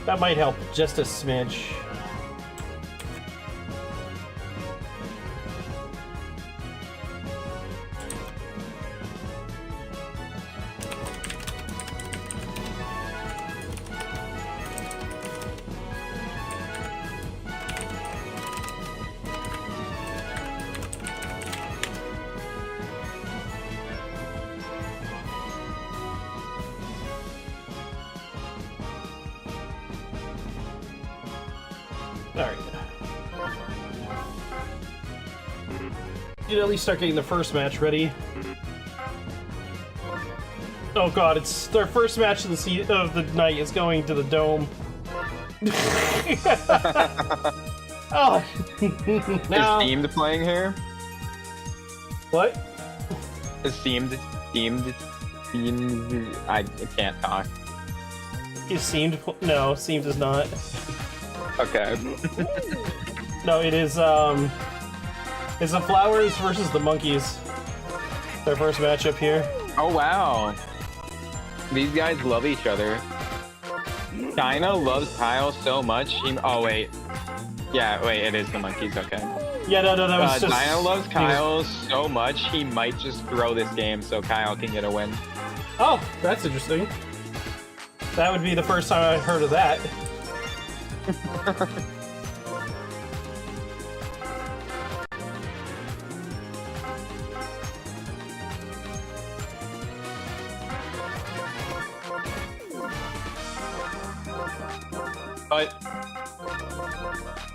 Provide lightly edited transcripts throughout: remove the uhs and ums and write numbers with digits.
That might help just a smidge. Alright. You at least start getting the first match ready. Oh god, it's their first match of the night is going to the dome. Oh, now. Is Themed playing here? What? Is Themed? I can't talk. Is Seamed? No, Seamed is not. Okay. No, it is, it's the Flowers versus the Monkeys. Their first matchup here. Oh, wow. These guys love each other. China loves Kyle so much. Oh, wait. Yeah, wait, it is the Monkeys, okay. Yeah, no, that was just... China loves Kyle so much, he might just throw this game so Kyle can get a win. Oh, that's interesting. That would be the first time I've heard of that. But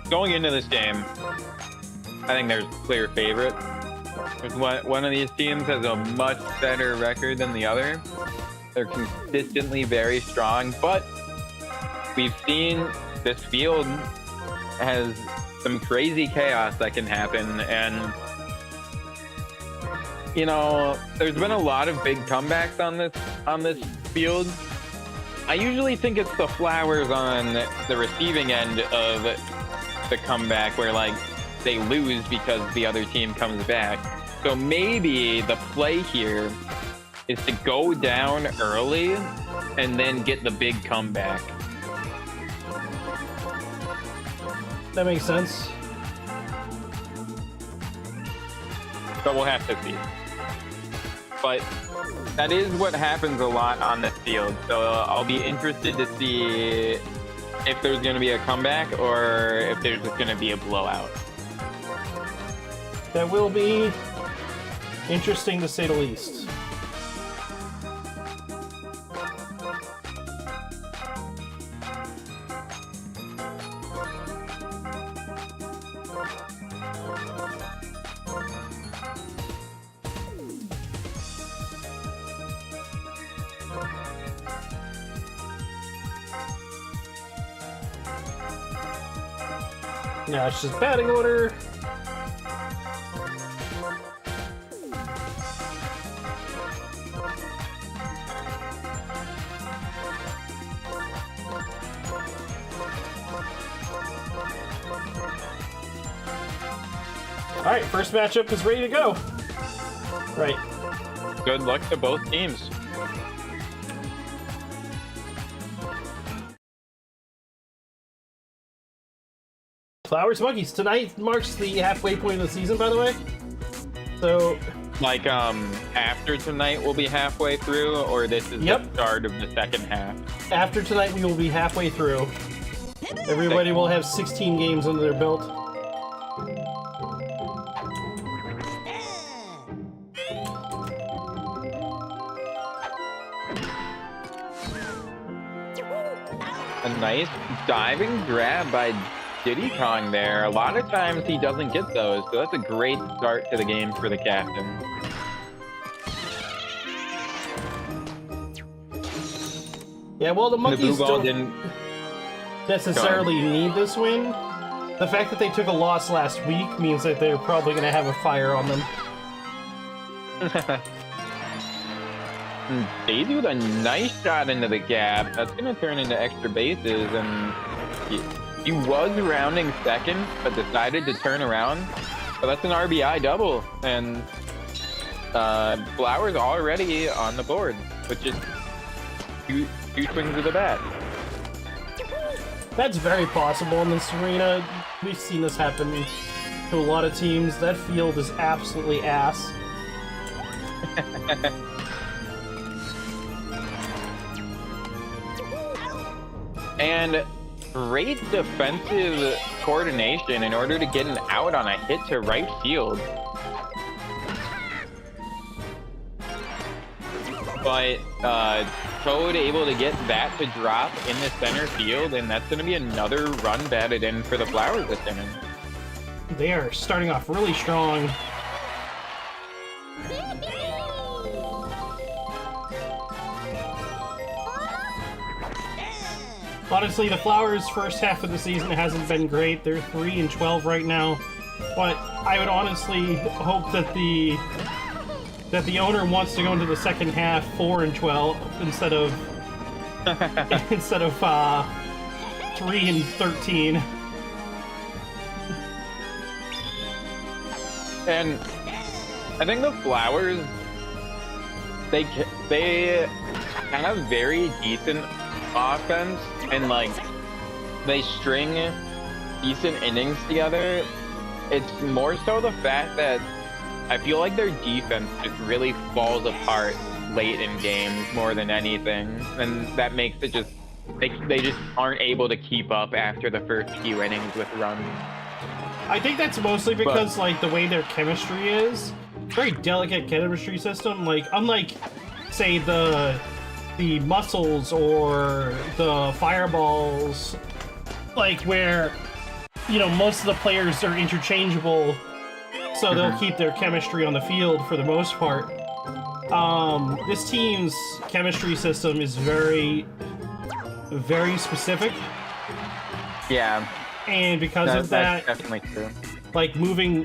going into this game, I think there's a clear favorite. One of these teams has a much better record than the other. They're consistently very strong, but we've seen this field has some crazy chaos that can happen, and you know, there's been a lot of big comebacks on this field. I usually think it's the Flowers on the receiving end of the comeback where like they lose because the other team comes back. So maybe the play here is to go down early and then get the big comeback. That makes sense. But we'll have to see. But that is what happens a lot on this field. So I'll be interested to see if there's going to be a comeback or if there's just going to be a blowout. That will be interesting to say the least. Now it's just batting order. Alright, first matchup is ready to go. Right. Good luck to both teams. Flowers Monkeys. Tonight marks the halfway point of the season, by the way. So... Like, after tonight we'll be halfway through, or this is the start of the second half? After tonight we will be halfway through. Everybody will have 16 games under their belt. A nice diving grab by Diddy Kong there. A lot of times he doesn't get those, so that's a great start to the game for the captain. Yeah, well, the Monkeys don't didn't necessarily need this win. The fact that they took a loss last week means that they're probably going to have a fire on them. Daisy with a nice shot into the gap. That's going to turn into extra bases, and he was rounding second, but decided to turn around. So that's an RBI double, and Flowers already on the board with just two swings of the bat. That's very possible in this arena. We've seen this happen to a lot of teams. That field is absolutely ass. And great defensive coordination in order to get an out on a hit to right field. But Toad able to get that to drop in the center field, and that's going to be another run batted in for the Flowers this inning. They are starting off really strong. Honestly, the Flowers' first half of the season hasn't been great. They're 3-12 right now, but I would honestly hope that the owner wants to go into the second half 4-12 instead of 3-13. And I think the Flowers, they have very decent offense, and like they string decent innings together. It's more so the fact that I feel like their defense just really falls apart late in games more than anything, and that makes it just they just aren't able to keep up after the first few innings with runs. I think that's mostly because like the way their chemistry is, very delicate chemistry system. Like unlike, say, the Muscles or the Fireballs, like where, you know, most of the players are interchangeable, so they'll keep their chemistry on the field for the most part. This team's chemistry system is very, very specific. Yeah. And because of that, that's definitely true. Like moving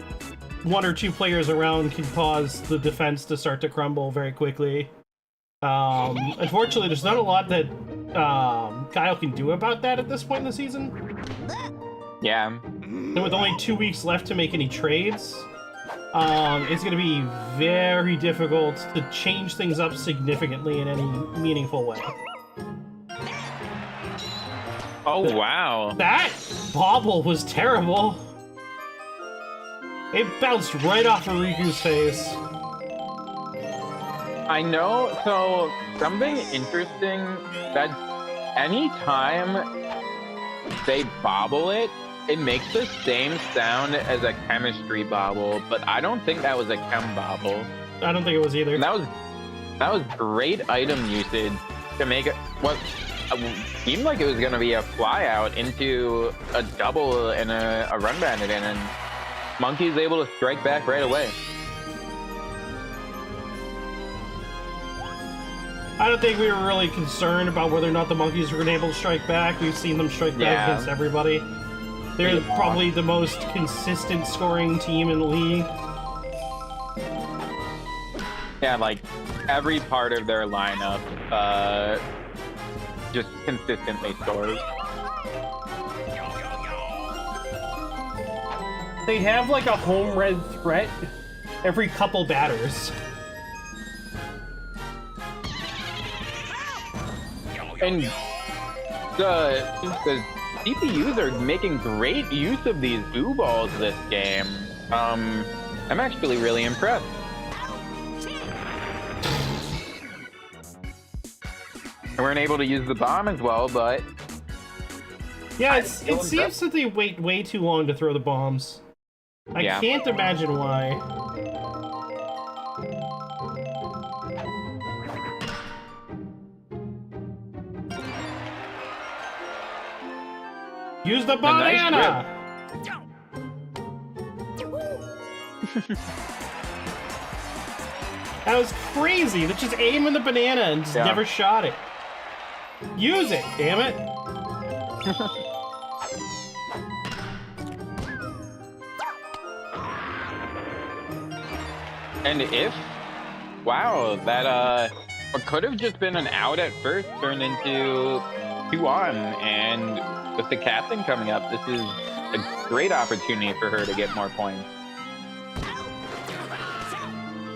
one or two players around can cause the defense to start to crumble very quickly. Unfortunately, there's not a lot that Kyle can do about that at this point in the season. Yeah. And with only 2 weeks left to make any trades, it's going to be very difficult to change things up significantly in any meaningful way. Oh, wow. That bobble was terrible. It bounced right off of Riku's face. I know, so something interesting, that anytime they bobble it, it makes the same sound as a chemistry bobble, but I don't think that was a chem bobble. I don't think it was either. And that was great item usage to make it what seemed like it was going to be a fly out into a double and a run bandit in, and Monkey's able to strike back right away. I don't think we were really concerned about whether or not the Monkeys were able to strike back. We've seen them strike back against everybody. They're probably the most consistent scoring team in the league. Yeah, like every part of their lineup just consistently scores. They have like a home red threat every couple batters. And the CPUs are making great use of these blue balls this game. I'm actually really impressed. We weren't able to use the bomb as well, but yeah, it seems that they wait way too long to throw the bombs. I can't imagine why. Use the banana! That was crazy. They just aim in the banana and just never shot it. Use it, damn it! And if, wow, that what could have just been an out at first turned into 2 on, and with the captain coming up, this is a great opportunity for her to get more points.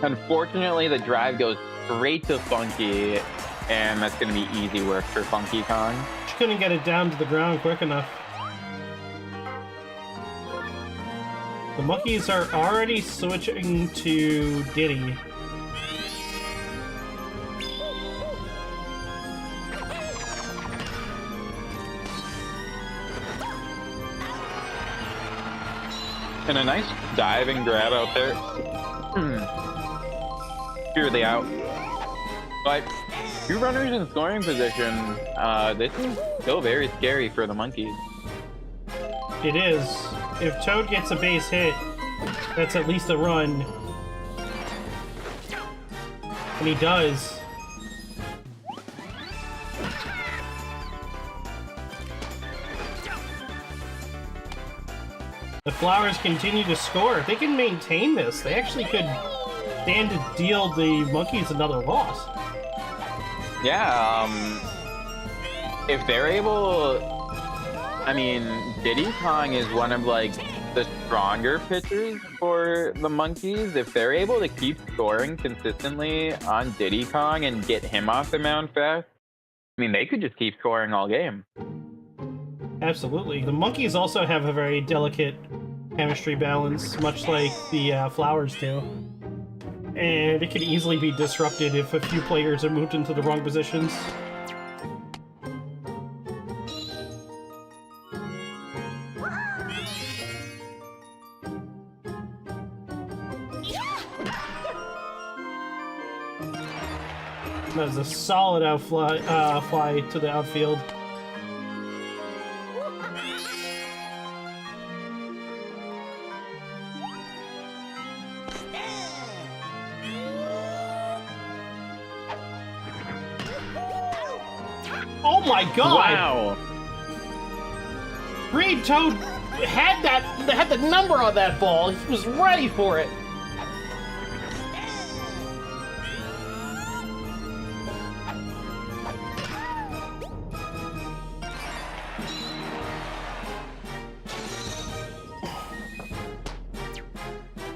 Unfortunately, the drive goes straight to Funky, and that's going to be easy work for Funky Kong. She couldn't get it down to the ground quick enough. The monkeys are already switching to Diddy. And a nice diving grab out there. Purely out. But two runners in scoring position. This is still very scary for the monkeys. It is. If Toad gets a base hit, that's at least a run. And he does. The Flowers continue to score. If they can maintain this, they actually could stand to deal the monkeys another loss. Yeah, if they're able... I mean, Diddy Kong is one of, like, the stronger pitchers for the monkeys. If they're able to keep scoring consistently on Diddy Kong and get him off the mound fast, I mean, they could just keep scoring all game. Absolutely. The monkeys also have a very delicate chemistry balance, much like the Flowers do. And it can easily be disrupted if a few players are moved into the wrong positions. That was a solid fly to the outfield. Oh my god! Wow! Green Toad had the number on that ball. He was ready for it.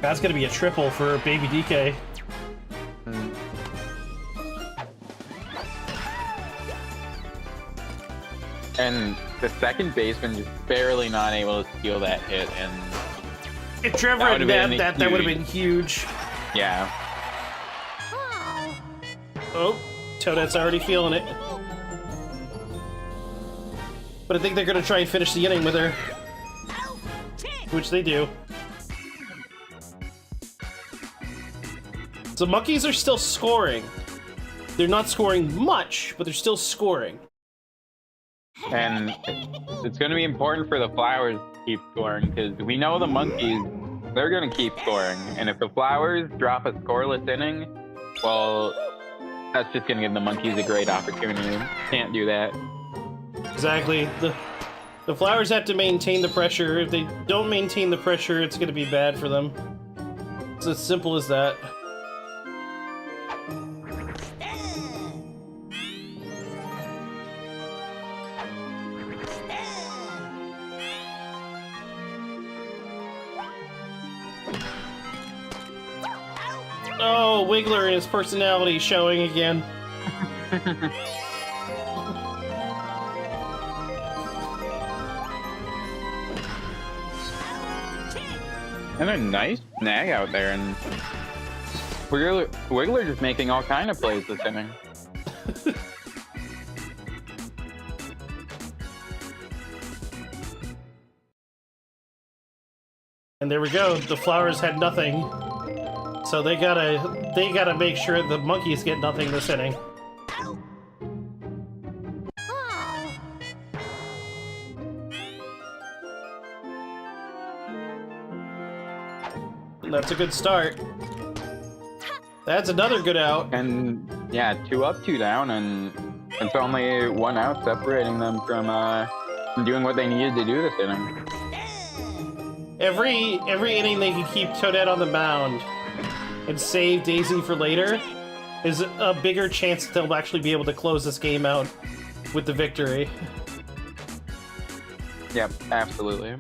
That's gonna be a triple for Baby DK. And the second baseman is barely not able to steal that hit, and If Trevor had nabbed that, that would have been huge. yeah. Oh, Toadette's already feeling it. But I think they're gonna try and finish the inning with her. Which they do. So monkeys are still scoring. They're not scoring much, but they're still scoring. And it's going to be important for the Flowers to keep scoring, because we know the monkeys, they're going to keep scoring. And if the Flowers drop a scoreless inning, well, that's just going to give the monkeys a great opportunity. Can't do that. Exactly. The Flowers have to maintain the pressure. If they don't maintain the pressure, it's going to be bad for them. It's as simple as that. Oh, Wiggler and his personality showing again. And a nice snag out there, and Wiggler just making all kind of plays this inning. And there we go. The Flowers had nothing. So they gotta make sure the monkeys get nothing this inning. And that's a good start. That's another good out. And yeah, 2 up, 2 down, and it's only 1 out separating them from doing what they needed to do this inning. Every inning they can keep Toadette on the mound and save Daisy for later is a bigger chance that they'll actually be able to close this game out with the victory. Yep, absolutely.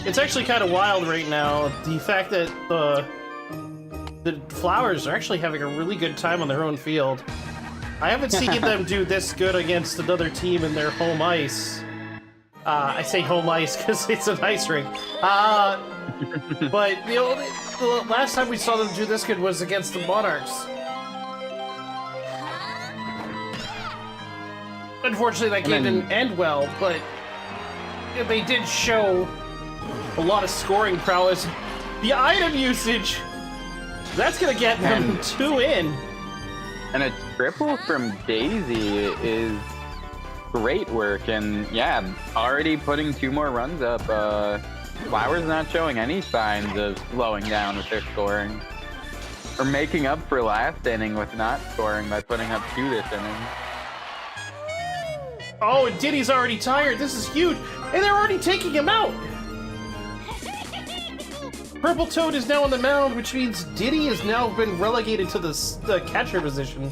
It's actually kind of wild right now, the fact that the Flowers are actually having a really good time on their own field. I haven't seen them do this good against another team in their home ice. I say home ice because it's an ice rink. But the last time we saw them do this good was against the Monarchs. Unfortunately, that game didn't end well, but they did show a lot of scoring prowess. The item usage, that's gonna get them 2 in. And a triple from Daisy is great work, and yeah, already putting 2 more runs up. Flowers not showing any signs of slowing down with their scoring. Or making up for last inning with not scoring by putting up 2 this inning. Oh, and Diddy's already tired. This is huge. And they're already taking him out. Purple Toad is now on the mound, which means Diddy has now been relegated to the catcher position.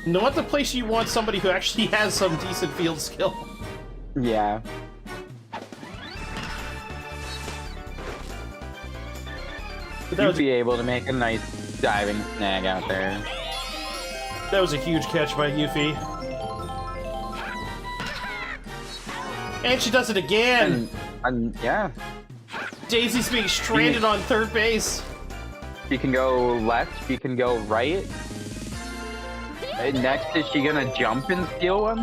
Not the place you want somebody who actually has some decent field skill. Yeah. You'd be able to make a nice diving snag out there. That was a huge catch by Yuffie. And she does it again! And yeah. Daisy's being stranded on third base. She can go left, she can go right. And next, is she gonna jump and steal one?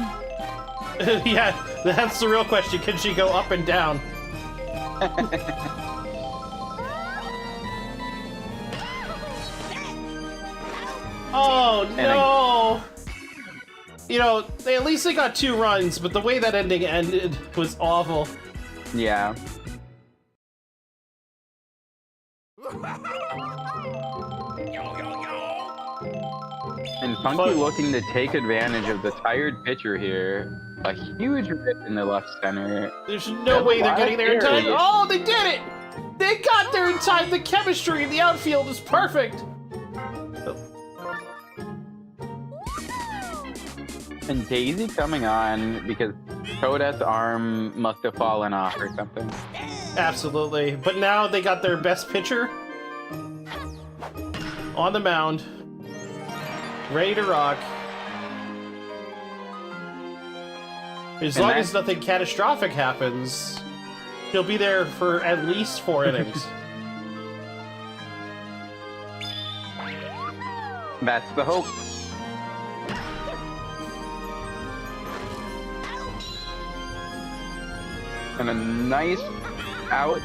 Yeah, that's the real question. Can she go up and down? Oh no! You know, at least they got 2 runs, but the way that ending ended was awful. Yeah. And Funky looking to take advantage of the tired pitcher here. A huge rip in the left center. There's no way they're getting there in time. Oh, they did it! They got there in time! The chemistry in the outfield is perfect! And Daisy coming on because Toadette's arm must have fallen off or something. Absolutely. But now they got their best pitcher on the mound, ready to rock. As long as nothing catastrophic happens, he'll be there for at least 4 innings. That's the hope. And a nice out.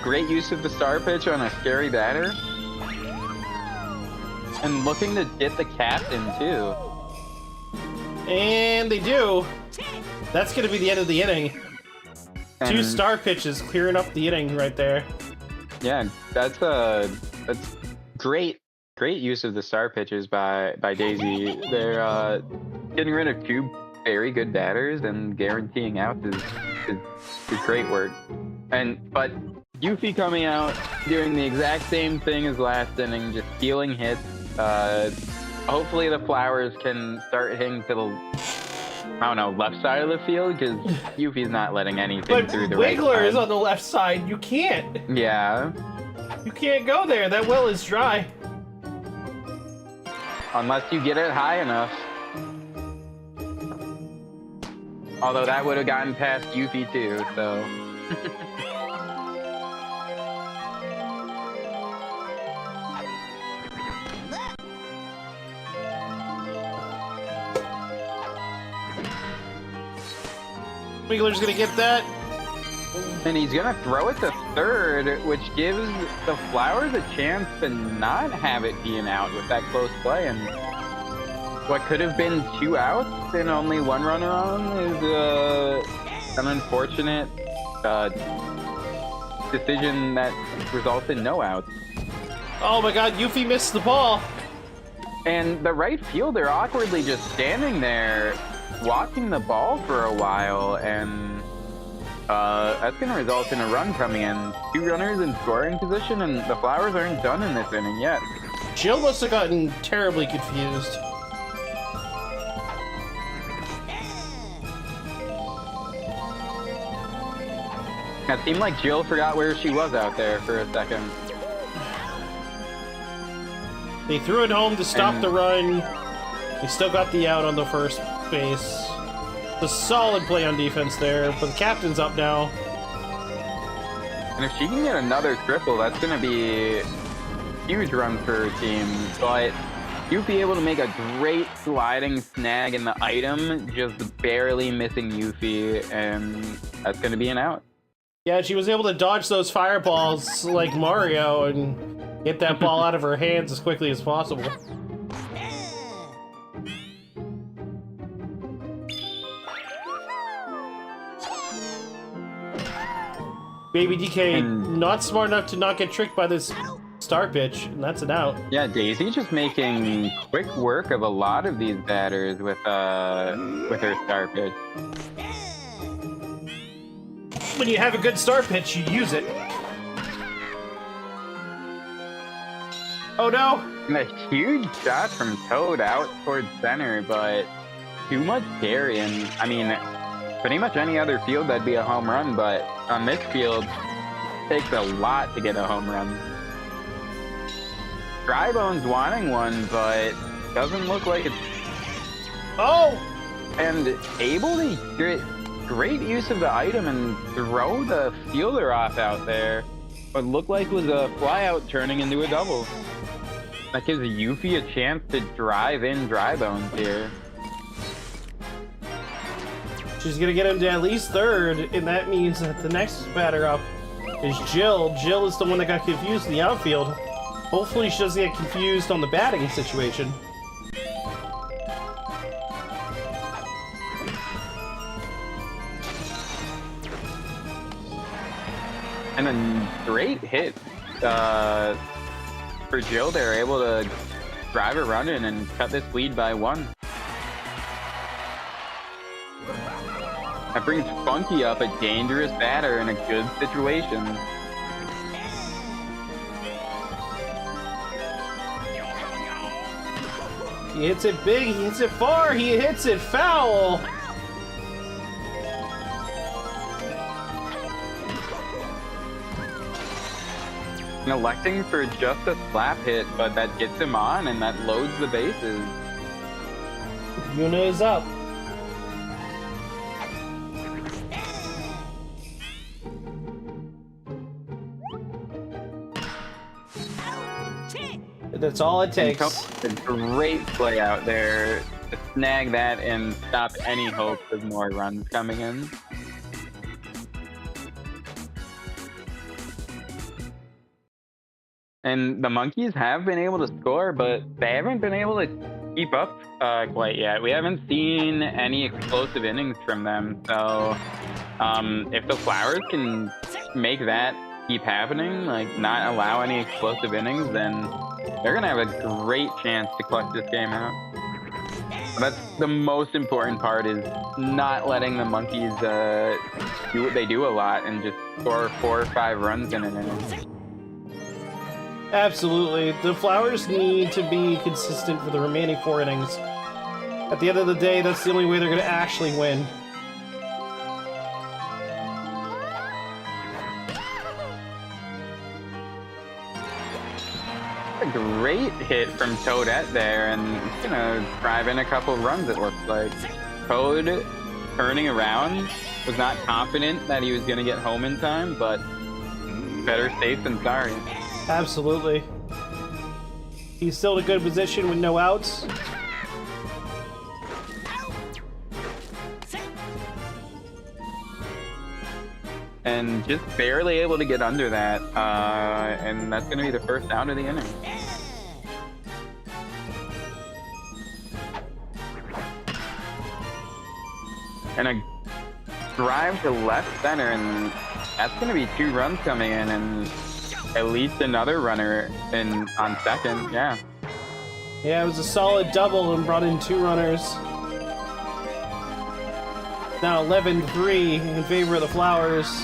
Great use of the star pitch on a scary batter. And looking to get the captain, too. And they do. That's going to be the end of the inning. And 2 star pitches clearing up the inning right there. Yeah, that's great use of the star pitches by Daisy. They're getting rid of 2 very good batters and guaranteeing out is great work. But Yuffie coming out doing the exact same thing as last inning, just stealing hits. Hopefully the Flowers can start hitting to the, I don't know, left side of the field, because Yuffie's not letting anything through the right side. Wiggler is on the left side. You can't. Yeah. You can't go there. That well is dry. Unless you get it high enough. Although that would have gotten past Yuffie too, so. Wiggler's gonna get that. And he's gonna throw it to third, which gives the Flowers a chance to not have it being out with that close play. And what could have been 2 outs and only 1 runner on is an unfortunate decision that results in no outs. Oh my god, Yuffie missed the ball. And the right fielder awkwardly just standing there watching the ball for a while, and that's going to result in a run coming in. 2 runners in scoring position, and the Flowers aren't done in this inning yet. Jill must have gotten terribly confused. It seemed like Jill forgot where she was out there for a second. They threw it home to stop the run. They still got the out on the first base. A solid play on defense there, but the captain's up now. And if she can get another triple, that's going to be a huge run for her team. But you'd be able to make a great sliding snag in the item, just barely missing Yuffie, and that's going to be an out. Yeah, she was able to dodge those fireballs like Mario and get that ball out of her hands as quickly as possible. Baby DK not smart enough to not get tricked by this star pitch, and that's an out. Yeah, Daisy just making quick work of a lot of these batters with her star pitch. When you have a good star pitch, you use it. Oh no! And a huge shot from Toad out towards center, but too much carry. And I mean, pretty much any other field that'd be a home run, but on this field, it takes a lot to get a home run. Drybone's wanting one, but doesn't look like it's... Oh! And able to get great use of the item and throw the fielder off out there. What looked like was a flyout turning into a double. That gives Yuffie a chance to drive in Drybones here. She's gonna get him to at least third, and that means that the next batter up is Jill. Jill is the one that got confused in the outfield. Hopefully she doesn't get confused on the batting situation. And a great hit for Jill. They're able to drive a run in and cut this lead by 1. That brings Funky up, a dangerous batter in a good situation. He hits it big, he hits it far, he hits it foul! And electing for just a slap hit, but that gets him on and that loads the bases. Yuna is up. That's all it takes. A great play out there to snag that and stop any hope of more runs coming in. And the Monkeys have been able to score, but they haven't been able to keep up quite yet. We haven't seen any explosive innings from them. So if the Flowers can make that keep happening, like not allow any explosive innings, then they're going to have a great chance to clutch this game out. That's the most important part, is not letting the Monkeys do what they do a lot and just score 4 or 5 runs in an inning. Absolutely. The Flowers need to be consistent for the remaining 4 innings. At the end of the day, that's the only way they're going to actually win. A great hit from Toadette there, and it's gonna drive in a couple of runs, it looks like. Toad turning around, was not confident that he was gonna get home in time, but better safe than sorry. Absolutely. He's still in a good position with no outs. And just barely able to get under that, and that's gonna be the first out of the inning. And a drive to left center, and that's gonna be 2 runs coming in, and at least another runner on second. Yeah, it was a solid double and brought in 2 runners. Now 11-3 in favor of the Flowers.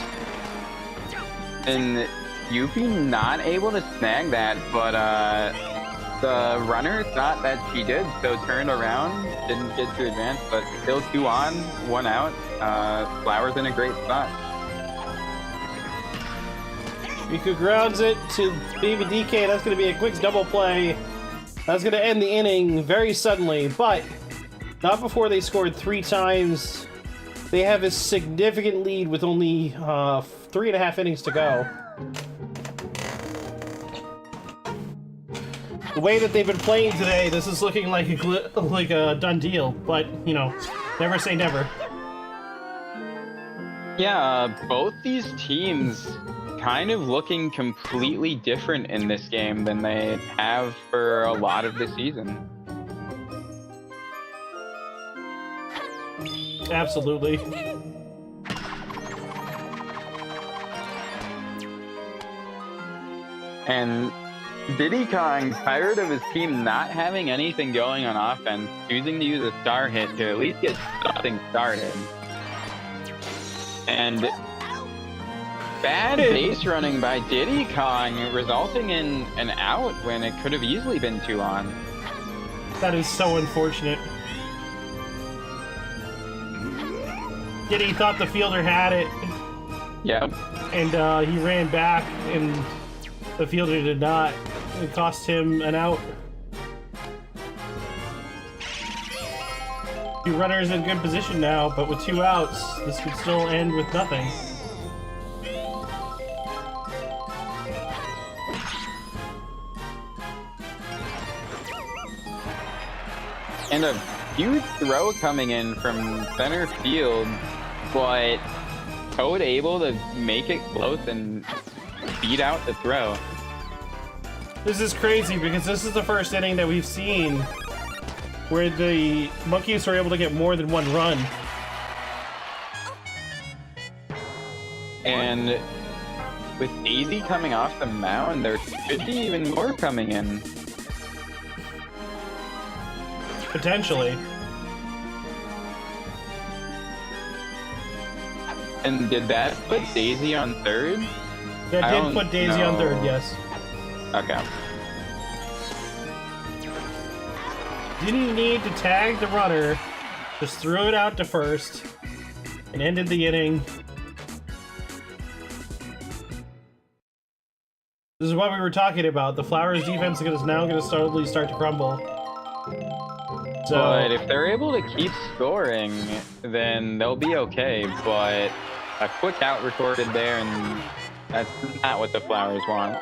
And Yuffie not able to snag that, but the runner thought that she did, so turned around, didn't get to advance, but still 2 on, 1 out. Flowers in a great spot. Riku grounds it to Baby DK. That's going to be a quick double play. That's going to end the inning very suddenly, but not before they scored 3 times. They have a significant lead with only 3.5 innings to go. The way that they've been playing today, this is looking like a done deal, but, you know, never say never. Yeah, both these teams kind of looking completely different in this game than they have for a lot of the season. Absolutely. And Diddy Kong, tired of his team not having anything going on offense, choosing to use a star hit to at least get something started. And bad base running by Diddy Kong, resulting in an out when it could have easily been 2 on. That is so unfortunate. Diddy thought the fielder had it. Yep. And he ran back, and the fielder did not. It cost him an out. 2 runners in good position now, but with 2 outs, this could still end with nothing. And a huge throw coming in from center field, but Toad able to make it close and beat out the throw. This is crazy because this is the first inning that we've seen where the Monkeys were able to get more than 1 run. And with Daisy coming off the mound, there could be even more coming in. Potentially. And did that put Daisy on third? That did put Daisy on third, yes. Okay. Didn't need to tag the runner, just threw it out to first and ended the inning. This is what we were talking about. The Flowers defense is now going to slowly start to crumble. So, but if they're able to keep scoring, then they'll be okay. But a quick out recorded there, and that's not what the Flowers want.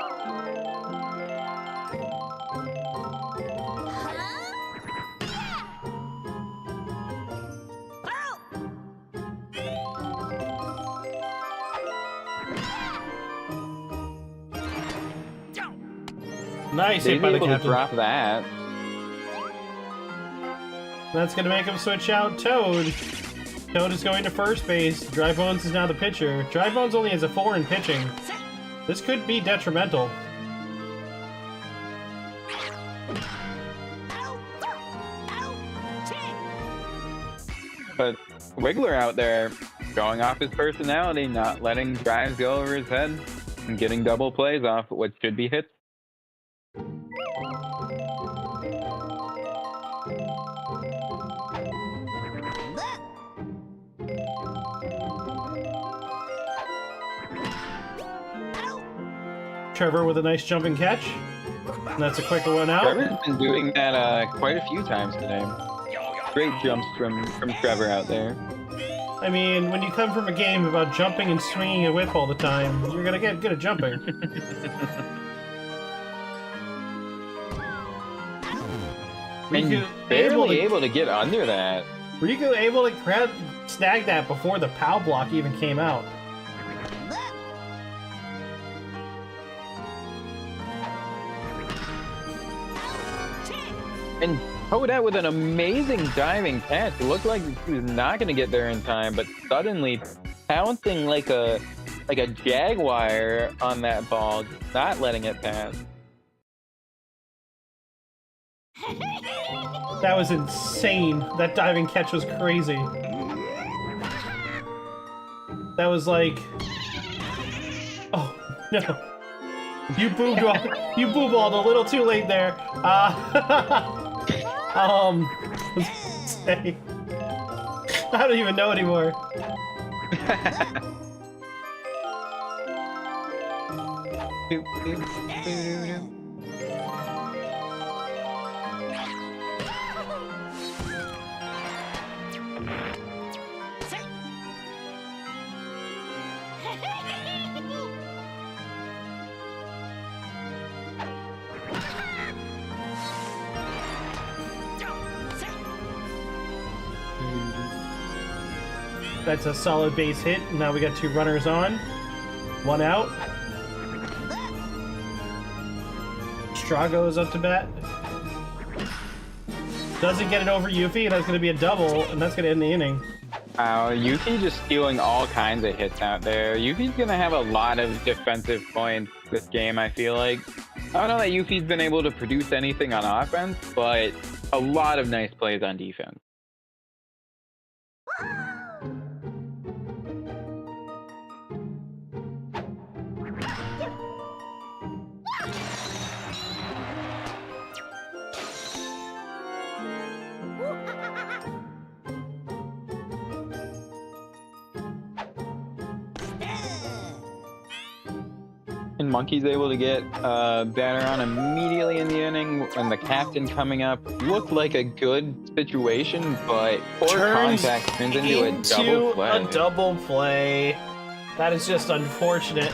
Nice They'd hit by be the able to captain. drop that. That's going to make him switch out Toad. Toad is going to first base. Dry Bones is now the pitcher. Dry Bones only has a 4 in pitching. This could be detrimental. But Wiggler out there, going off his personality, not letting drives go over his head, and getting double plays off what should be hits. Trevor with a nice jumping catch. And that's a quick one out. Trevor's been doing that quite a few times today. Great jumps from Trevor out there. I mean, when you come from a game about jumping and swinging a whip all the time, you're gonna get good at jumping. And barely able to get under that. Riku able to snag that before the POW block even came out. And Toadette with an amazing diving catch. It looked like he was not going to get there in time, but suddenly pouncing like a jaguar on that ball, not letting it pass. That was insane. That diving catch was crazy. That was like... Oh, no. You boo-balled a little too late there. Let's say... I don't even know anymore. Doop, doop, doop, doop. That's a solid base hit. Now we got 2 runners on. 1 out. Strago is up to bat. Doesn't get it over Yuffie, and that's going to be a double, and that's going to end the inning. Wow, Yuffie just stealing all kinds of hits out there. Yuffie's going to have a lot of defensive points this game, I feel like. I don't know that Yuffie's been able to produce anything on offense, but a lot of nice plays on defense. And Monkey's able to get batter on immediately in the inning, and the captain coming up looked like a good situation, but poor contact turns into a double play. That is just unfortunate.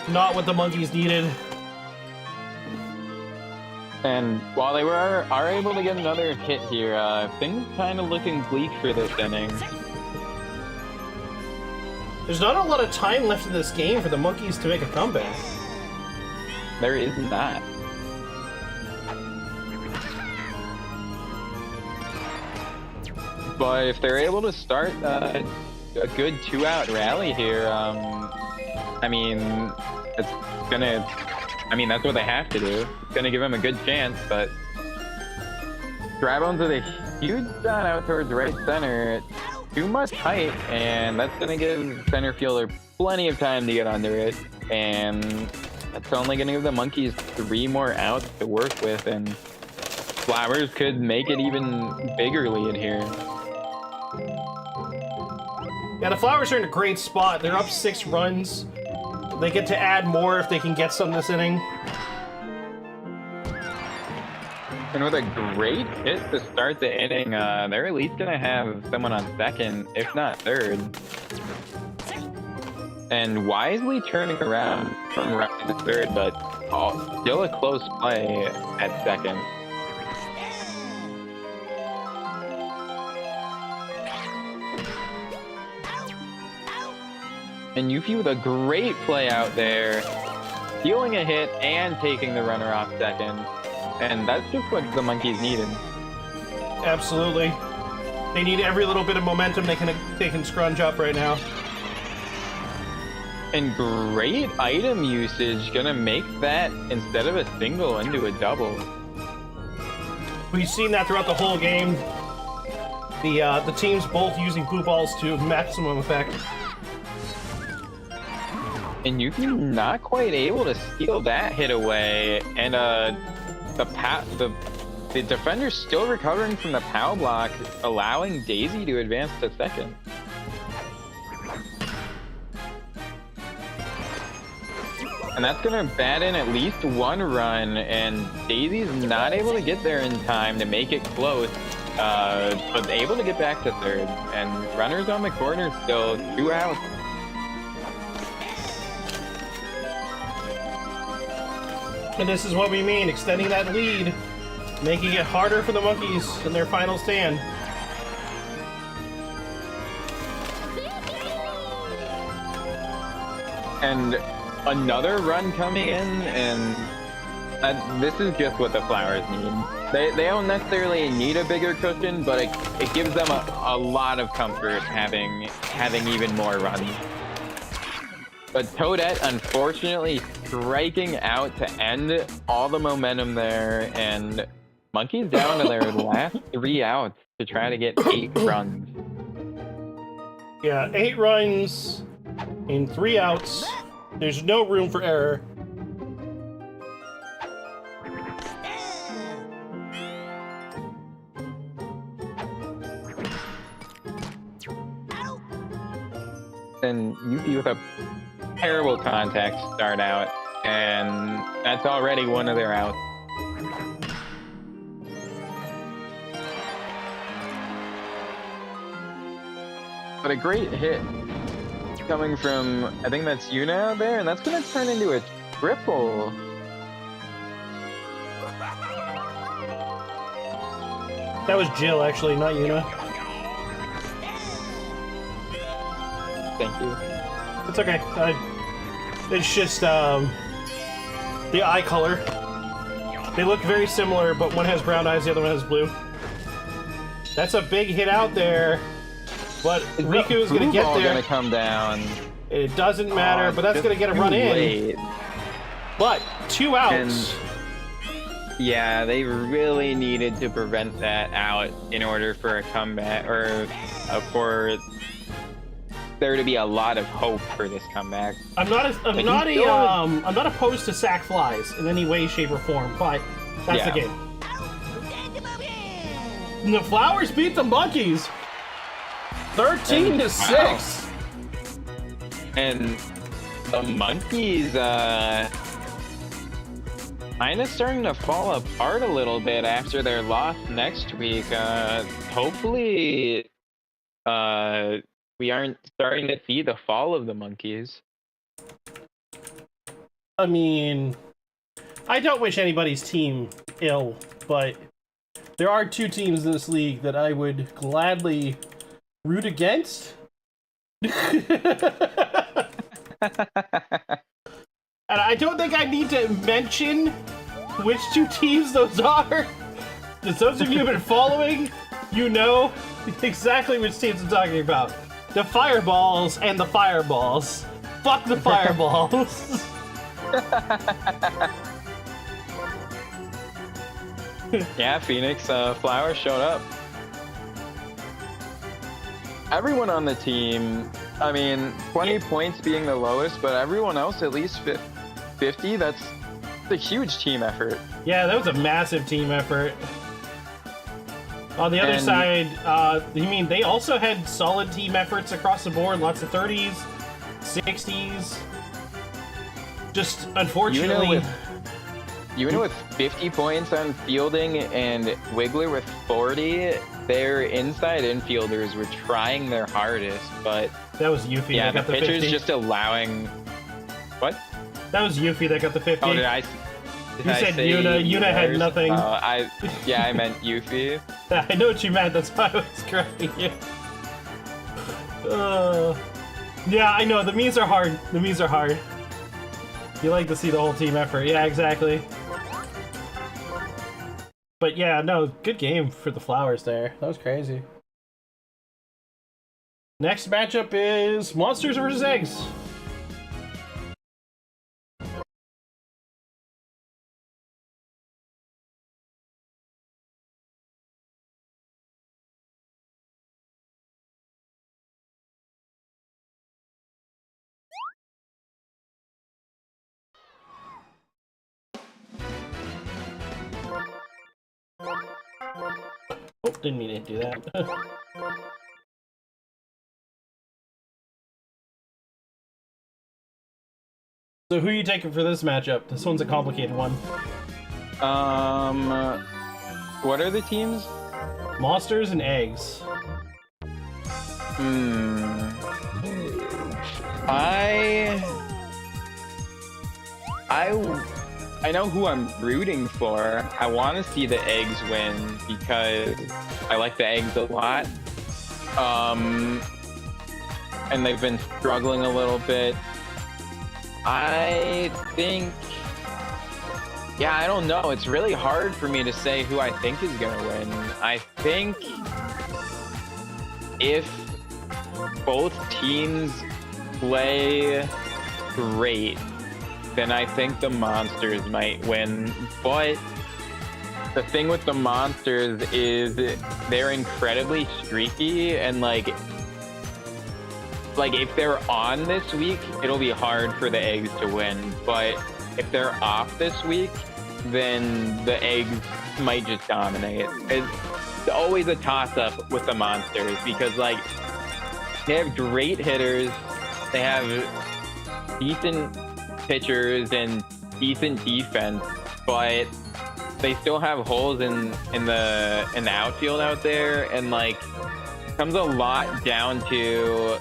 Not what the Monkeys needed. And while they are able to get another hit here, things kind of looking bleak for this inning. There's not a lot of time left in this game for the Monkeys to make a comeback. There is not. But if they're able to start a good 2-out rally here, I mean, it's gonna... I mean, that's what they have to do. It's gonna give them a good chance, but... Drybones with a huge shot out towards right center. Too much height, and that's gonna give center fielder plenty of time to get under it, and that's only gonna give the Monkeys 3 more outs to work with, and Flowers could make it even bigger lead here. Yeah, the Flowers are in a great spot. They're up 6 runs. They get to add more if they can get some this inning. And with a great hit to start the inning, they're at least gonna have someone on second, if not third. And wisely turning around from right to third, but still a close play at second. And Yuffie with a great play out there, stealing a hit and taking the runner off second. And that's just what the Monkeys needed. Absolutely. They need every little bit of momentum they can scrunch up right now. And great item usage, gonna make that, instead of a single, into a double. We've seen that throughout the whole game. The teams both using blue balls to maximum effect. And Yuffie not quite able to steal that hit away, and the defender's still recovering from the power block, allowing Daisy to advance to second. And that's gonna bat in at least 1 run, and Daisy's not able to get there in time to make it close, but able to get back to third. And runners on the corner still, 2 outs. And this is what we mean, extending that lead, making it harder for the Monkeys in their final stand. And another run coming in, and this is just what the Flowers need. They don't necessarily need a bigger cushion, but it gives them a lot of comfort having even more runs. But Toadette, unfortunately, striking out to end all the momentum there, and Monkeys down to their last 3 outs to try to get 8 runs. Yeah, 8 runs in 3 outs. There's no room for error. And Yuffie with a terrible contact start out. And that's already one of their outs. But a great hit coming from, I think that's Yuna out there, and that's going to turn into a triple. That was Jill, actually, not Yuna. Thank you. It's okay. It's just the eye color. They look very similar, but one has brown eyes, the other one has blue. That's a big hit out there, but Riku is going to get there. Going to come down. It doesn't matter, but that's going to get a run in. But 2 outs. And yeah, they really needed to prevent that out in order for a comeback, or for there to be a lot of hope for this comeback. I'm not opposed to sack flies in any way, shape, or form, but that's the game. And the Flowers beat the Monkeys 13-6. And the Monkeys kind of starting to fall apart a little bit after their loss next week. Hopefully we aren't starting to see the fall of the Monkeys. I mean, I don't wish anybody's team ill, but there are 2 teams in this league that I would gladly root against. And I don't think I need to mention which 2 teams those are. Because those of you who have been following, you know exactly which teams I'm talking about. The Fireballs and the Fireballs. Fuck the Fireballs. Yeah, Phoenix Flowers showed up. Everyone on the team, I mean, 20 points being the lowest, but everyone else at least 50. That's a huge team effort. Yeah, that was a massive team effort. On the other side, you mean they also had solid team efforts across the board, lots of 30s, 60s. Just unfortunately, Yuna with 50 points on fielding and Wiggler with 40, their inside infielders were trying their hardest, but that was Yuffie. Yeah, that got the pitcher's 50. just allowing. What? That was Yuffie that got the 50. Oh, did I? You said Yuna. Yuna had nothing. I meant Yuffie. I know what you meant. That's why I was correcting you. Yeah, I know. The memes are hard. The memes are hard. You like to see the whole team effort. Yeah, exactly. But yeah, no, good game for the Flowers there. That was crazy. Next matchup is Monsters versus Eggs. Oh, didn't mean to do that. So who are you taking for this matchup? This one's a complicated one. What are the teams? Monsters and Eggs. I know who I'm rooting for. I want to see the Eggs win because I like the Eggs a lot. And they've been struggling a little bit. I think, yeah, I don't know. It's really hard for me to say who I think is gonna win. I think if both teams play great, then I think the Monsters might win. But the thing with the Monsters is they're incredibly streaky, and like if they're on this week, it'll be hard for the Eggs to win. But if they're off this week, then the Eggs might just dominate. It's always a toss-up with the Monsters because like they have great hitters, they have decent pitchers and decent defense, but they still have holes in the outfield out there, and like comes a lot down to,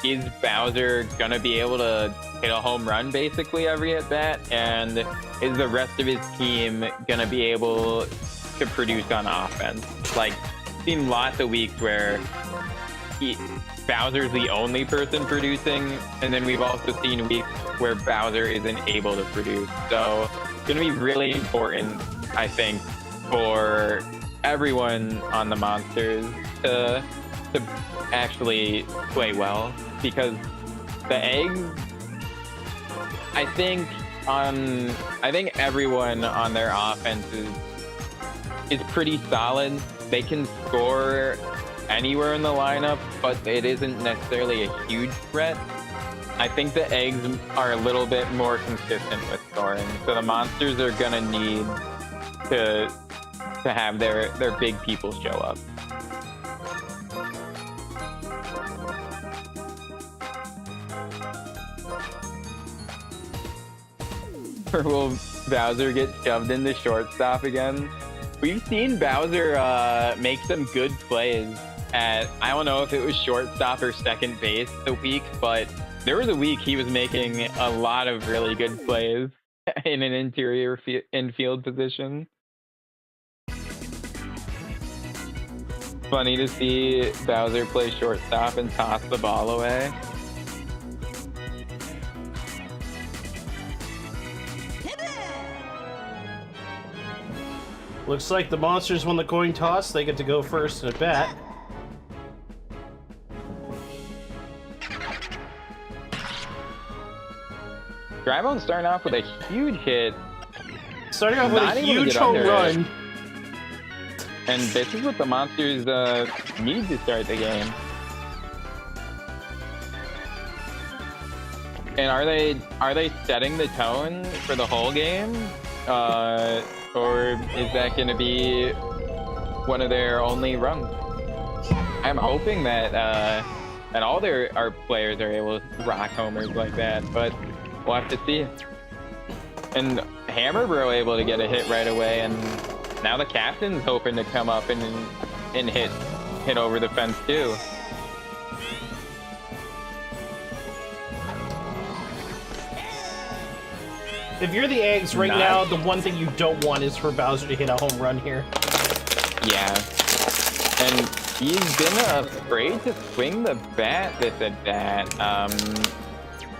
is Bowser gonna be able to hit a home run basically every at bat, and is the rest of his team gonna be able to produce on offense? Like, seen lots of weeks where Bowser's the only person producing, and then we've also seen weeks where Bowser isn't able to produce. So it's gonna be really important, I think, for everyone on the Monsters to actually play well, because the eggs, I think everyone on their offense is pretty solid. They can score anywhere in the lineup, but it isn't necessarily a huge threat. I think the eggs are a little bit more consistent with scoring, so the Monsters are gonna need to have their big people show up. Or will Bowser get shoved into shortstop again? We've seen Bowser make some good plays at, I don't know if it was shortstop or second base the week, but there was a week he was making a lot of really good plays in an interior infield position. Funny to see Bowser play shortstop and toss the ball away. Looks like the Monsters won the coin toss. They get to go first at bat. Drybone's starting off with a huge hit. Starting off with a huge home run. And this is what the Monsters need to start the game. And are they setting the tone for the whole game? Or is that going to be one of their only runs? I'm hoping that all our players are able to rock homers like that, but we'll have to see. And Hammer Bro able to get a hit right away, and now the captain's hoping to come up and hit over the fence too. If you're the eggs right now, the one thing you don't want is for Bowser to hit a home run here. Yeah. And he's been afraid to swing the bat this at bat,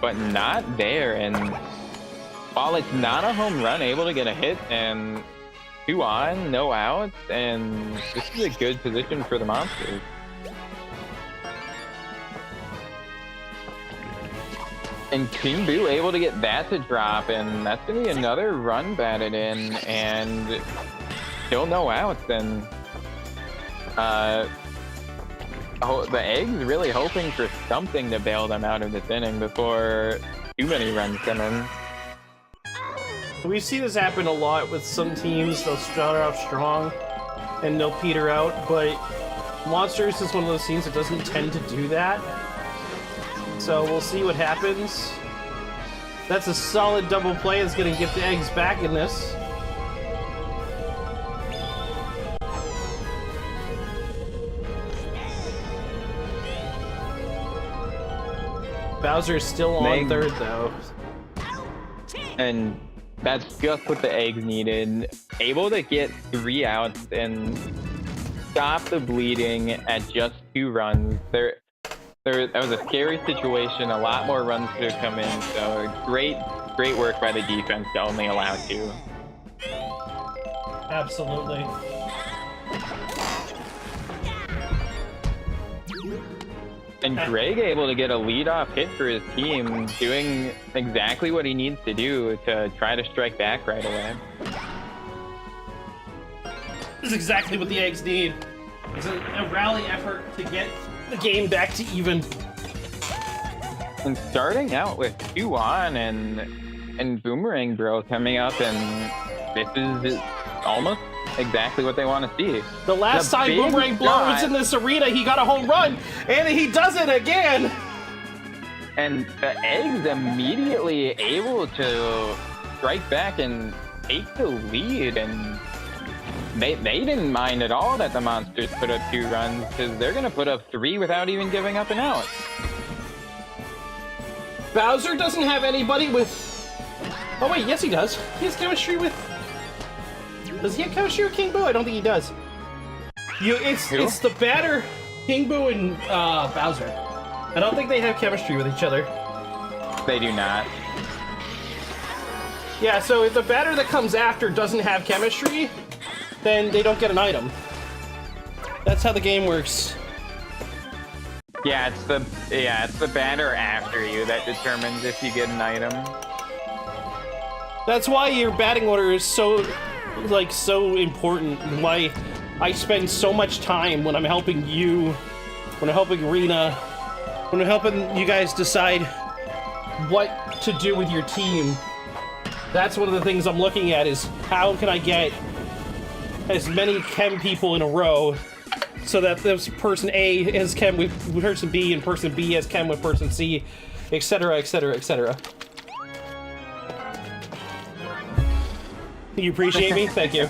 but not there. And while it's not a home run, able to get a hit and 2 on, no outs, and this is a good position for the Monsters. And King Boo able to get that to drop, and that's going to be another run batted in, and still no outs. And the Eggs really hoping for something to bail them out of this inning before too many runs come in. We see this happen a lot with some teams. They'll start off strong and they'll peter out, but Monsters is one of those teams that doesn't tend to do that. So we'll see what happens. That's a solid double play. It's going to get the Eggs back in this. Bowser's still on third, though. And that's just what the Eggs needed. Able to get 3 outs and stop the bleeding at just 2 runs. That was a scary situation. A lot more runs could have come in. So great work by the defense to only allow 2. Absolutely. And Greg able to get a leadoff hit for his team, doing exactly what he needs to do to try to strike back right away. This is exactly what the Eggs need. It's a rally effort to get the game back to even. And starting out with 2 on and Boomerang Bro coming up, and this is almost exactly what they want to see. The last time Boomerang Bro was in this arena, he got a home run, and he does it again! And the Eggs immediately able to strike back and take the lead, and they didn't mind at all that the monsters put up 2 runs, because they're gonna put up 3 without even giving up an out. Bowser doesn't have anybody with... Oh wait, yes he does. He has chemistry with... Does he have chemistry with King Boo? I don't think he does. It's the batter, King Boo and Bowser. I don't think they have chemistry with each other. They do not. Yeah, so if the batter that comes after doesn't have chemistry, then they don't get an item. That's how the game works. Yeah, it's the batter after you that determines if you get an item. That's why your batting order is so important, and why I spend so much time when I'm helping you, when I'm helping Rena, when I'm helping you guys decide what to do with your team. That's one of the things I'm looking at, is how can I get as many chem people in a row so that this person A has chem with person B and person B has chem with person C, etc., etc., etc. You appreciate me? Thank you.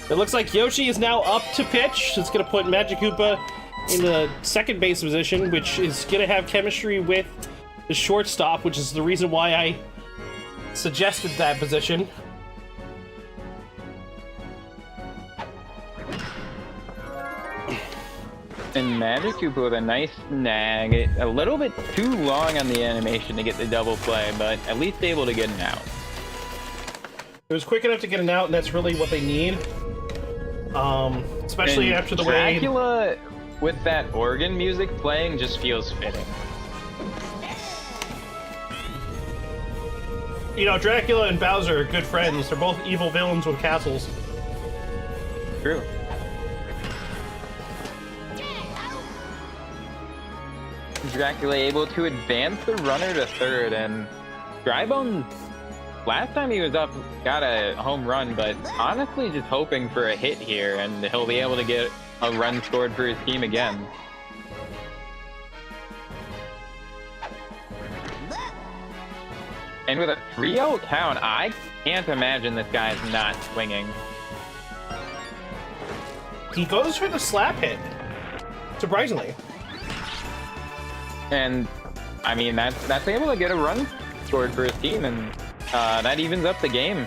It looks like Yoshi is now up to pitch. It's going to put Magic Koopa in the second base position, which is going to have chemistry with the shortstop, which is the reason why I suggested that position. And Magic Koopa with a nice snag. A little bit too long on the animation to get the double play, but at least able to get an out. It was quick enough to get an out, and that's really what they need. Especially after the way... Dracula, with that organ music playing, just feels fitting. You know, Dracula and Bowser are good friends. They're both evil villains with castles. True. Dracula able to advance the runner to third, and Drybone, last time he was up, got a home run, but honestly just hoping for a hit here, and he'll be able to get a run scored for his team again. And with a 3-0 count, I can't imagine this guy's not swinging. He goes for the slap hit, surprisingly. And, I mean, that's able to get a run scored for his team, and that evens up the game.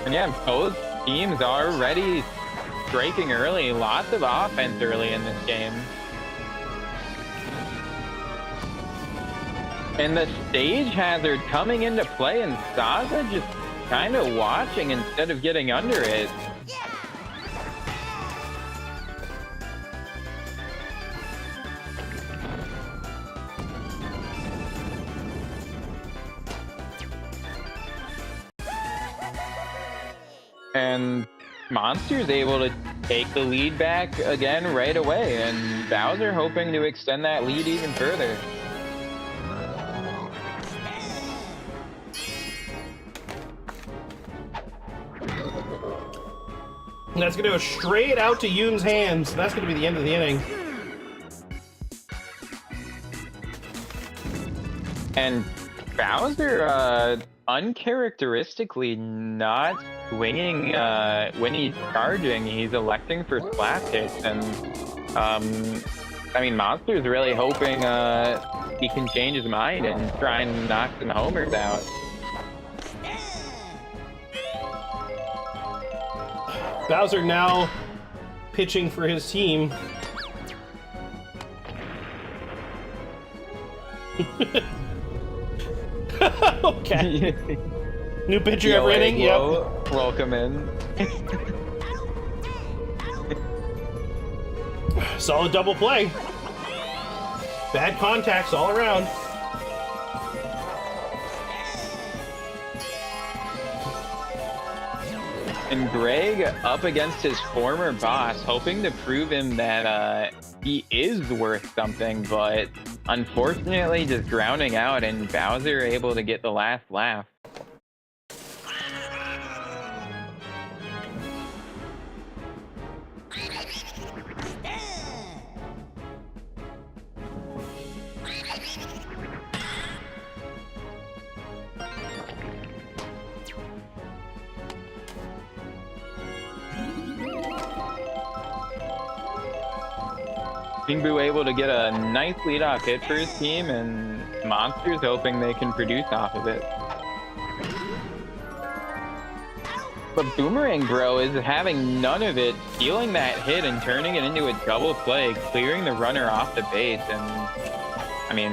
And yeah, both teams are already striking early. Lots of offense early in this game. And the stage hazard coming into play, and Saza just kind of watching instead of getting under it. And Monster's able to take the lead back again right away, and Bowser hoping to extend that lead even further. And that's going to go straight out to Yoon's hands. That's going to be the end of the inning. And Bowser, uncharacteristically not swinging when he's charging. He's electing for slap hits, and I mean, Monster's really hoping he can change his mind and try and knock some homers out. Bowser now pitching for his team. Okay. New pitcher every inning. Yep. Welcome in. Solid double play. Bad contacts all around. And Greg up against his former boss, hoping to prove him that he is worth something, but unfortunately just grounding out, and Bowser able to get the last laugh. Jinbu able to get a nice leadoff hit for his team, and Monsters hoping they can produce off of it. But Boomerang Bro is having none of it, stealing that hit and turning it into a double play, clearing the runner off the base, and I mean,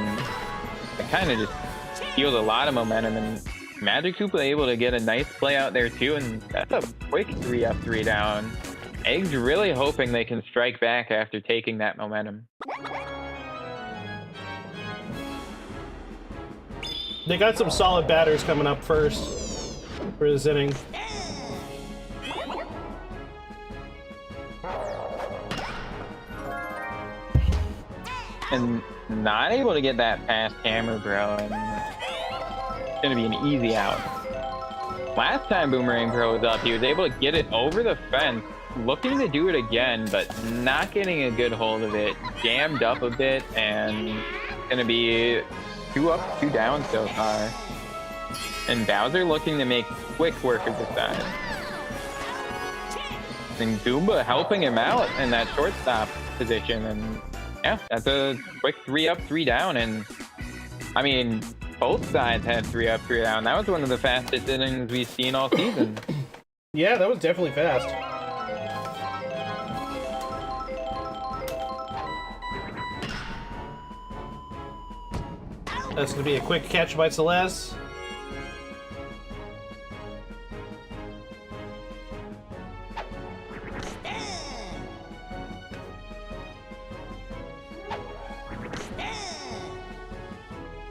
it kind of just steals a lot of momentum, and Magic Koopa able to get a nice play out there too, and that's a quick 3-up, 3-down. Eggs really hoping they can strike back after taking that momentum. They got some solid batters coming up first for this inning. And not able to get that past hammer, bro, and it's gonna be an easy out. Last time Boomerang Bro was up, he was able to get it over the fence, looking to do it again, but not getting a good hold of it. Jammed up a bit, and gonna be 2 up, 2 down so far. And Bowser looking to make quick work of the side. And Goomba helping him out in that shortstop position, and yeah, that's a quick 3-up, 3-down, and I mean, both sides had 3-up, 3-down. That was one of the fastest innings we've seen all season. Yeah, that was definitely fast. That's gonna be a quick catch by Celeste.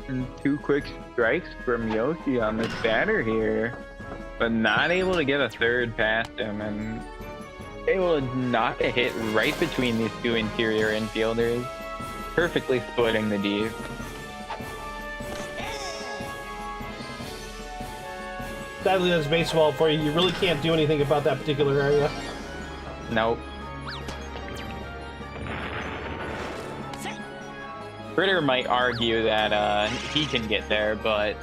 And 2 quick strikes from Yoshi on this batter here, but not able to get a third past him, and able to knock a hit right between these 2 interior infielders, perfectly splitting the deep. Sadly, that's baseball for you. You really can't do anything about that particular area. Nope. Critter might argue that he can get there, but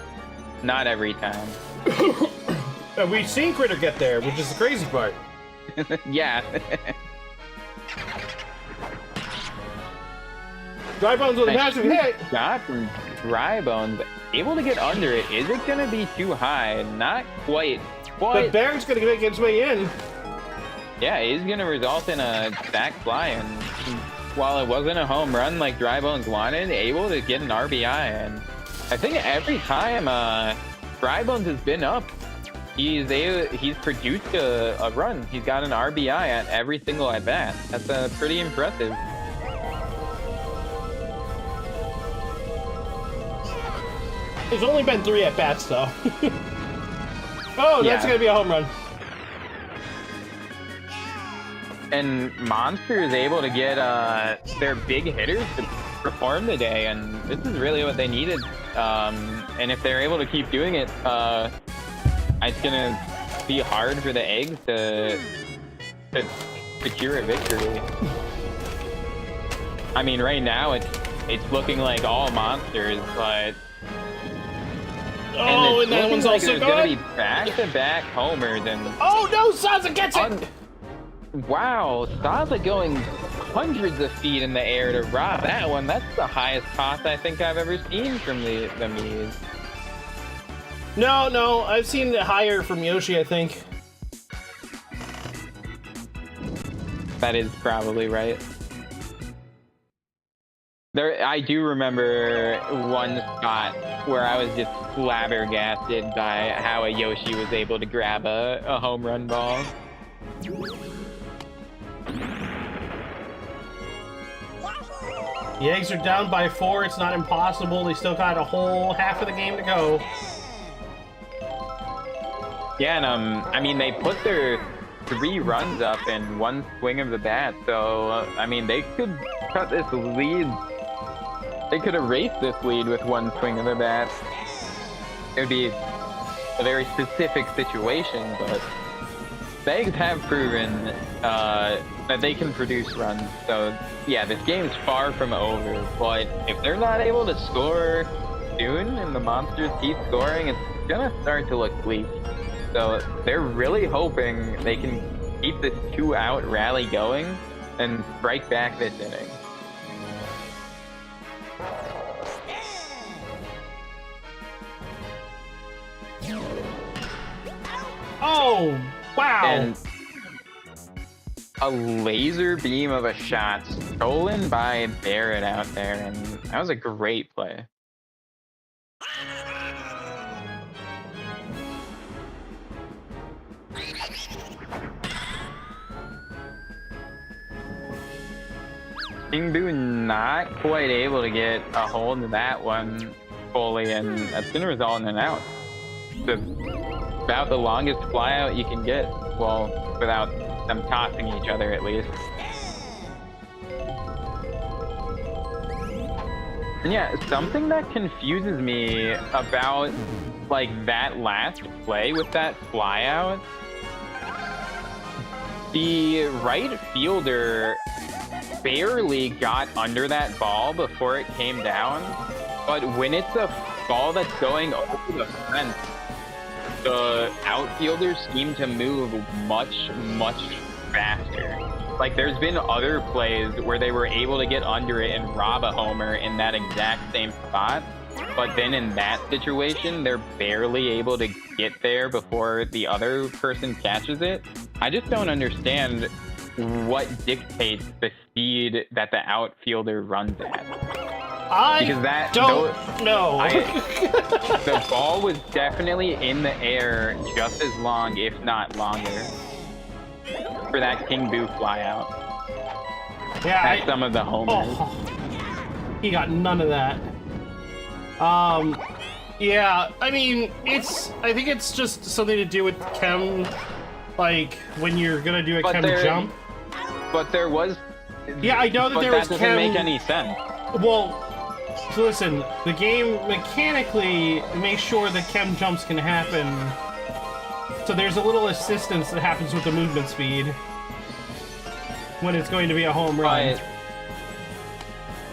not every time. We've seen Critter get there, which is the crazy part. Yeah. Dry Bones with a massive hit. Shot from Dry Bones, able to get under it. Is it going to be too high? Not quite. But Baron's going to make its way in. Yeah, it is going to result in a sac fly, and while it wasn't a home run like Dry Bones wanted, able to get an RBI. And I think every time Dry Bones has been up, he's produced a run. He's got an RBI at every single at bat. That's pretty impressive. There's only been 3 at bats though. Oh, that's gonna be a home run. And Monster is able to get their big hitters to perform today, and this is really what they needed. And if they're able to keep doing it, it's gonna be hard for the Eggs to secure a victory. I mean, right now it's looking like all Monsters, but and that one's like also gonna be back-to-back homers, and oh no, Saza gets it! Wow, Saza going hundreds of feet in the air to rob that one. That's the highest toss I think I've ever seen from the Miis. No, I've seen it higher from Yoshi, I think. That is probably right. I do remember one spot where I was just flabbergasted by how a Yoshi was able to grab a home run ball. The Eggs are down by 4. It's not impossible. They still got a whole half of the game to go. Yeah, and I mean, they put their 3 runs up in one swing of the bat, so I mean, they could cut this lead. They could erase this lead with one swing of the bat. It would be a very specific situation, but the Eggs have proven that they can produce runs. So yeah, this game's far from over, but if they're not able to score soon and the Monsters keep scoring, it's gonna start to look bleak. So they're really hoping they can keep this 2-out rally going and strike back this inning. Oh, wow. And a laser beam of a shot stolen by Barrett out there, and that was a great play. King Boo not quite able to get a hold of that one fully, and that's going to result in an out. It's about the longest flyout you can get, well, without them tossing each other at least. And yeah, something that confuses me about like that last play with that flyout, the right fielder barely got under that ball before it came down, but when it's a ball that's going over the fence, the outfielders seem to move much faster. Like, there's been other plays where they were able to get under it and rob a homer in that exact same spot, but then in that situation, they're barely able to get there before the other person catches it. I just don't understand what dictates the speed that the outfielder runs at. Because that don't know. The ball was definitely in the air just as long, if not longer, for that King Boo flyout. Yeah, at some of the homers. Oh, he got none of that. Yeah, I mean, I think it's just something to do with chem, like when you're gonna do a chem jump. But there was. Yeah, I know that there was chem. But that doesn't make any sense. Well, so listen, the game mechanically makes sure that chem jumps can happen. So there's a little assistance that happens with the movement speed when it's going to be a home run. But,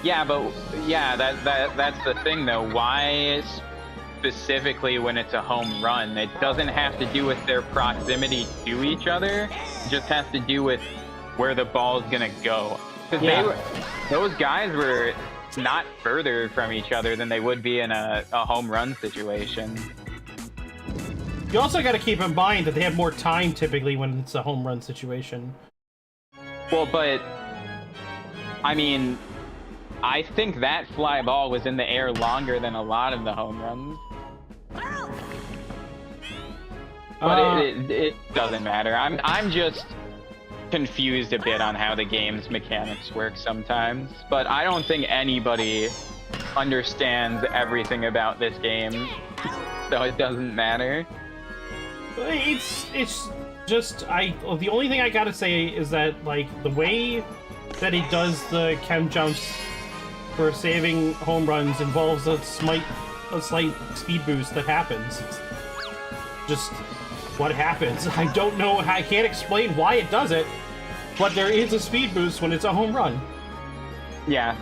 yeah, that's the thing though. Why specifically when it's a home run? It doesn't have to do with their proximity to each other. It just has to do with where the ball is gonna go. Because those guys were not further from each other than they would be in a home run situation. You also got to keep in mind that they have more time typically when it's a home run situation. Well, but I mean, I think that fly ball was in the air longer than a lot of the home runs. But it doesn't matter. I'm just confused a bit on how the game's mechanics work sometimes. But I don't think anybody understands everything about this game, so it doesn't matter. It's just the only thing I gotta say is that like the way that he does the chem jumps for saving home runs involves a slight speed boost that happens. It's just what happens. I don't know. I can't explain why it does it, but there is a speed boost when it's a home run. Yeah.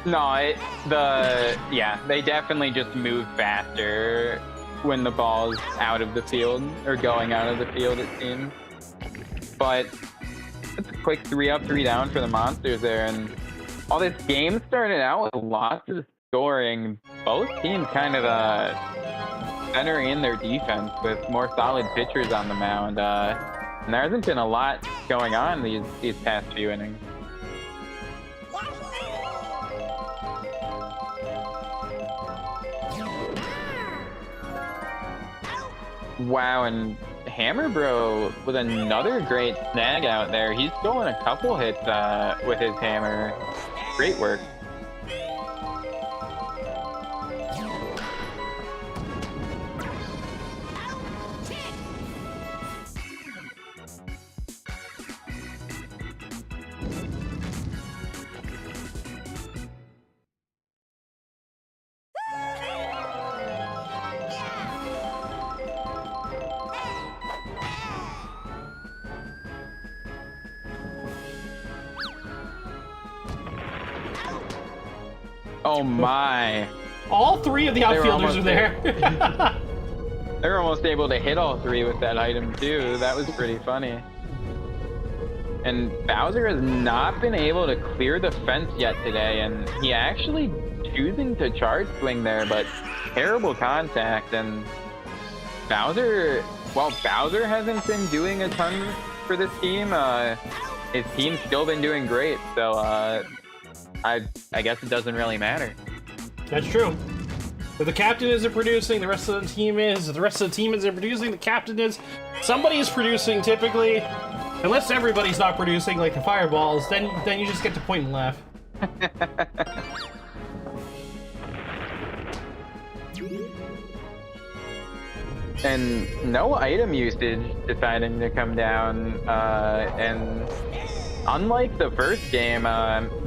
No, they definitely just move faster when the ball's out of the field, or going out of the field, it seems. But it's a quick 3-up, 3-down for the Monsters there, and all this game started out with lots of scoring. Both teams kind of centering in their defense with more solid pitchers on the mound. And there hasn't been a lot going on these past few innings. Wow, and Hammer Bro with another great snag out there. He's stolen a couple hits with his hammer. Great work. Oh my. All three of the outfielders are there. They were almost able to hit all three with that item too. That was pretty funny. And Bowser has not been able to clear the fence yet today, and he actually choosing to charge swing there, but terrible contact, and Bowser while Bowser hasn't been doing a ton for this team, his team's still been doing great. So I guess it doesn't really matter. That's true. If the captain isn't producing, the rest of the team is. If the rest of the team isn't producing, the captain is. Somebody is producing, typically. Unless everybody's not producing, like the fireballs, then you just get to point and laugh. And no item usage deciding to come down, and unlike the first game,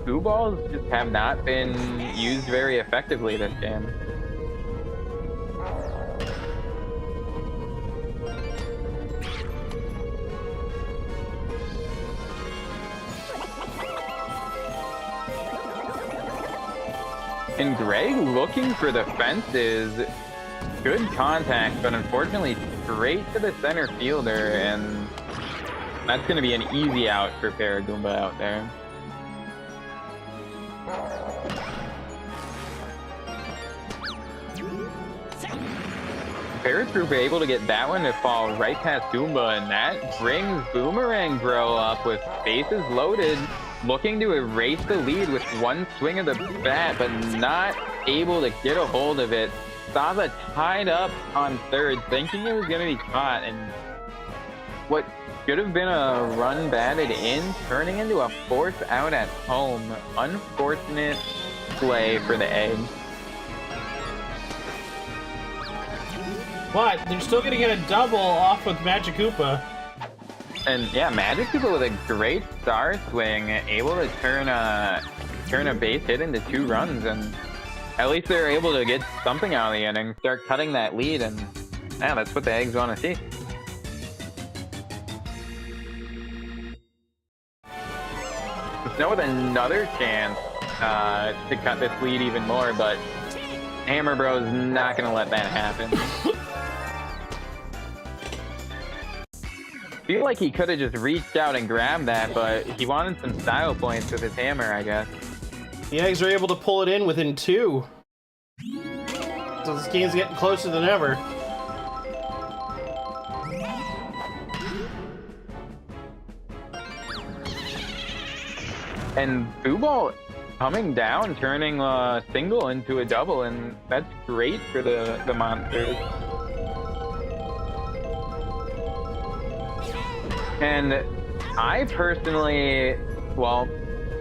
Boo Balls just have not been used very effectively this game. And Greg looking for the fences. Good contact, but unfortunately straight to the center fielder, and that's going to be an easy out for Paragoomba out there. Paratrooper able to get that one to fall right past Goomba, and that brings Boomerang Bro up with bases loaded, looking to erase the lead with one swing of the bat, but not able to get a hold of it. Saba tied up on third, thinking it was going to be caught, and what should have been a run batted in, turning into a fourth out at home. Unfortunate play for the Egg. But they're still going to get a double off with Magic Koopa. And yeah, Magic Koopa with a great star swing, able to turn a base hit into 2 runs, and at least they're able to get something out of the inning, start cutting that lead, and yeah, that's what the Eggs want to see. Snow with another chance to cut this lead even more, but Hammer Bro's not going to let that happen. Feel like he could have just reached out and grabbed that, but he wanted some style points with his hammer, I guess. The Eggs are able to pull it in within 2. So this game's getting closer than ever. And Boo Ball coming down, turning a single into a double, and that's great for the Monsters. And I personally, well,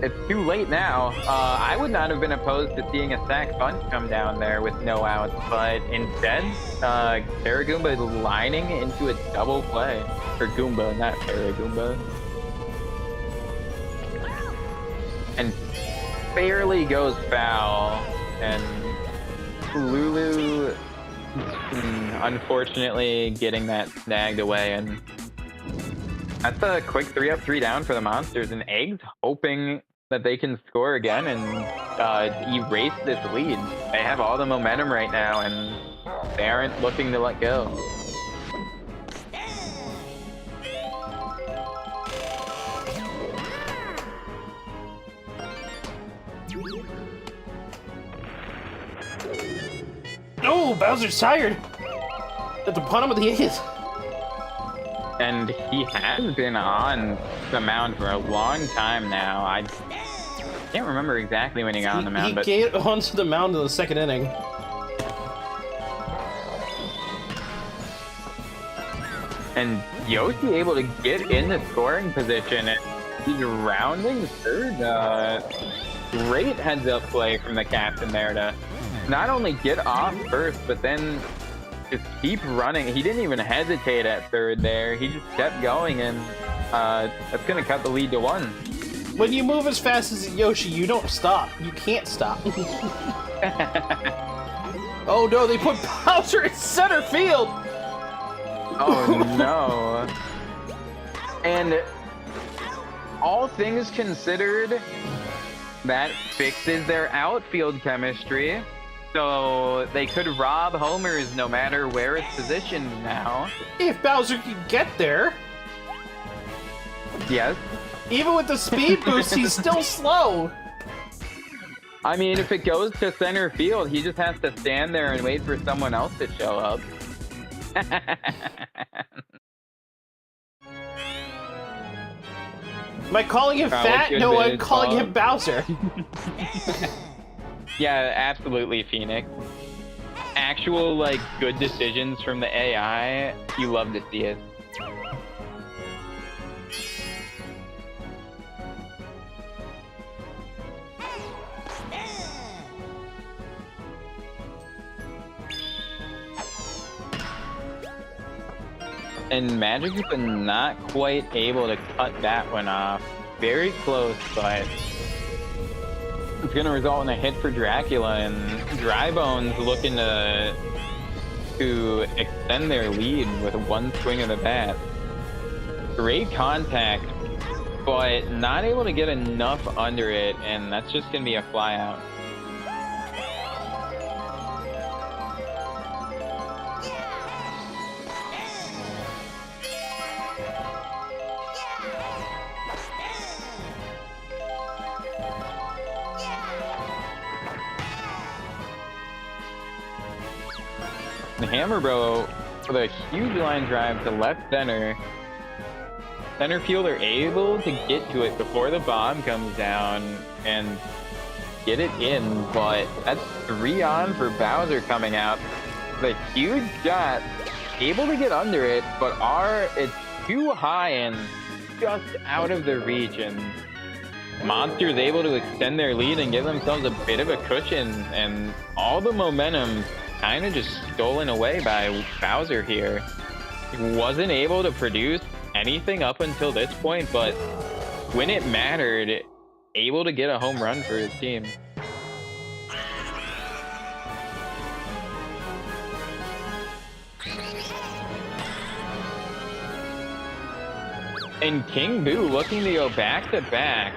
it's too late now. I would not have been opposed to seeing a sack bunt come down there with no outs, but instead, Paragoomba is lining into a double play. Or Goomba, not Paragoomba. And barely goes foul, and Lulu, unfortunately, getting that snagged away, and that's a quick 3-up, 3-down for the Monsters, and Eggs hoping that they can score again and erase this lead. They have all the momentum right now, and they aren't looking to let go. Oh, Bowser's tired. At the bottom of the 8th. And he has been on the mound for a long time now. I can't remember exactly when he got on the mound, but he got onto the mound in the 2nd inning. And Yoshi able to get in the scoring position, and he's rounding third. Great heads-up play from the captain there to not only get off first, but then just keep running. He didn't even hesitate at third there. He just kept going, and that's going to cut the lead to 1. When you move as fast as Yoshi, you don't stop. You can't stop. Oh no, they put Bowser in center field! Oh no. And all things considered, that fixes their outfield chemistry. So they could rob homers no matter where it's positioned now. If Bowser can get there. Yes. Even with the speed boost, he's still slow. I mean, if it goes to center field, he just has to stand there and wait for someone else to show up. Am I calling him fat? No, I'm calling him Bowser. Yeah, absolutely, Phoenix. Actual, like, good decisions from the AI, you love to see it. And Magic has been not quite able to cut that one off. Very close, but it's going to result in a hit for Dracula, and Drybones looking to extend their lead with one swing of the bat. Great contact, but not able to get enough under it, and that's just going to be a fly out. The Hammer Bro with a huge line drive to left center. Center fielder able to get to it before the bomb comes down and get it in, but that's 3 on for Bowser coming out. The huge shot, able to get under it, but it's too high and just out of the reach, and Monster's able to extend their lead and give themselves a bit of a cushion, and all the momentum kind of just stolen away by Bowser here. He wasn't able to produce anything up until this point, but when it mattered, able to get a home run for his team. And King Boo looking to go back to back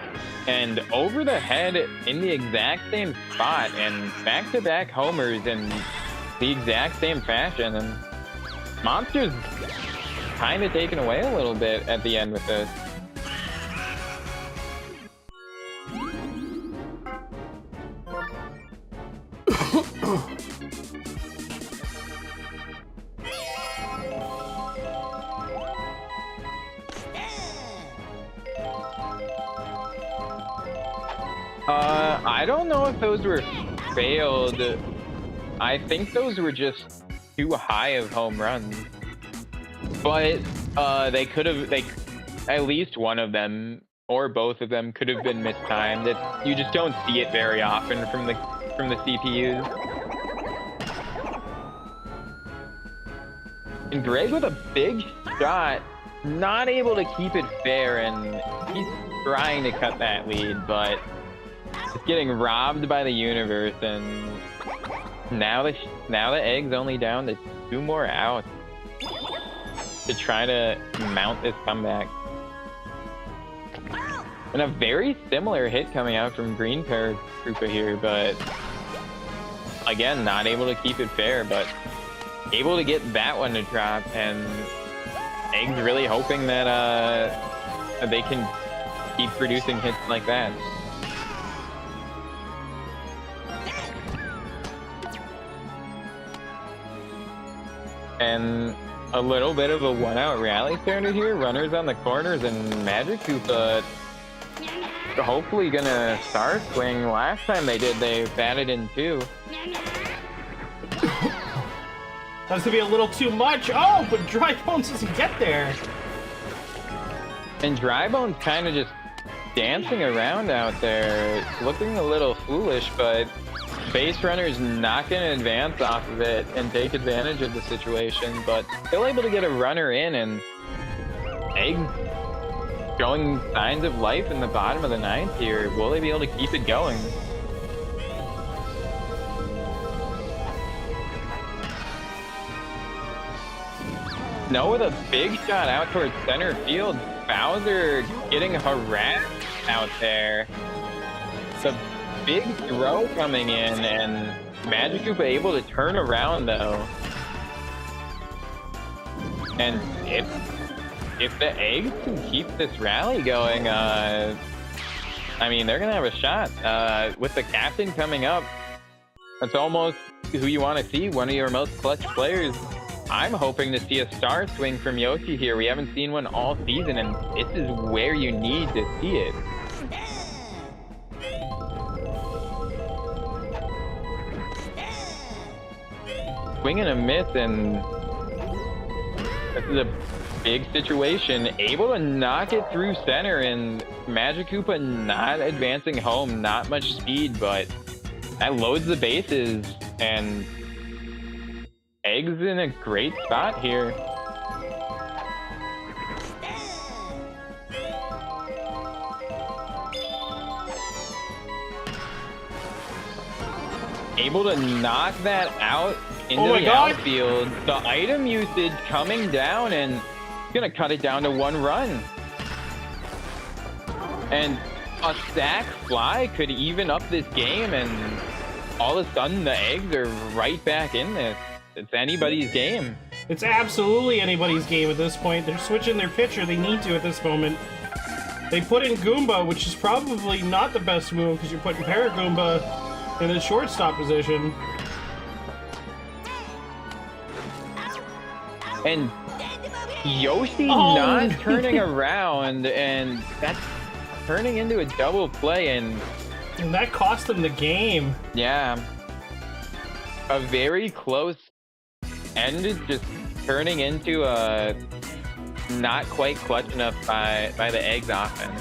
and over the head in the exact same spot, and back-to-back homers in the exact same fashion, and Monster's kind of taken away a little bit at the end with this. I don't know if those were failed. I think those were just too high of home runs. But they could have, at least one of them or both of them could have been mistimed. You just don't see it very often from the CPUs. And Greg with a big shot, not able to keep it fair, and he's trying to cut that lead, but it's getting robbed by the universe, and now the Egg's only down to 2 more outs to try to mount this comeback. And a very similar hit coming out from Green Paratroopa here, but again, not able to keep it fair, but able to get that one to drop, and Egg's really hoping that they can keep producing hits like that. And a little bit of a 1-out rally started here. Runners on the corners, and Magic Koopa hopefully gonna star swing. Last time they did, they batted in 2. That's gonna be a little too much. Oh, but Drybones doesn't get there. And Drybones kind of just dancing around out there, looking a little foolish, but base runner's not going to advance off of it and take advantage of the situation, but still able to get a runner in, and Egg showing signs of life in the bottom of the 9th here. Will they be able to keep it going? No, with a big shot out towards center field. Bowser getting harassed out there. The big throw coming in, and Magic Koopa able to turn around though. And if the Eggs can keep this rally going, I mean, they're gonna have a shot. With the captain coming up, that's almost who you want to see, one of your most clutch players I'm hoping to see a star swing from Yoshi here. We haven't seen one all season, and this is where you need to see it. Swing and a miss, and this is a big situation. Able to knock it through center, and Magic Koopa not advancing home. Not much speed, but that loads the bases, and Egg's in a great spot here. Able to knock that out into the outfield. The item usage coming down, and gonna cut it down to 1 run. And a sack fly could even up this game, and all of a sudden the Eggs are right back in this. It's anybody's game. It's absolutely anybody's game at this point. They're switching their pitcher. They need to at this moment. They put in Goomba, which is probably not the best move because you're putting Paragoomba in the shortstop position. And Yoshi not turning around, and that's turning into a double play, and that cost them the game. Yeah. A very close end, just turning into a not quite clutch enough by the Eggs offense.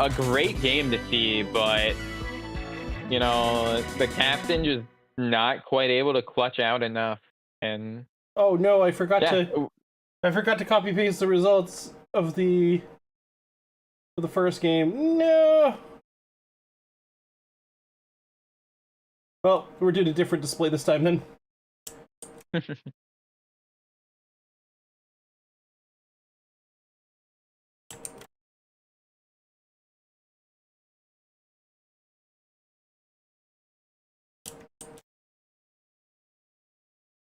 A great game to see, but you know, the captain just not quite able to clutch out enough. And oh no, I forgot to copy paste the results of the first game. No. Well, we're doing a different display this time then.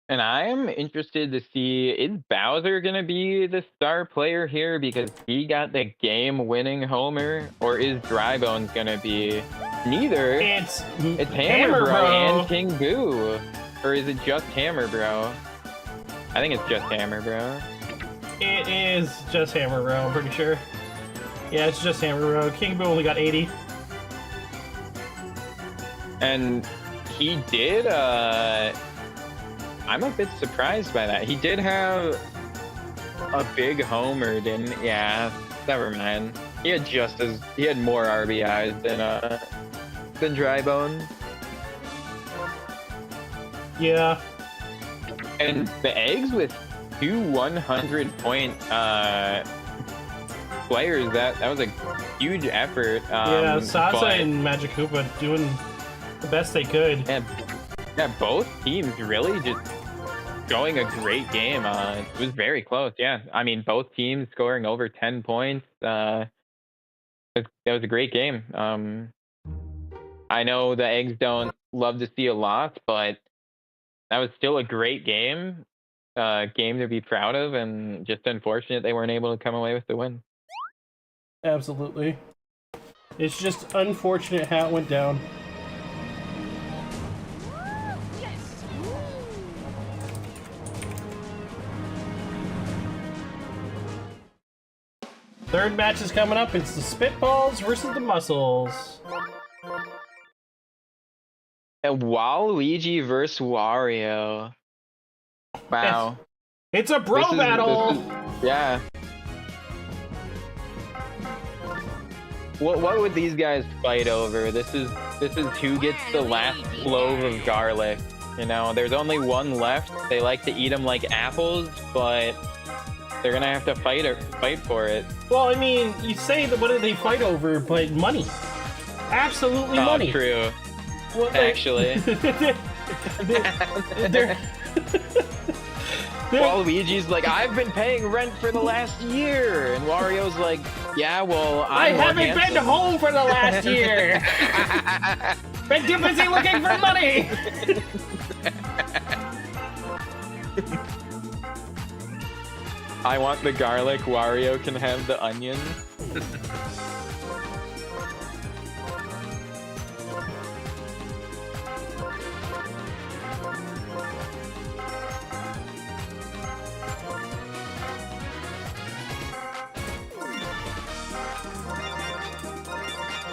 And I'm interested to see, is Bowser going to be the star player here because he got the game-winning homer, or is Drybones going to be? Neither. It's Hammer Bro and King Boo. Or is it just Hammer Bro? I think it's just Hammer Bro. It is just Hammer Bro, I'm pretty sure. Yeah, it's just Hammer Bro. King Boo only got 80. And he did, I'm a bit surprised by that. He did have a big homer, didn't? Yeah, never mind. He had more RBIs than Drybone. Yeah. And the Eggs with 2 100-point players. That was a huge effort. Yeah, Sasa and Magic Koopa doing the best they could. Yeah, both teams really just showing a great game. It was very close. Yeah, I mean, both teams scoring over 10 points. That was a great game. I know the Eggs don't love to see a loss, but that was still a great game. Game to be proud of, and just unfortunate they weren't able to come away with the win. Absolutely. It's just unfortunate how it went down. Third match is coming up. It's the Spitballs versus the Muscles. And Waluigi versus Wario. Wow. It's a bro battle! Yeah. What would these guys fight over? This is who gets the last clove of garlic. You know, there's only one left. They like to eat them like apples, but they're gonna have to fight for it. Well, I mean, you say that what do they fight over, but money. Absolutely money. Oh, true. Well, actually. Waluigi's like, I've been paying rent for the last year, and Wario's like, yeah, well, I haven't been home for the last year. Been too busy looking for money. I want the garlic. Wario can have the onion.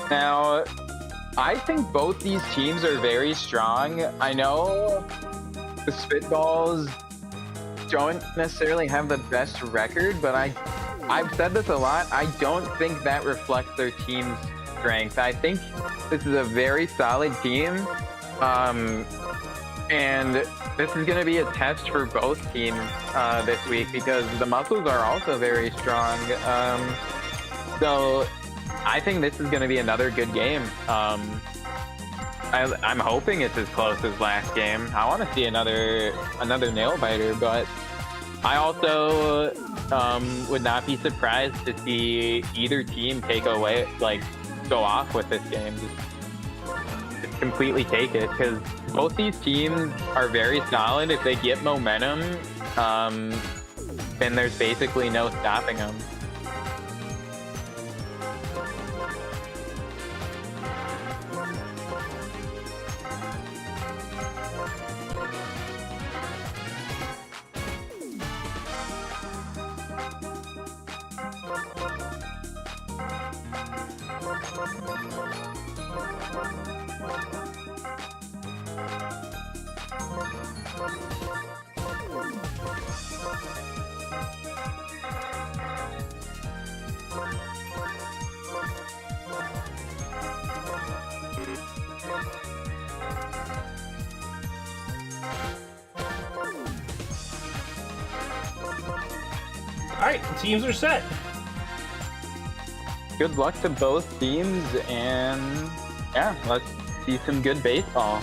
Now, I think both these teams are very strong. I know the Spitballs don't necessarily have the best record, but I've said this a lot. I don't think that reflects their team's strength. I think this is a very solid team, and this is going to be a test for both teams this week because the Muscles are also very strong. So I think this is going to be another good game. I'm hoping it's as close as last game. I want to see another nail biter, but I also would not be surprised to see either team go off with this game. Just completely take it, because both these teams are very solid. If they get momentum, then there's basically no stopping them. Alright, teams are set. Good luck to both teams, and yeah, let's see some good baseball.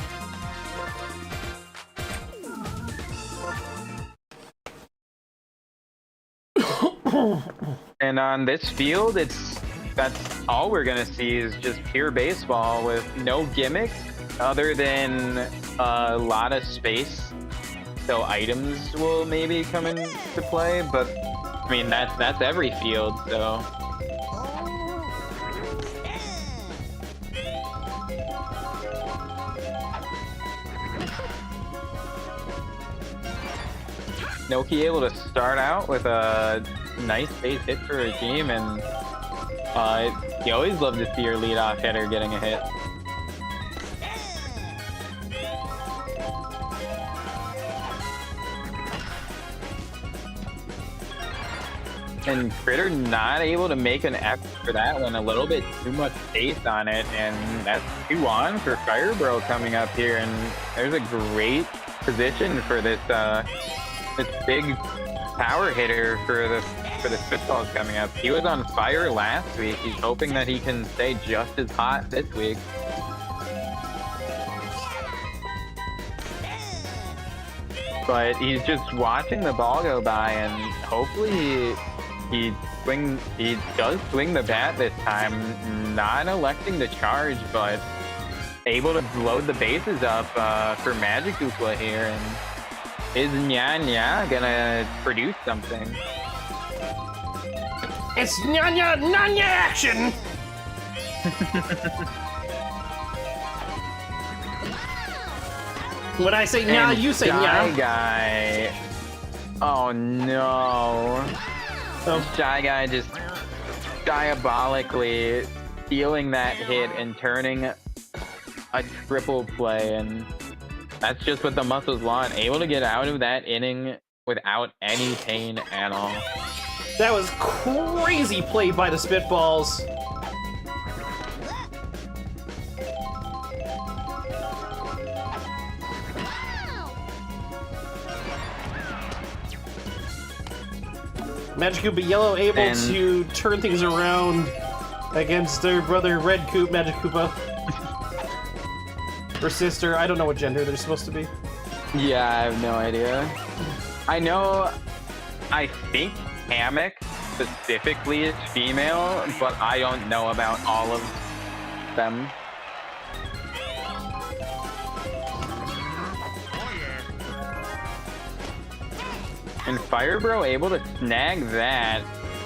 And on this field, that's all we're gonna see is just pure baseball with no gimmicks other than a lot of space. So items will maybe come into play, but I mean that's every field, so. Noki able to start out with a nice base hit for a team, and you always love to see your leadoff hitter getting a hit. And Critter not able to make an F for that one, a little bit too much space on it, and that's 2 on for Firebro coming up here, and there's a great position for this this big power hitter for the Spitballs coming up. He was on fire last week. He's hoping that he can stay just as hot this week. But he's just watching the ball go by, and hopefully he does swing the bat this time, not electing to charge, but able to load the bases up for Magic Hoopla here. And is Nya gonna produce something? It's Nya action! When I say Nya, you say Nya. Guy. Oh no. Shy Guy just diabolically stealing that hit and turning a triple play, and that's just what the Muscles want. Able to get out of that inning without any pain at all. That was crazy play by the Spitballs. Magic Koopa Yellow able to turn things around against their brother Red Koop, Magic Koopa. Or sister, I don't know what gender they're supposed to be. Yeah, I have no idea. I think Hammock specifically is female, but I don't know about all of them. And Firebro able to snag that.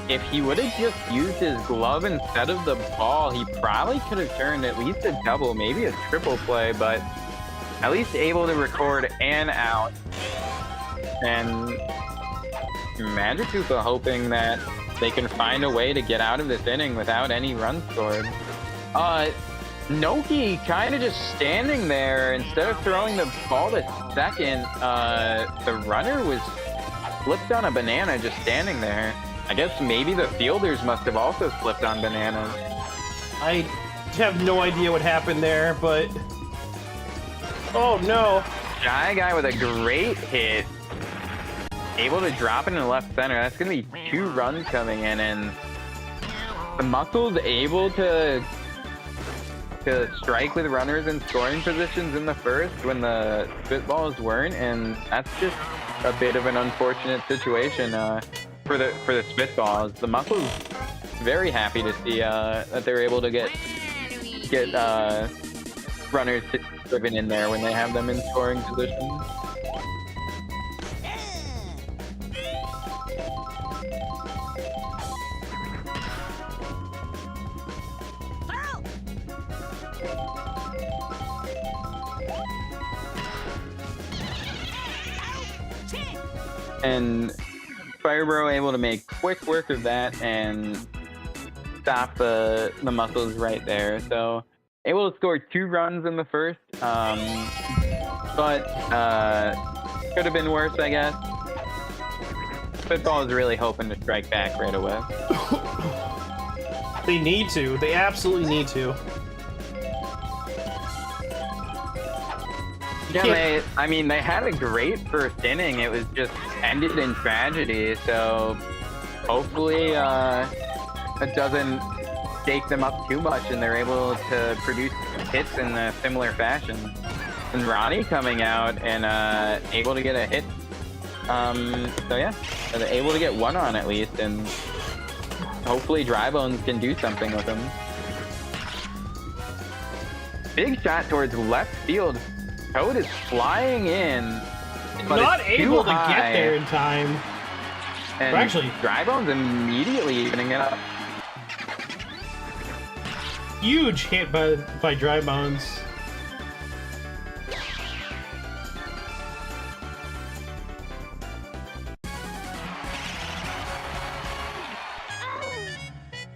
If he would have just used his glove instead of the ball, he probably could have turned at least a double, maybe a triple play, but at least able to record an out. And Magic Koopa hoping that they can find a way to get out of this inning without any runs scored. Noki kind of just standing there. Instead of throwing the ball to second, the runner was flipped on a banana just standing there. I guess maybe the fielders must have also flipped on bananas. I have no idea what happened there, but... Oh, no. Shy Guy with a great hit. Able to drop it in the left center. That's going to be 2 runs coming in, and the Muscles able to strike with runners in scoring positions in the first when the Spitballs weren't, and that's just a bit of an unfortunate situation for the Spitballs. The Muscles very happy to see that they're able to get runners driven in there when they have them in scoring positions. And Firebro able to make quick work of that and stop the Muscles right there. So able to score 2 runs in the first, but could have been worse, I guess. Spitball is really hoping to strike back right away. They need to. They absolutely need to. Yeah, they had a great first inning. It was just ended in tragedy. So hopefully it doesn't shake them up too much, and they're able to produce hits in a similar fashion. And Ronnie coming out and able to get a hit. So yeah, they're able to get 1 on at least, and hopefully Drybones can do something with him. Big shot towards left field. Toad is flying in, but not it's able too to high. get there in time. And actually, Drybones immediately evening it up. Huge hit by Dry Bones.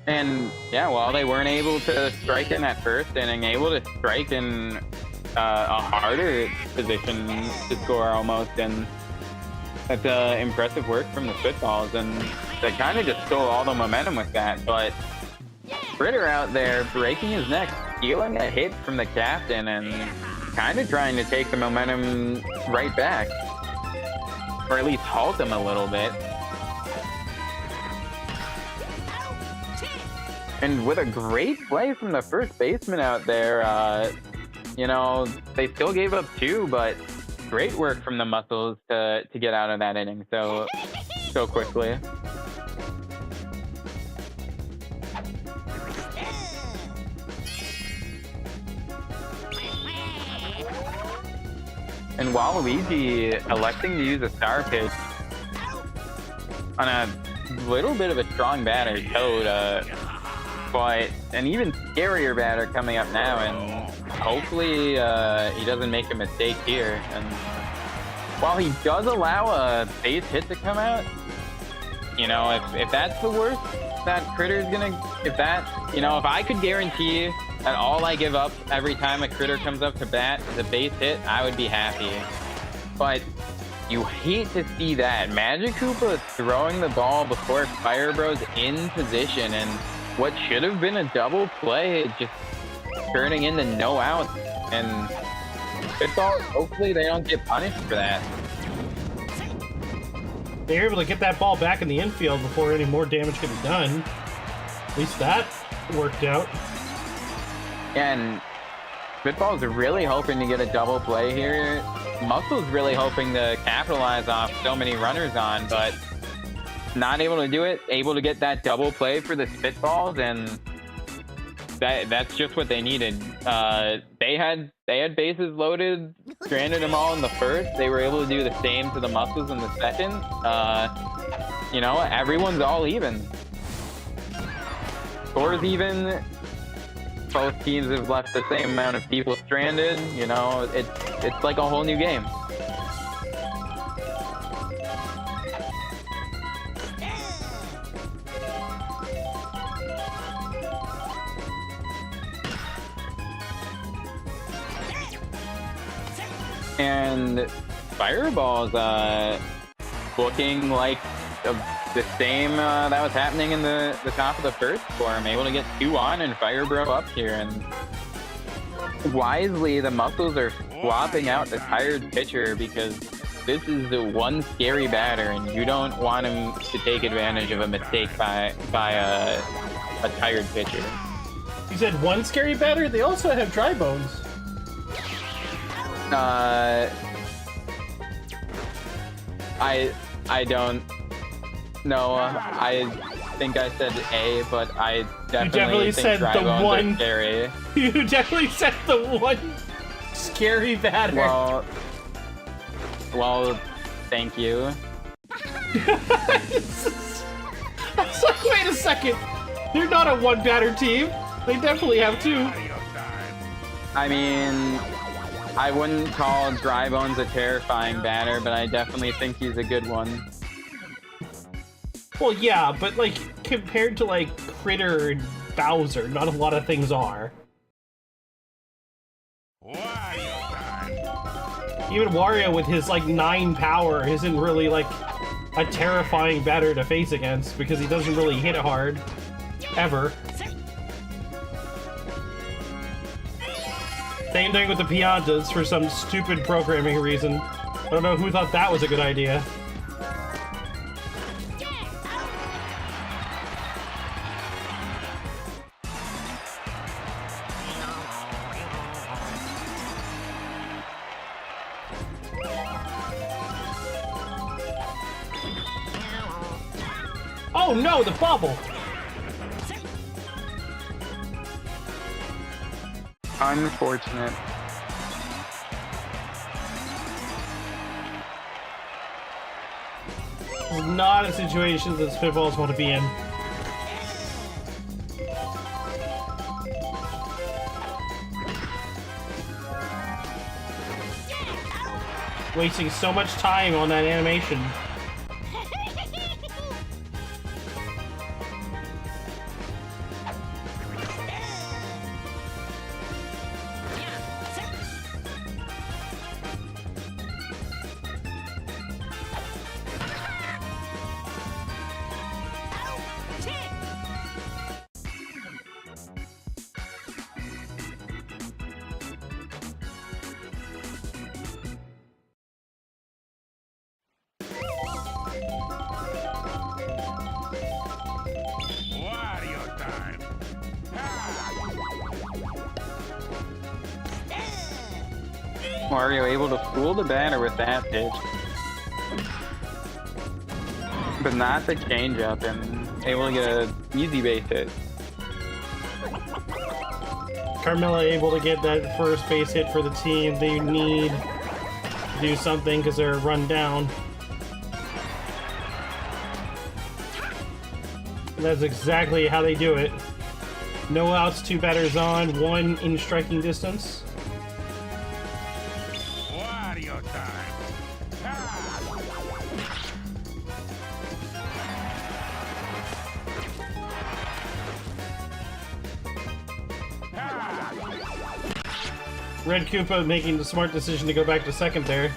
And yeah, while they weren't able to strike in that first inning, able to strike in a harder position to score almost, and that's impressive work from the Spitballs, and they kind of just stole all the momentum with that. But Critter out there breaking his neck, stealing a hit from the captain, and kind of trying to take the momentum right back, or at least halt him a little bit. And with a great play from the first baseman out there, you know, they still gave up 2, but great work from the Muscles to get out of that inning so quickly. And Waluigi electing to use a star pitch on a little bit of a strong batter, Toad, but an even scarier batter coming up now, and hopefully he doesn't make a mistake here. And while he does allow a base hit to come out, you know, if that's the worst that Critter's gonna, if I could guarantee that all I give up every time a Critter comes up to bat is a base hit, I would be happy. But you hate to see that. Magic Koopa throwing the ball before Firebro's in position, and what should have been a double play just turning into no outs. And Spitballs, hopefully they don't get punished for that. They were able to get that ball back in the infield before any more damage could be done. At least that worked out. And Spitballs are really hoping to get a double play here. Muscle's really hoping to capitalize off so many runners on, but not able to do it. Able to get that double play for the Spitballs, and that's just what they needed. They had bases loaded, stranded them all in the first. They were able to do the same to the Muscles in the second. You know, everyone's all even. Scores even. Both teams have left the same amount of people stranded. You know, it's like a whole new game. And Fireball's looking like the same that was happening in the top of the first form, able to get 2 on and Fire Bro up here. And wisely, the muscles are swapping out the tired pitcher because this is the one scary batter, and you don't want him to take advantage of a mistake by a tired pitcher. You said one scary batter? They also have Dry Bones. I don't know. I think I said A, but I definitely think said Dry the Bones one are scary. You definitely said the one scary batter. Well, thank you. I was like, wait a second. They're not a one batter team. They definitely have 2. I mean, I wouldn't call Dry Bones a terrifying batter, but I definitely think he's a good one. Well, yeah, but like compared to like Critter and Bowser, not a lot of things are. Even Wario with his like 9 power isn't really like a terrifying batter to face against because he doesn't really hit it hard. Ever. Same thing with the Piantas for some stupid programming reason. I don't know who thought that was a good idea. Oh no, the bubble! Unfortunate. This is not a situation that Spitballs want to be in. Wasting so much time on that animation. Wario able to fool the batter with that pitch. But not the changeup, and able to get an easy base hit. Carmella able to get that first base hit for the team. They need to do something because they're run down. And that's exactly how they do it. No outs, 2 batters on, 1 in striking distance. Red Koopa making the smart decision to go back to second there.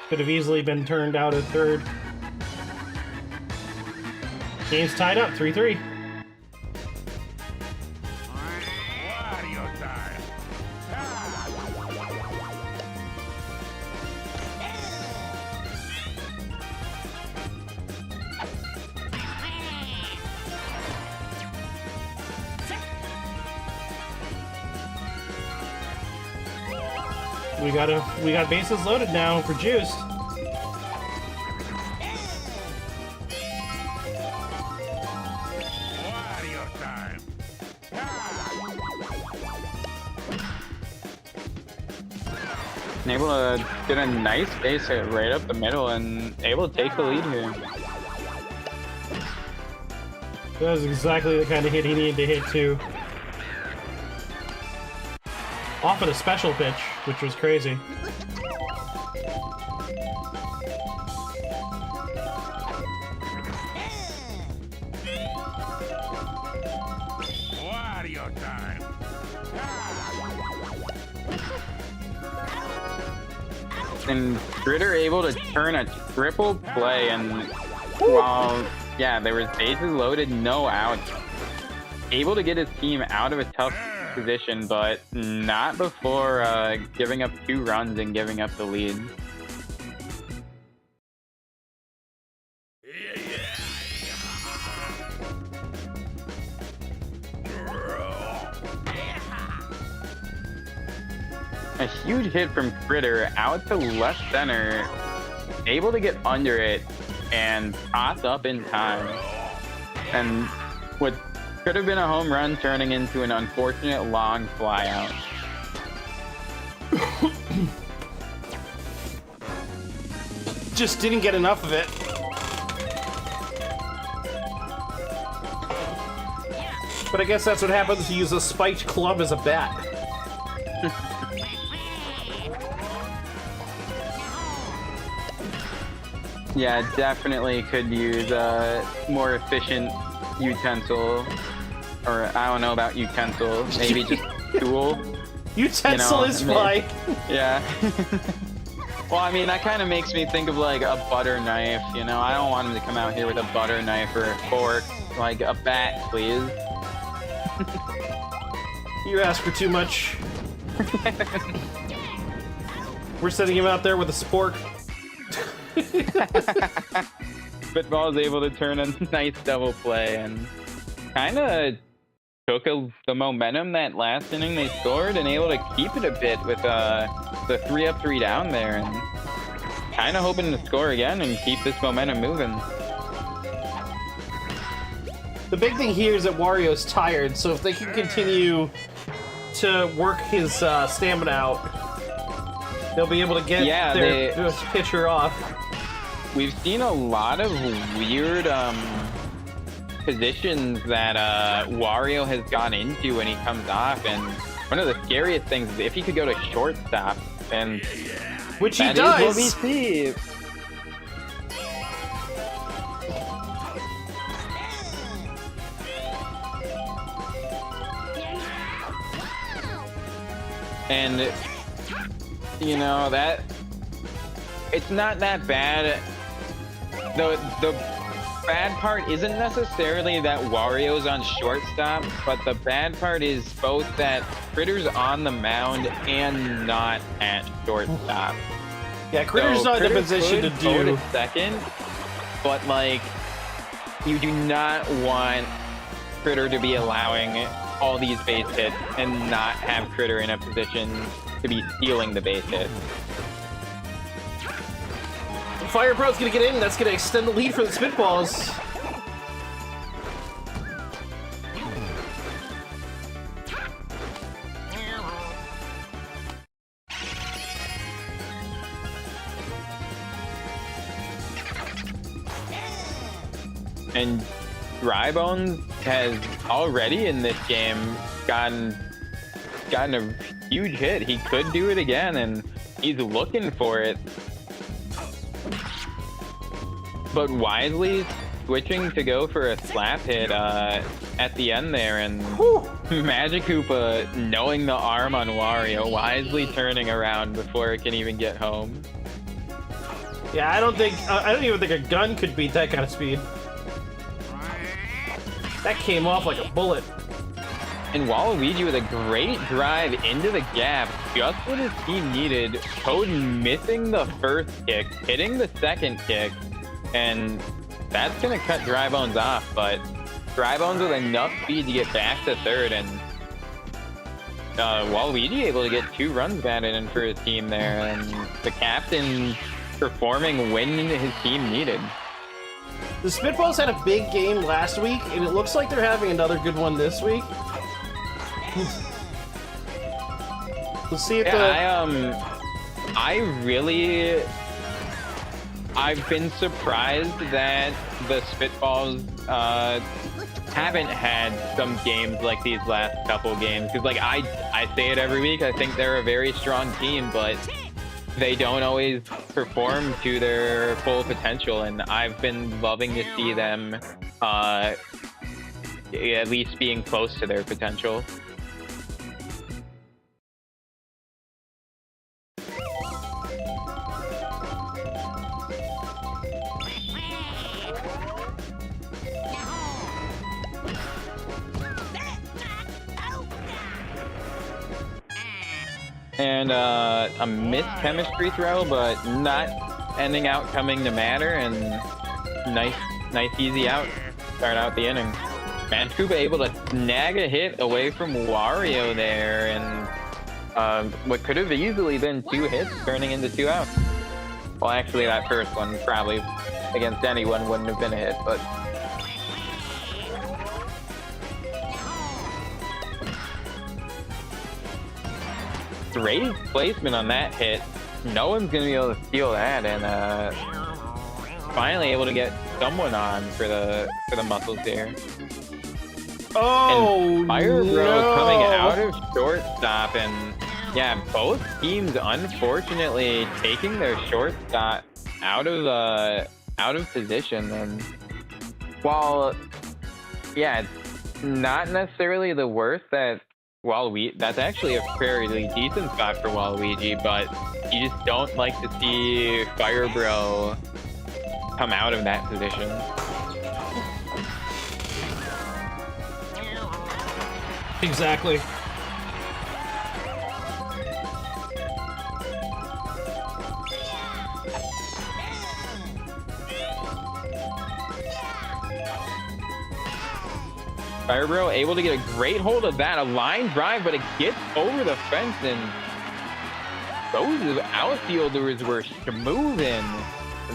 Could have easily been turned out at third. Game's tied up, 3-3. We got bases loaded now for Juice. And able to get a nice base hit right up the middle and able to take the lead here. That was exactly the kind of hit he needed to hit too. Off of the special pitch, which was crazy. And Critter able to turn a triple play, and while, yeah, there was bases loaded, no outs. Able to get his team out of a tough position, but not before giving up 2 runs and giving up the lead. A huge hit from Critter out to left center, able to get under it and toss up in time. And what could have been a home run turning into an unfortunate long fly out. Just didn't get enough of it. But I guess that's what happens if you use a spiked club as a bat. Yeah, definitely could use a more efficient utensil, or I don't know about utensil, maybe just tool. Utensil is fine. Yeah. Well, I mean, that kind of makes me think of like a butter knife, you know? I don't want him to come out here with a butter knife or a fork. Like a bat, please. You ask for too much. We're sending him out there with a spork. Spitball is able to turn a nice double play and kind of took the momentum that last inning they scored and able to keep it a bit with the 3-up, 3-down there, and kind of hoping to score again and keep this momentum moving. The big thing here is that Wario's tired, so if they can continue to work his stamina out, they'll be able to get their pitcher off. We've seen a lot of weird positions that Wario has gone into when he comes off, and one of the scariest things is if he could go to shortstop, and which he does. Is what we see. And you know that it's not that bad. The bad part isn't necessarily that Wario's on shortstop, but the bad part is both that Critter's on the mound and not at shortstop. Yeah, Critter's not in a position to do. Go to second, but like, you do not want Critter to be allowing all these base hits and not have Critter in a position to be stealing the base hits. Fire Pro's gonna get in, that's gonna extend the lead for the Spitballs. And Drybones has already in this game gotten a huge hit. He could do it again, and he's looking for it. But wisely switching to go for a slap hit at the end there, and Magic Koopa, knowing the arm on Wario, wisely turning around before it can even get home. Yeah, I don't even think a gun could beat that kind of speed. That came off like a bullet. And Waluigi with a great drive into the gap, just what his team needed. Toad missing the first kick, hitting the second kick, and that's gonna cut Drybones off, but Drybones with enough speed to get back to third, and Waluigi able to get 2 runs batted in for his team there, and the captain performing when his team needed. The Spitballs had a big game last week, and it looks like they're having another good one this week. We'll see if I've been surprised that the Spitballs haven't had some games like these last couple games, because like I say it every week, I think they're a very strong team, but they don't always perform to their full potential, and I've been loving to see them at least being close to their potential. and a missed chemistry throw, but not ending out coming to matter, and nice easy out. Start out the inning. Manchukupa able to snag a hit away from Wario there, and what could have easily been 2 hits turning into 2 outs. Well, actually, that first one probably against anyone wouldn't have been a hit, but great placement on that hit. No one's gonna be able to steal that, and finally able to get someone on for the muscles there. Oh, and Fire Bro no. coming out of shortstop, and yeah, both teams unfortunately taking their shortstop out of position. And while yeah, it's not necessarily the worst that that's actually a fairly decent spot for Waluigi, but you just don't like to see Fire Bro come out of that position. Exactly. Fire Bro able to get a great hold of that, a line drive, but it gets over the fence, and those outfielders were moving.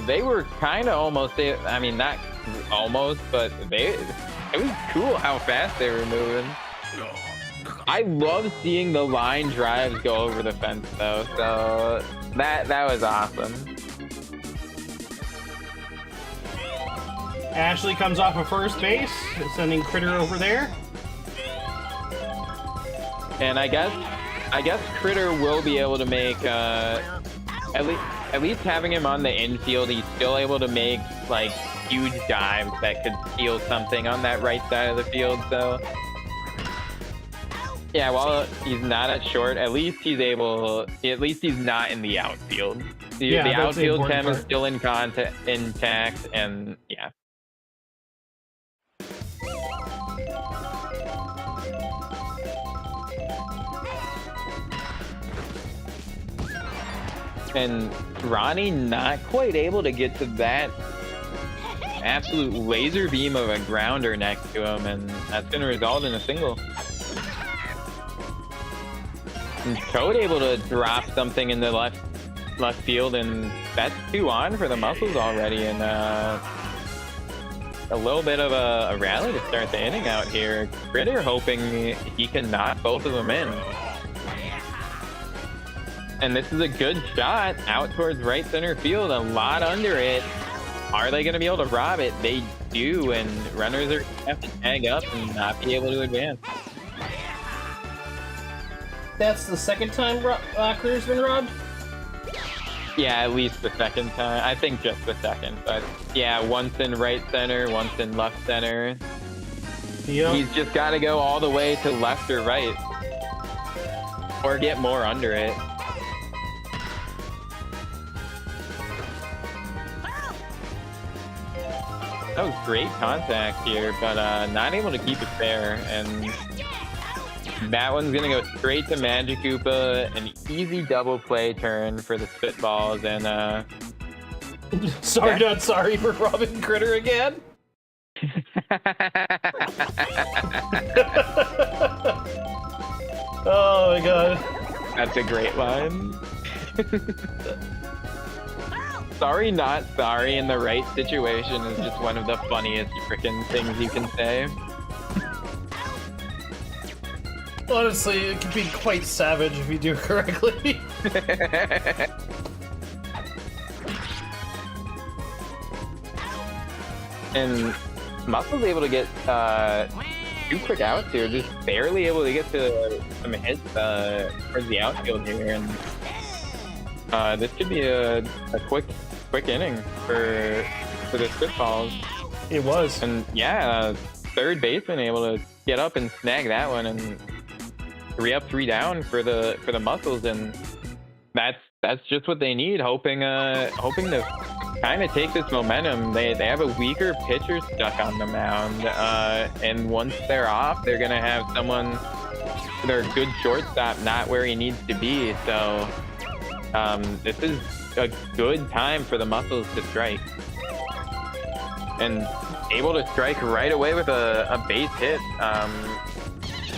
They were kind of almost, I mean, not almost, but it was cool how fast they were moving. I love seeing the line drives go over the fence, though, so that was awesome. Ashley comes off of first base, sending Critter over there. And I guess Critter will be able to make at least having him on the infield, he's still able to make like huge dives that could steal something on that right side of the field. So yeah, while he's not at short, at least he's not in the outfield. The outfield chem is still intact, and yeah. And Ronnie not quite able to get to that absolute laser beam of a grounder next to him, and that's going to result in a single. And Toad able to drop something in the left field, and that's 2 on for the Muscles already, and a little bit of a rally to start the inning out here. Critter hoping he can knock both of them in. And this is a good shot out towards right center field, a lot under it. Are they going to be able to rob it? They do, and runners are going to have to tag up and not be able to advance. That's the second time Critter's been robbed? Yeah, at least the second time. I think just the second, but yeah, once in right center, once in left center. Yep. He's just got to go all the way to left or right, or get more under it. That was great contact here, but not able to keep it fair, and that one's gonna go straight to Manchukupa, an easy double play turn for the Spitballs, and sorry, not sorry for robbing Critter again. Oh my god. That's a great line. Sorry, not sorry in the right situation is just one of the funniest freaking things you can say. Honestly, it can be quite savage if you do it correctly. And Muscle's able to get 2 quick outs here, just barely able to get to some hits towards the outfield here, and this could be a quick inning for the Spitballs. It was. And yeah, third baseman able to get up and snag that one, and 3 up, 3 down for the Muscles, and that's just what they need. Hoping to kind of take this momentum. They have a weaker pitcher stuck on the mound, and once they're off, they're gonna have someone their good shortstop not where he needs to be. So this is a good time for the Muscles to strike. And able to strike right away with a base hit.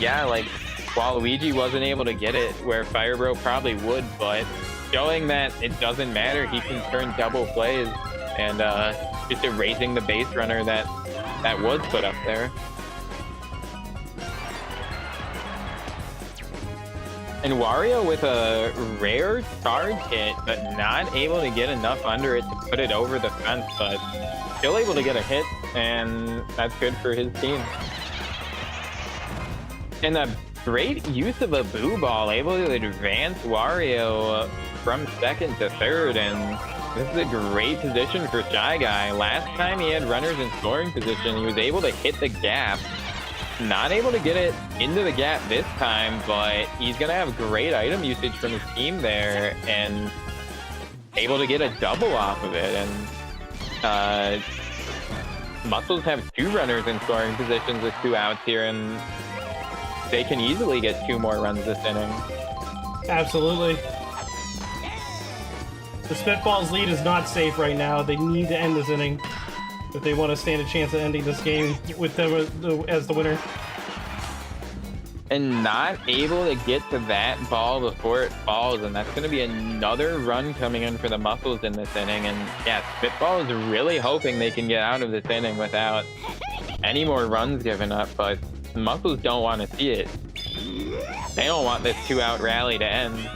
Yeah, like Waluigi wasn't able to get it where Fire Bro probably would, but showing that it doesn't matter, he can turn double plays and just erasing the base runner that was put up there. And Wario with a rare charge hit, but not able to get enough under it to put it over the fence, but still able to get a hit, and that's good for his team. And a great use of a Boo Ball, able to advance Wario from second to third, and this is a great position for Shy Guy. Last time he had runners in scoring position, he was able to hit the gap. Not able to get it into the gap this time, but he's going to have great item usage from his team there and able to get a double off of it. And Muscles have 2 runners in scoring positions with 2 outs here, and they can easily get 2 more runs this inning. Absolutely. The Spitballs lead is not safe right now. They need to end this inning if they want to stand a chance at ending this game with them as the winner. And not able to get to that ball before it falls, and that's going to be another run coming in for the Muscles in this inning. And yeah, Spitball is really hoping they can get out of this inning without any more runs given up, but the Muscles don't want to see it. They don't want this 2-out rally to end.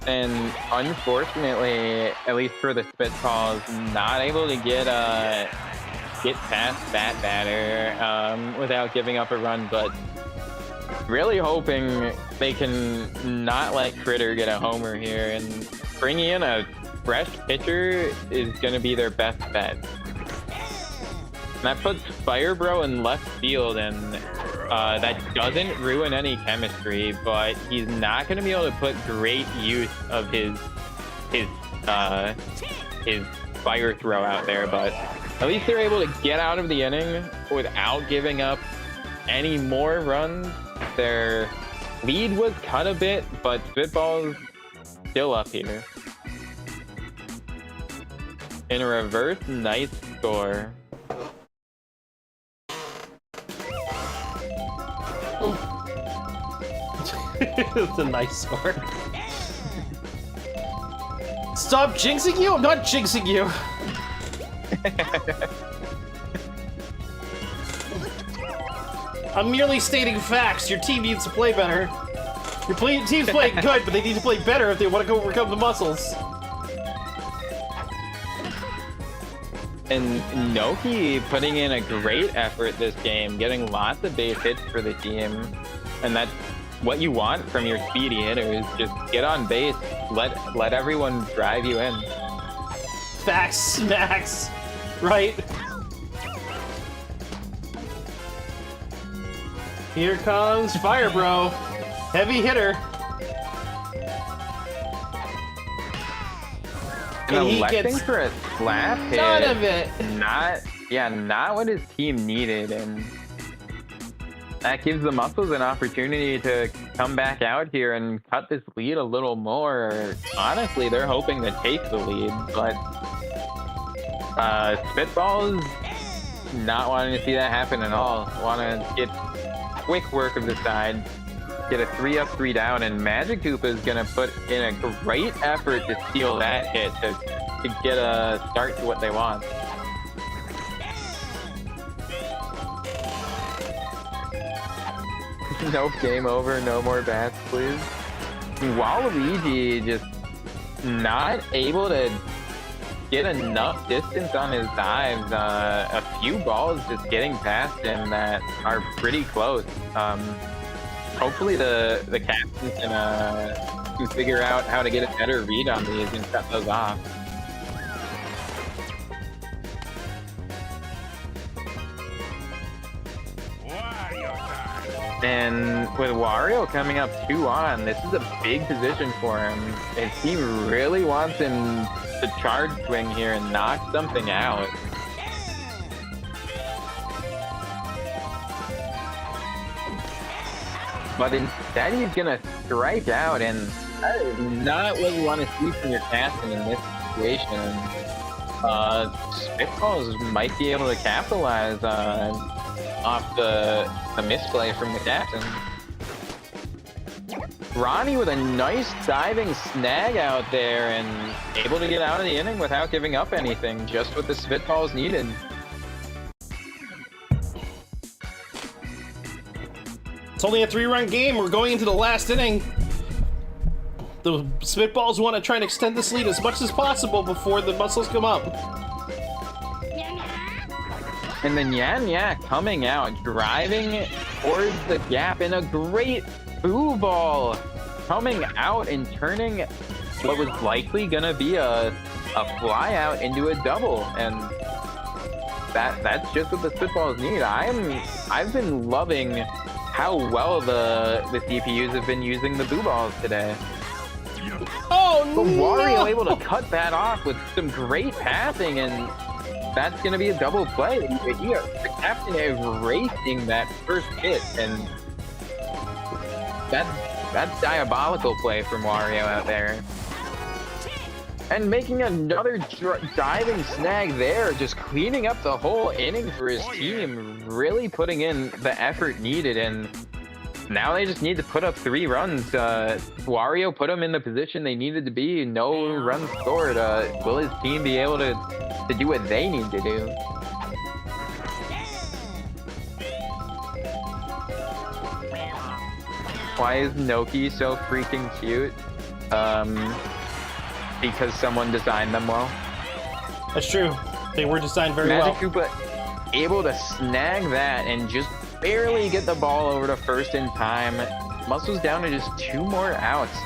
And unfortunately, at least for the Spitballs, not able to get past that batter without giving up a run, but really hoping they can not let Critter get a homer here, and bringing in a fresh pitcher is going to be their best bet. And that puts Fire Bro in left field, and that doesn't ruin any chemistry, but he's not going to be able to put great use of his fire throw out there. But at least they're able to get out of the inning without giving up any more runs. Their lead was cut a bit, but Spitball's still up here. In a reverse, nice score. It's a nice score. Stop jinxing you? I'm not jinxing you. I'm merely stating facts. Your team needs to play better. Your team's playing good, but they need to play better if they want to go overcome the Muscles. And Noki putting in a great effort this game, getting lots of base hits for the team. And that's what you want from your speedy hitters. Just get on base, let everyone drive you in. Facts, Max. Right? Here comes Fire Bro. Heavy hitter. And he electing gets for a slap hit. none of it. Not what his team needed, and that gives the Muscles an opportunity to come back out here and cut this lead a little more. Honestly, they're hoping to take the lead, but Spitballs not wanting to see that happen at all. Want to get quick work of the side, get a 3-up, 3-down, and Magic Koopa is going to put in a great effort to steal that hit to get a start to what they want. Nope, game over, no more bats, please. Waluigi just not able to get enough distance on his dives. A few balls just getting past him that are pretty close. Hopefully the captain can figure out how to get a better read on these and cut those off. And with Wario coming up 2-on, this is a big position for him. If he really wants him to charge swing here and knock something out. But instead he's gonna strike out, and that is not what you want to see from your captain in this situation. Spitballs might be able to capitalize off the misplay from the captain. Ronnie with a nice diving snag out there and able to get out of the inning without giving up anything, just what the Spitballs needed. It's only a 3-run game. We're going into the last inning. The Spitballs want to try and extend this lead as much as possible before the muscles come up. And then Nya coming out, driving towards the gap in a great boo ball. Coming out and turning what was likely going to be a fly out into a double. And that's just what the Spitballs need. I've been loving how well the CPUs have been using the boo balls today. Oh, but Wario able to cut that off with some great passing, and that's going to be a double play. The captain is racing that first hit, and that's diabolical play from Wario out there. And making another diving snag there, just cleaning up the whole inning for his team, really putting in the effort needed, and now they just need to put up 3 runs. Wario put them in the position they needed to be. No runs scored. Will his team be able to do what they need to do? Why is Noki so freaking cute? Because someone designed them well. That's true. They were designed very well. Magic Koopa able to snag that and just barely get the ball over to first in time. Muscles down to just 2 more outs.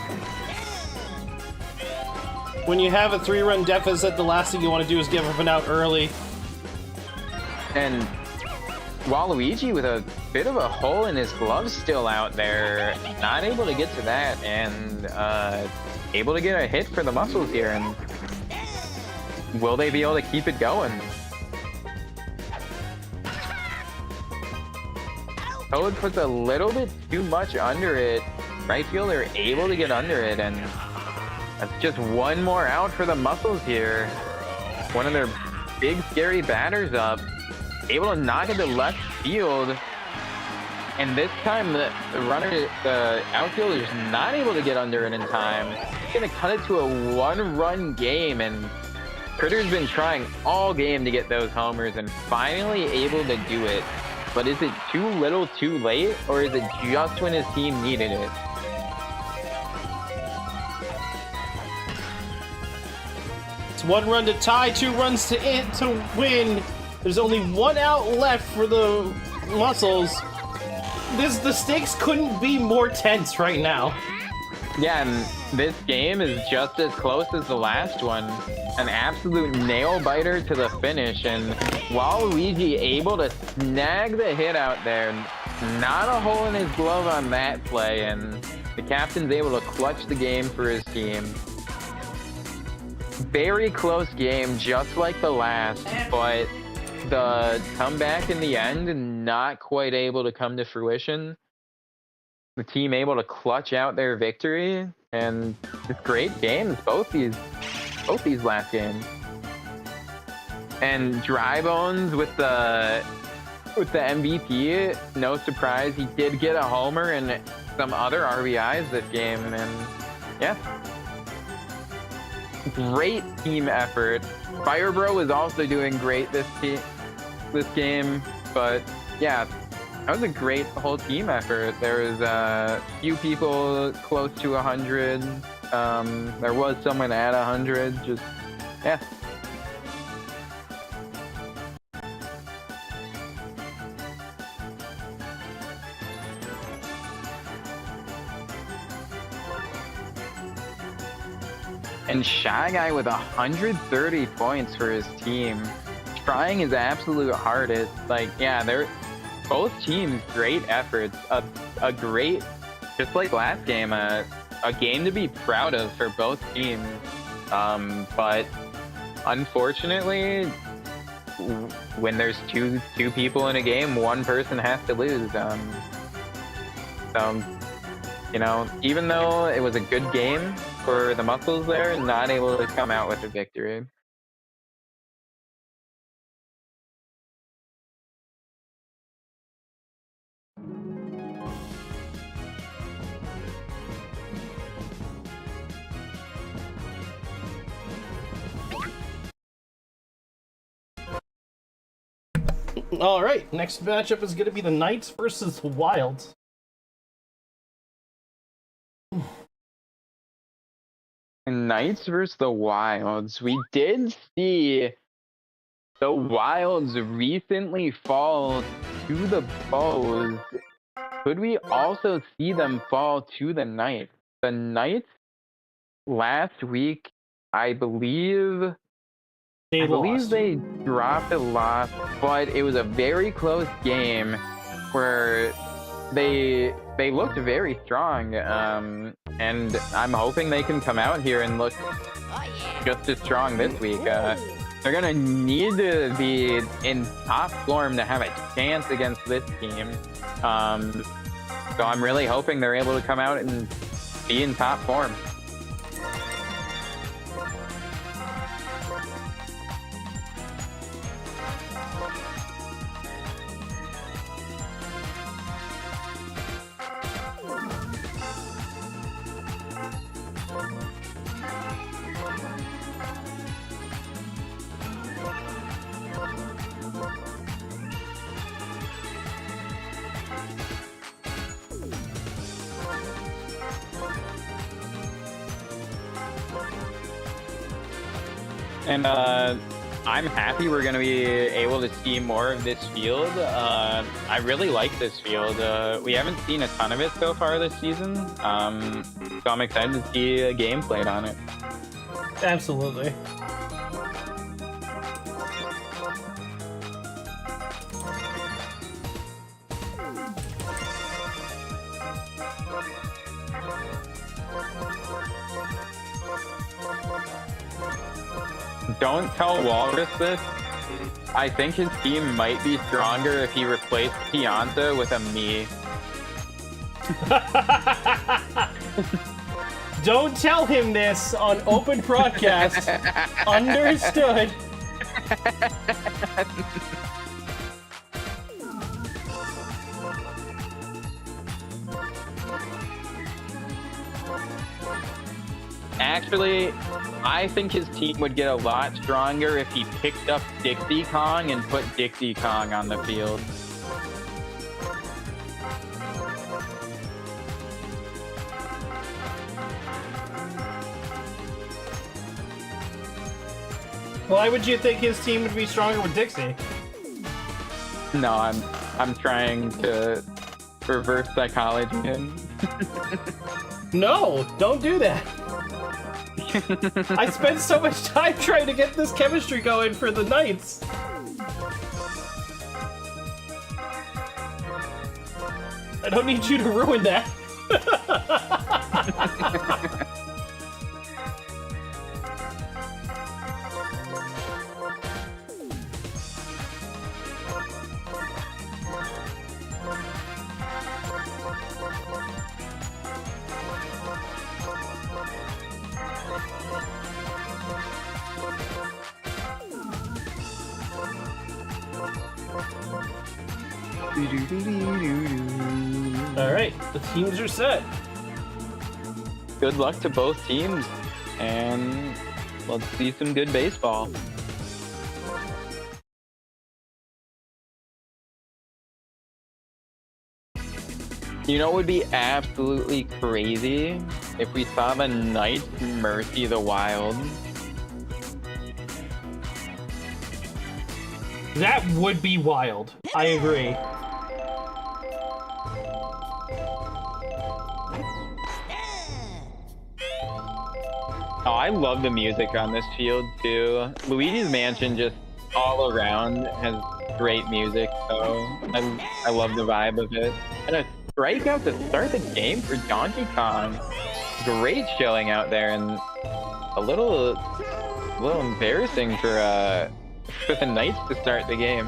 When you have a 3-run deficit, the last thing you want to do is give up an out early. And Waluigi with a bit of a hole in his glove still out there, not able to get to that, and able to get a hit for the muscles here. And will they be able to keep it going? Toad puts a little bit too much under it. Right fielder able to get under it, and that's just 1 more out for the muscles here. One of their big scary batters up, able to knock it to left field, and this time the outfielder is not able to get under it in time. It's gonna cut it to a 1-run game, and Critter's been trying all game to get those homers and finally able to do it. But is it too little too late, or is it just when his team needed it? It's 1 run to tie, 2 runs to win. There's only 1 out left for the muscles. The stakes couldn't be more tense right now. Yeah, and this game is just as close as the last one. An absolute nail-biter to the finish, and Waluigi able to snag the hit out there. Not a hole in his glove on that play, and the captain's able to clutch the game for his team. Very close game, just like the last, but the comeback in the end not quite able to come to fruition. The team able to clutch out their victory, and just great games, both these last games. And Dry Bones with the MVP, no surprise, he did get a homer and some other RBIs this game, and yeah. Great team effort. Firebro is also doing great this game, but yeah, that was a great whole team effort. There was a few people close to 100. There was someone at 100. Just yeah. And Shy Guy with 130 points for his team, trying his absolute hardest. Like, yeah, they're both teams great efforts. a great, just like last game, a game to be proud of for both teams. But unfortunately, when there's two people in a game, one person has to lose. So, you know, even though it was a good game for the Muscles there, not able to come out with a victory. All right, next matchup is going to be the Knights versus Wilds. Knights versus the Wilds. We did see the Wilds recently fall to the Bows. Could we also see them fall to the Knights? The Knights last week, I believe they dropped a loss, but it was a very close game where they looked very strong, and I'm hoping they can come out here and look just as strong this week. They're gonna need to be in top form to have a chance against this team. So I'm really hoping they're able to come out and be in top form. And I'm happy we're going to be able to see more of this field. I really like this field. We haven't seen a ton of it so far this season, so I'm excited to see a game played on it. Absolutely. Don't tell Walrus this. I think his team might be stronger if he replaced Pianta with a me. Don't tell him this on open broadcast. Understood. Actually, I think his team would get a lot stronger if he picked up Dixie Kong and put Dixie Kong on the field. Why would you think his team would be stronger with Dixie? No, I'm trying to reverse psychology him. No, don't do that. I spent so much time trying to get this chemistry going for the Knights. I don't need you to ruin that. Alright, the teams are set. Good luck to both teams, and let's see some good baseball. You know what would be absolutely crazy? If we saw the Knights mercy the Wild. That would be wild. I agree. Oh, I love the music on this field too. Luigi's Mansion just all around has great music, so I love the vibe of it. And strikeout to start the game for Donkey Kong. Great showing out there, and a little embarrassing for the Knights to start the game.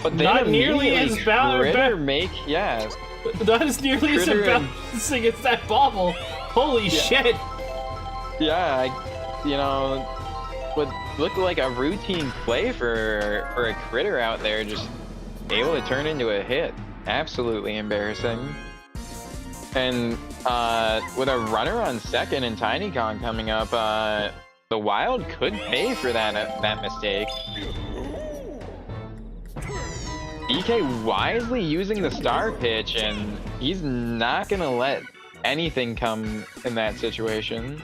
But then Not nearly as Critter make, yeah. Not as nearly as Critter embarrassing as that bobble. Holy shit! Yeah, you know, would look like a routine play for a Critter out there, just able to turn into a hit. Absolutely embarrassing. And with a runner on second and Tiny Kong coming up, the Wild could pay for that mistake. DK wisely using the star pitch, and he's not gonna let anything come in that situation.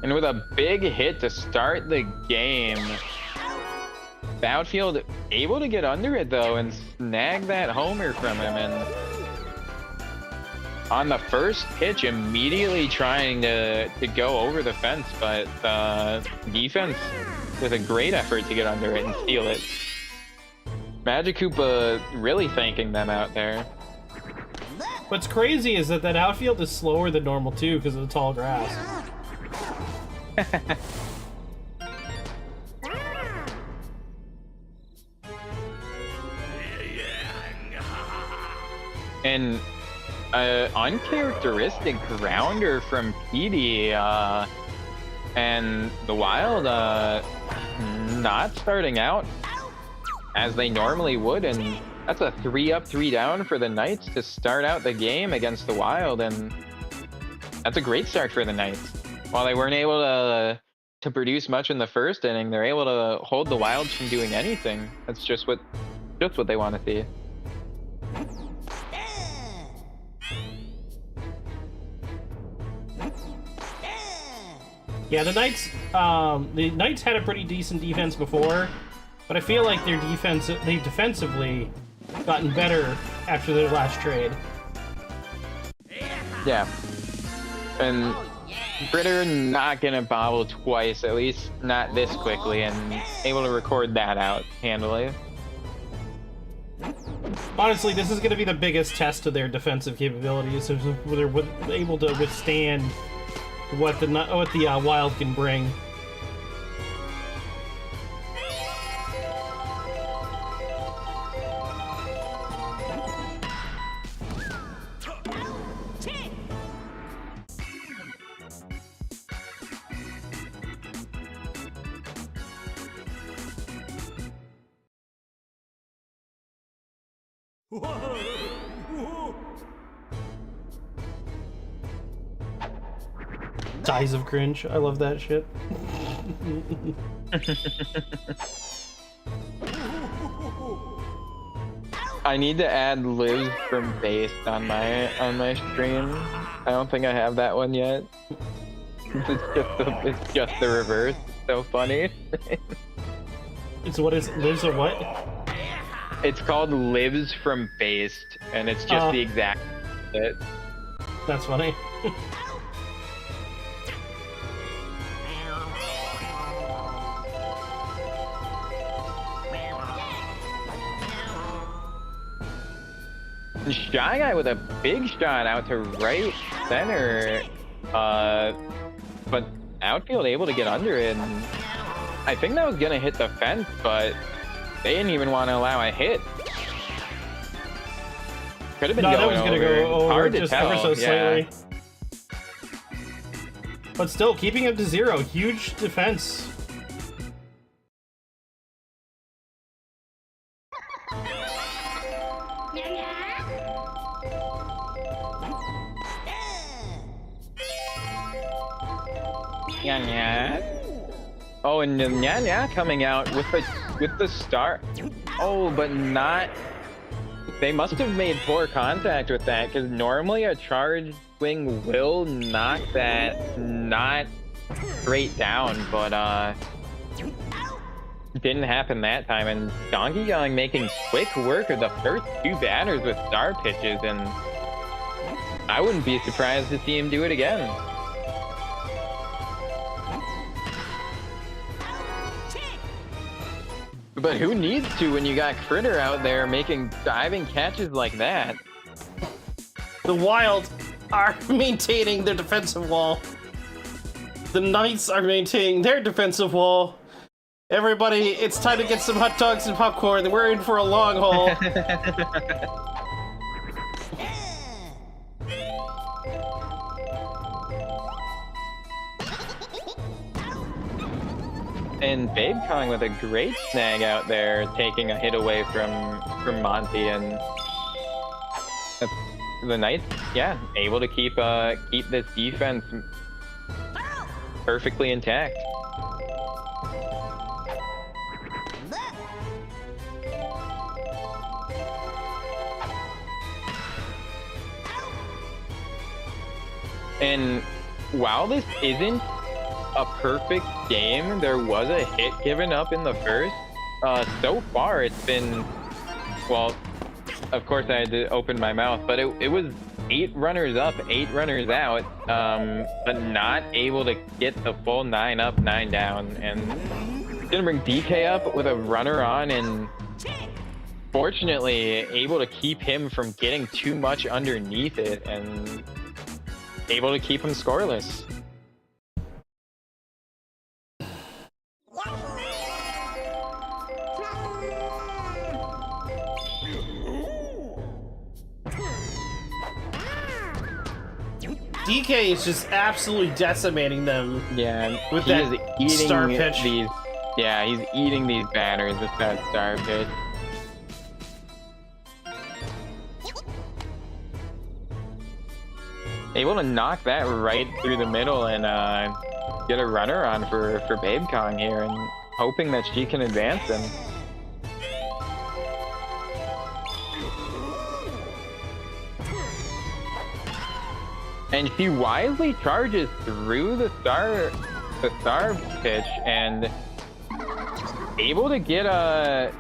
And with a big hit to start the game, the outfield able to get under it though and snag that homer from him, and on the first pitch immediately trying to go over the fence, but defense with a great effort to get under it and steal it. Magic Koopa really thanking them out there. What's crazy is that outfield is slower than normal too because of the tall grass. And uncharacteristic grounder from PD, and the Wild not starting out as they normally would, and that's a 3-up, 3-down for the Knights to start out the game against the Wild, and that's a great start for the Knights. While they weren't able to produce much in the first inning, they're able to hold the Wilds from doing anything. That's just what they want to see. Yeah, the Knights had a pretty decent defense before, but I feel like they've defensively gotten better after their last trade. Yeah. And Critter not gonna bobble twice, at least not this quickly, and able to record that out handily. Honestly, this is going to be the biggest test of their defensive capabilities, if they're able to withstand what the Wild can bring. Dies of cringe. I love that shit. I need to add lives from base on my stream. I don't think I have that one yet. It's just the reverse. It's so funny. Lives a what? It's called Lives from Based, and it's just the exact bit. That's funny. Shy Guy with a big shot out to right center, but outfield able to get under it, and I think that was gonna hit the fence, but they didn't even want to allow a hit. Could have been that was gonna go over hard to just tell. ever so slightly. Yeah. But still, keeping him to 0, huge defense. Oh, and Nya coming out with the start. Oh, but not. They must have made poor contact with that, because normally a charge swing will knock that not straight down, but didn't happen that time, and Donkey Kong making quick work of the first 2 batters with star pitches, and I wouldn't be surprised to see him do it again. But who needs to when you got Critter out there making diving catches like that? The Wild are maintaining their defensive wall. The Knights are maintaining their defensive wall. Everybody, it's time to get some hot dogs and popcorn. We're in for a long haul. And Babe Kong with a great snag out there, taking a hit away from Monty, and the Knights, yeah, able to keep this defense perfectly intact. And while this isn't a perfect game, there was a hit given up in the first. So far, it's been, well, of course I had to open my mouth, but it was 8 runners up, 8 runners out, but not able to get the full 9 up, 9 down, and gonna bring DK up with a runner on, and fortunately able to keep him from getting too much underneath it, and able to keep him scoreless. DK is just absolutely decimating them. Yeah, with he that is eating star pitch. These, yeah, he's eating these batters with that star pitch. Able to knock that right through the middle and get a runner on for Babe Kong here, and hoping that she can advance him. And she wisely charges through the star pitch and able to get that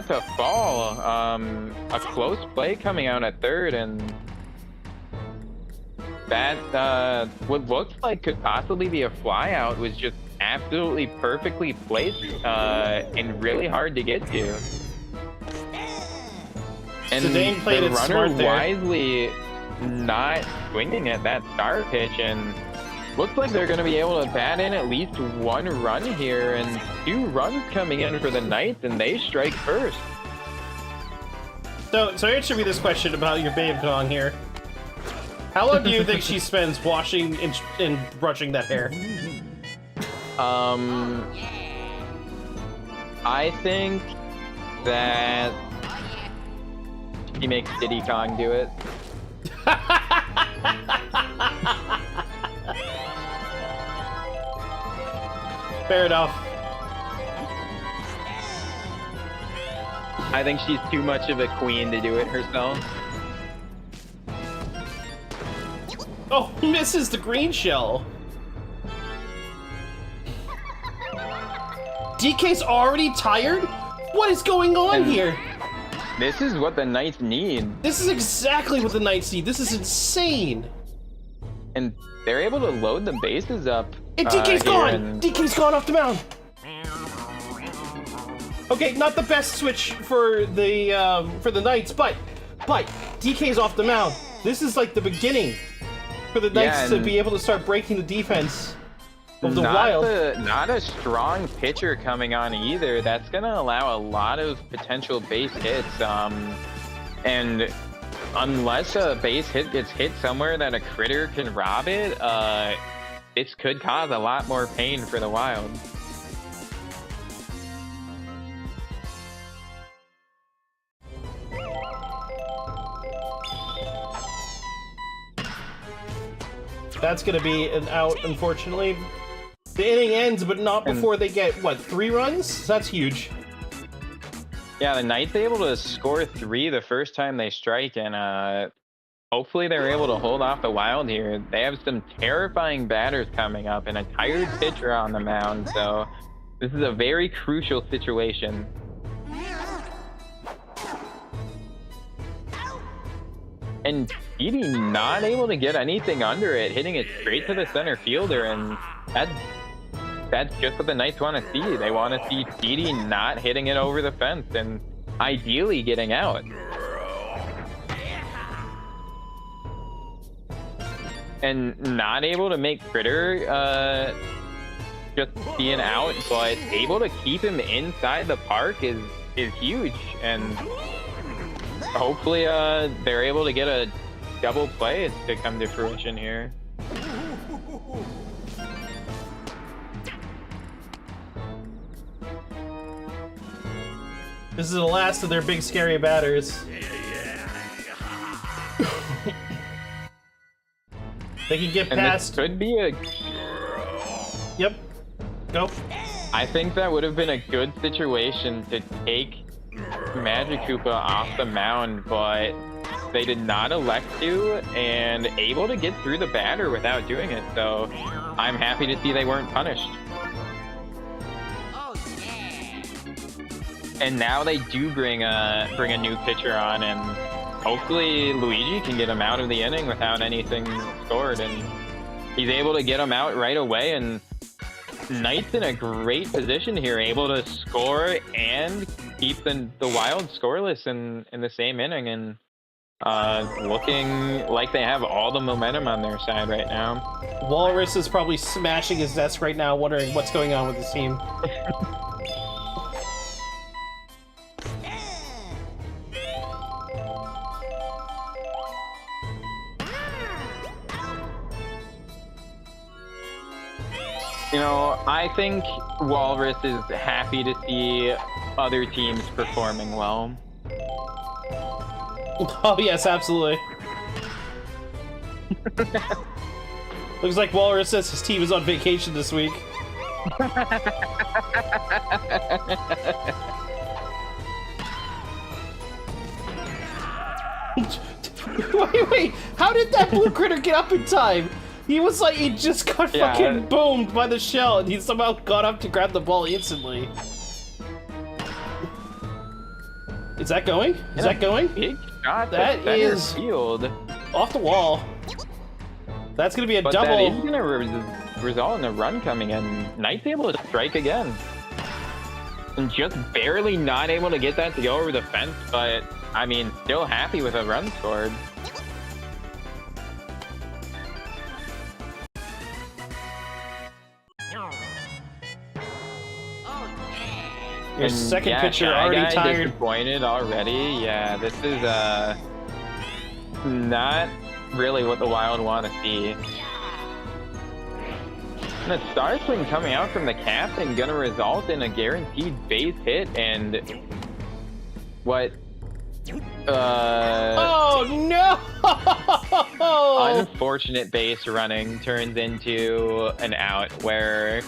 to fall. A close play coming out at third, and that what looked like could possibly be a fly out was just absolutely perfectly placed and really hard to get to. And So Dane played the it runner smart there. wisely not swinging at that star pitch, and looks like they're going to be able to bat in at least 1 run here, and 2 runs coming in for the Knights, and they strike first. So answer me this question about your Babe Kong here. How long do you think she spends washing and brushing that hair? I think that he makes Diddy Kong do it. Fair enough. I think she's too much of a queen to do it herself. Oh, misses the green shell. DK's already tired? What is going on here? This is what the Knights need. This is exactly what the Knights need. This is insane. And they're able to load the bases up. And DK's here, gone! and DK's gone off the mound. Okay, not the best switch for the Knights, but DK's off the mound. This is like the beginning for the Knights to be able to start breaking the defense of the Wild. Not a strong pitcher coming on either. That's going to allow a lot of potential base hits. And unless a base hit gets hit somewhere that a critter can rob it, this could cause a lot more pain for the Wild. That's gonna be an out, unfortunately. The inning ends, but not before they get, what, 3 runs? That's huge. Yeah, the Knights able to score 3 the first time they strike, and hopefully they're able to hold off the Wild here. They have some terrifying batters coming up and a tired pitcher on the mound, so This is a very crucial situation. And Edie not able to get anything under it, hitting it straight to the center fielder, and that's just what the Knights want to see. They want to see Edie not hitting it over the fence and ideally getting out. And not able to make Critter just being out, but able to keep him inside the park is huge. And hopefully they're able to get a double play to come to fruition here. This is the last of their big scary batters. They can get past. This could be a. Yep. Go. I think that would have been a good situation to take Magic Koopa off the mound, but they did not elect to, and able to get through the batter without doing it. So I'm happy to see they weren't punished. And now they do bring a new pitcher on, and hopefully Luigi can get him out of the inning without anything scored. And he's able to get him out right away, and Knights in a great position here, able to score and keep the Wild scoreless in the same inning, and looking like they have all the momentum on their side right now. Walrus is probably smashing his desk right now, wondering what's going on with his team. You know, I think Walrus is happy to see other teams performing well. Oh yes, absolutely. Looks like Walrus says his team is on vacation this week. Wait, how did that blue critter get up in time? He was like, he just got fucking boomed by the shell, and he somehow got up to grab the ball instantly. Is that going? Is that going? Big shot. That is field. Off the wall. That's gonna be a But double. that is gonna result in a run coming in. Knight's able to strike again, and just barely not able to get that to go over the fence. But I mean, still happy with a run scored. Your second pitcher already tired. Disappointed already. Yeah, this is not really what the Wild want to see. And a star swing coming out from the captain gonna result in a guaranteed base hit, and what? Oh no! Unfortunate base running turns into an out, where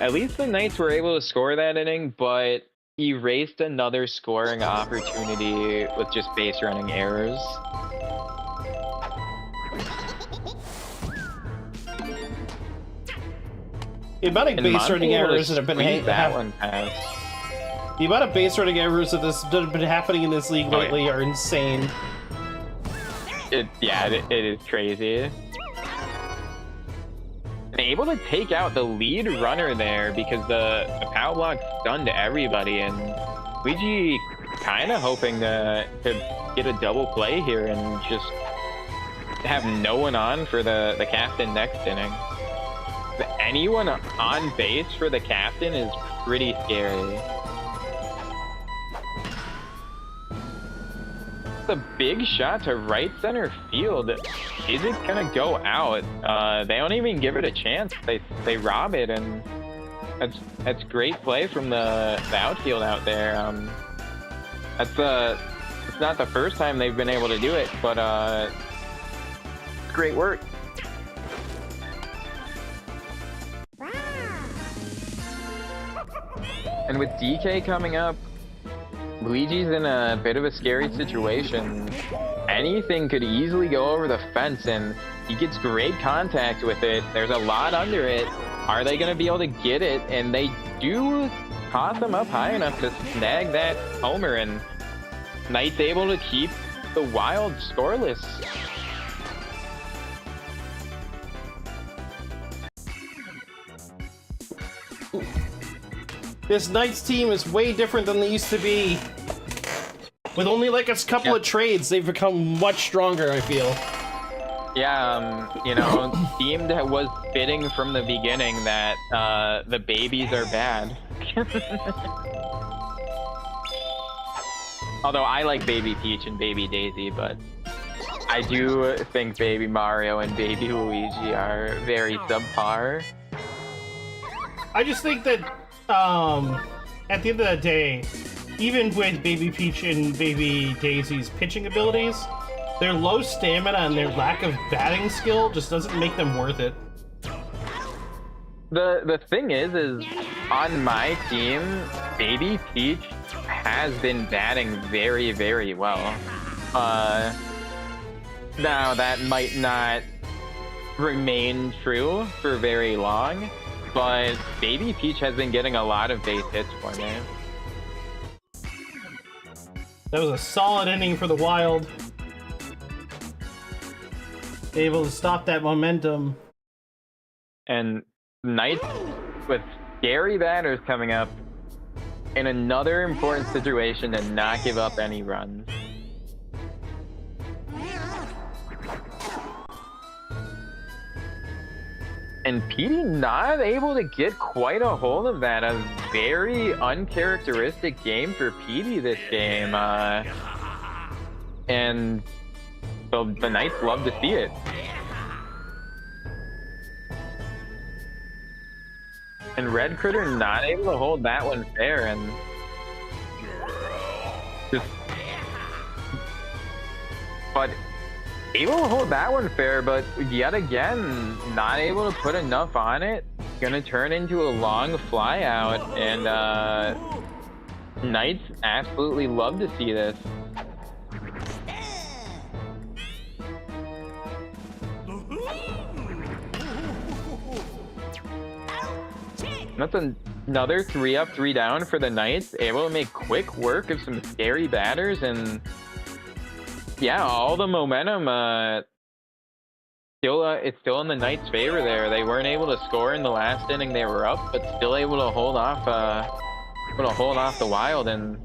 at least the Knights were able to score that inning, but erased another scoring opportunity with just base running errors. The amount of base running errors that have been The amount of base running errors that have been happening in this league lately are insane. It is crazy. And able to take out the lead runner there because the power block stunned everybody, and Luigi kind of hoping to get a double play here and just have no one on for the captain next inning. Anyone on base for the captain is pretty scary. A big shot to right center field. Is it gonna go out? They don't even give it a chance. They rob it, and that's great play from the outfield out there. It's not the first time they've been able to do it, but great work. And with DK coming up, Luigi's in a bit of a scary situation. Anything could easily go over the fence, and he gets great contact with it. There's a lot under it. Are they going to be able to get it? And they do toss him up high enough to snag that homer, and Knight's able to keep the Wild scoreless. This Knights team is way different than they used to be. With only like a couple of trades, they've become much stronger, I feel. Yeah, you know, seemed was fitting from the beginning that the babies are bad. Although I like Baby Peach and Baby Daisy, but I do think Baby Mario and Baby Luigi are very subpar. I just think that, at the end of the day, even with Baby Peach and Baby Daisy's pitching abilities, their low stamina and their lack of batting skill just doesn't make them worth it. The thing is on my team, Baby Peach has been batting very, very well. Now that might not remain true for very long, but Baby Peach has been getting a lot of base hits for me. That was a solid inning for the Wild. Able to stop that momentum. And Knights with scary batters coming up in another important situation to not give up any runs. And PD not able to get quite a hold of that. A very uncharacteristic game for PD this game. And so the Knights love to see it. And Red Critter not able to hold that one fair, and just, but able to hold that one fair, but yet again not able to put enough on it. Gonna turn into a long fly out, and Knights absolutely love to see this. That's another 3-up, 3-down for the Knights. Able to make quick work of some scary batters, and yeah, all the momentum it's still in the Knights' favor there. They weren't able to score in the last inning they were up, but still able to hold off the Wild, and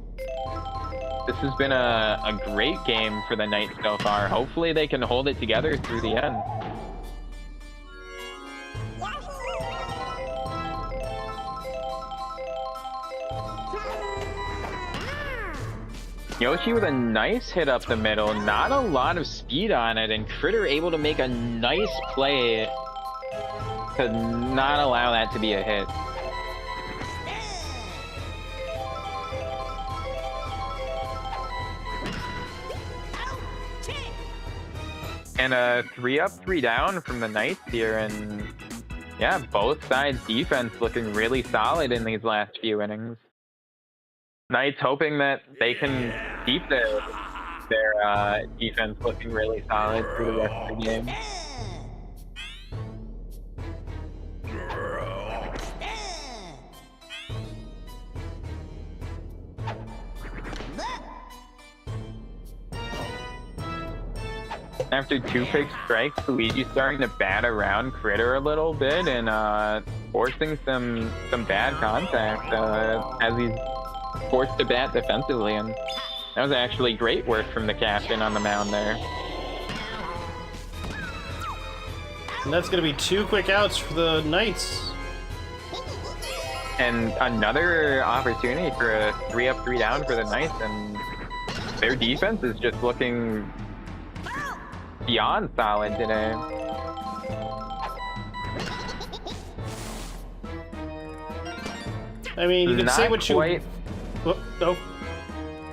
this has been a great game for the Knights so far. Hopefully they can hold it together through the end. Yoshi with a nice hit up the middle, not a lot of speed on it, and Critter able to make a nice play to not allow that to be a hit. And a 3-up, 3-down from the Knights here, and yeah, both sides' defense looking really solid in these last few innings. Knights hoping that they can keep their defense looking really solid through the rest of the game. After 2 pick strikes, Luigi's starting to bat around Critter a little bit and forcing some bad contact as he's forced to bat defensively, and that was actually great work from the captain on the mound there. And that's going to be 2 quick outs for the Knights. And another opportunity for a 3-up, 3-down for the Knights, and their defense is just looking beyond solid today. I mean, you can say what you... No.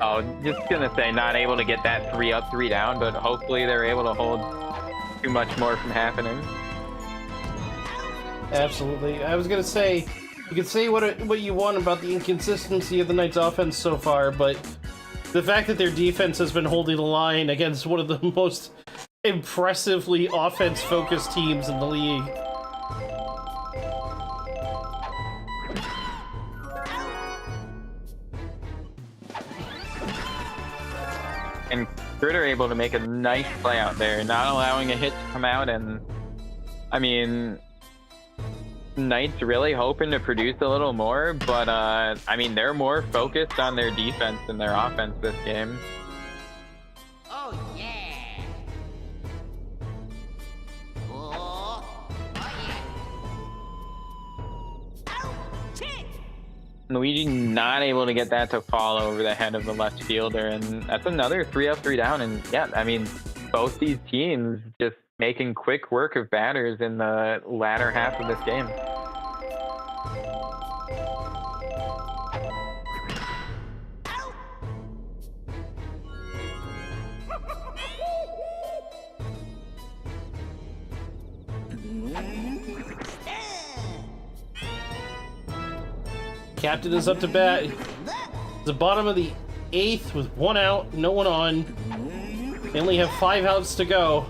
Oh, just gonna say not able to get that 3-up, 3-down, but hopefully they're able to hold too much more from happening. Absolutely. I was gonna say, you can say what you want about the inconsistency of the Knights' offense so far, but The fact that their defense has been holding the line against one of the most impressively offense-focused teams in the league. And Critter able to make a nice play out there, not allowing a hit to come out, and I mean, Knight's really hoping to produce a little more, but I mean, they're more focused on their defense than their offense this game. Oh yeah. Oh yeah. Ouchie! Luigi not able to get that to fall over the head of the left fielder, and that's another 3 up, 3 down. And yeah, I mean, both these teams just making quick work of batters in the latter half of this game. Captain is up to bat. The bottom of the 8th with 1 out, no one on. They only have 5 outs to go.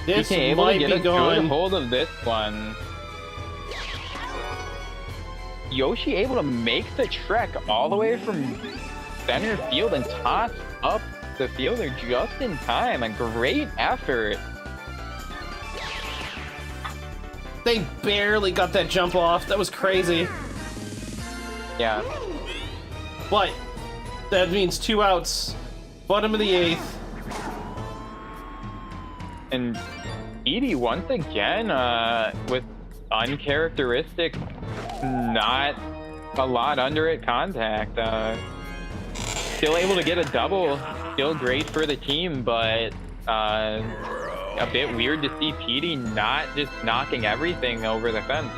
This able might to get be a gone. good hold of this one. Yoshi able to make the trek all the way from center field and toss up the fielder just in time. A great effort. They barely got that jump off. That was crazy. Yeah. But that means 2 outs. Bottom of the 8th. And Edie once again with uncharacteristic, not a lot under it contact. Still able to get a double. Still great for the team, but a bit weird to see Petey not just knocking everything over the fence.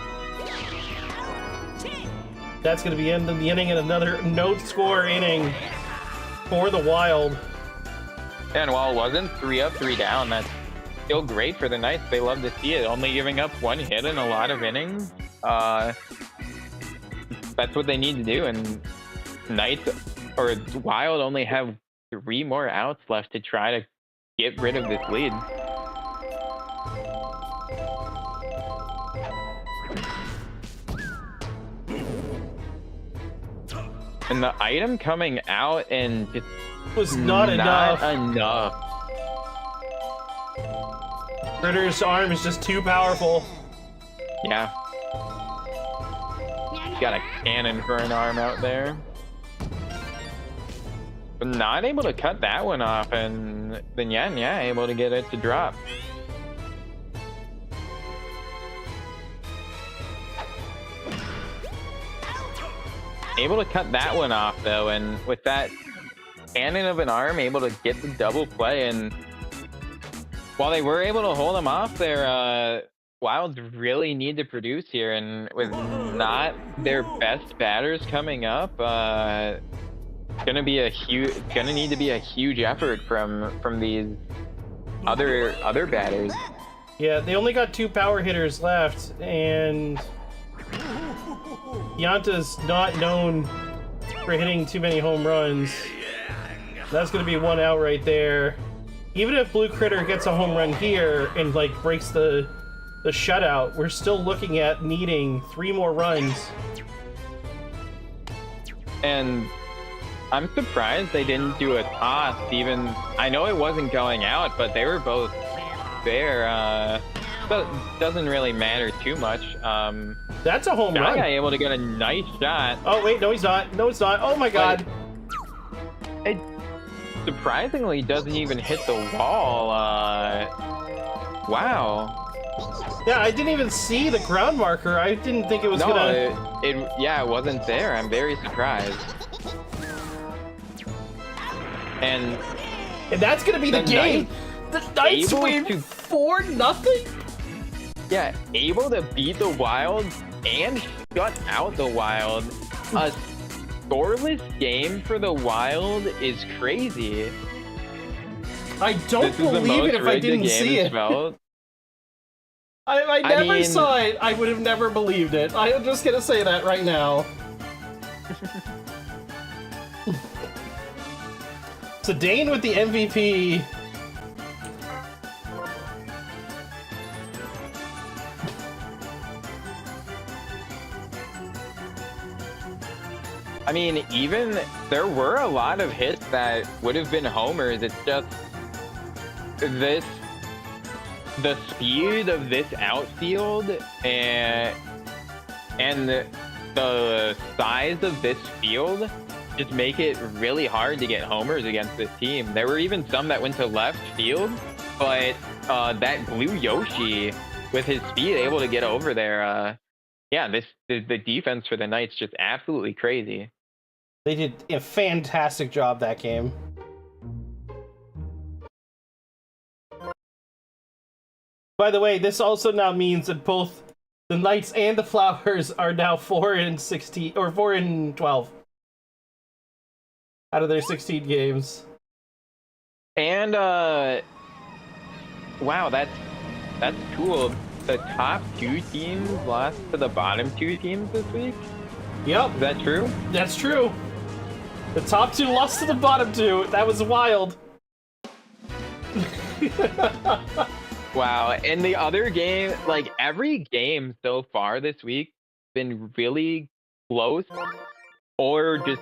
That's going to be ending the inning in another no-score inning for the Wild. And while it wasn't 3 up, 3 down, that's still great for the Knights. They love to see it. Only giving up 1 hit in a lot of innings. That's what they need to do. And Knights or Wild only have 3 more outs left to try to get rid of this lead. And the item coming out and just Was not enough. enough. Ritter's arm is just too powerful. Yeah. Got a cannon for an arm out there. But not able to cut that one off, and then yeah, able to get it to drop. Able to cut that one off though, and with that cannon of an arm, able to get the double play. And while they were able to hold him off there, Wilds really need to produce here, and with not their best batters coming up, gonna need to be a huge effort from these other batters. Yeah, they only got 2 power hitters left, and Yanta's not known for hitting too many home runs. That's going to be 1 out right there. Even if Blue Critter gets a home run here and like breaks the shutout, we're still looking at needing 3 more runs. And I'm surprised they didn't do a toss. Even I know it wasn't going out, but they were both there. But doesn't really matter too much. That's a home run. Guy able to get a nice shot. Oh wait, no he's not. No it's not. Oh my god. It surprisingly doesn't even hit the wall. Wow. Yeah, I didn't even see the ground marker. I didn't think it was No, gonna... it wasn't there. I'm very surprised. And that's gonna be the game. The Knights win 4-0. Yeah, able to beat the Wild and shut out the Wild. A scoreless game for the Wild is crazy. I don't believe it if I didn't see it. I never mean- saw it. I would have never believed it. I'm just gonna say that right now. So Dane with the MVP. I mean, even there were a lot of hits that would have been homers. It's just the speed of this outfield and the size of this field just make it really hard to get homers against this team. There were even some that went to left field, but that blue Yoshi with his speed able to get over there. Yeah, the defense for the Knights just absolutely crazy. They did a fantastic job that game. By the way, this also now means that both the Knights and the Flowers are now 4-16 or 4-12 out of their 16 games. And wow, that's cool. The top 2 teams lost to the bottom 2 teams this week. Yep, Is that true? that's true. The top 2 lost to the bottom 2. That was wild. Wow. And the other game, like every game so far this week, been really close or just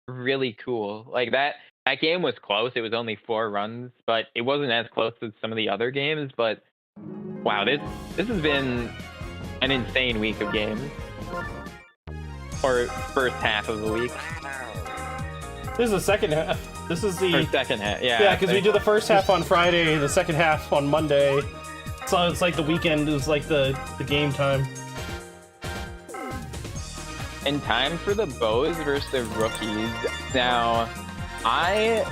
really cool. Like that game was close. It was only 4 runs, but it wasn't as close as some of the other games. But wow, this has been an insane week of games. Or first half of the week. This is the second half. This is the... Or second half, yeah. Yeah, because we do the first half on Friday, the second half on Monday. So it's like the weekend is like the game time. And time for the Bows versus the Rookies. Now, I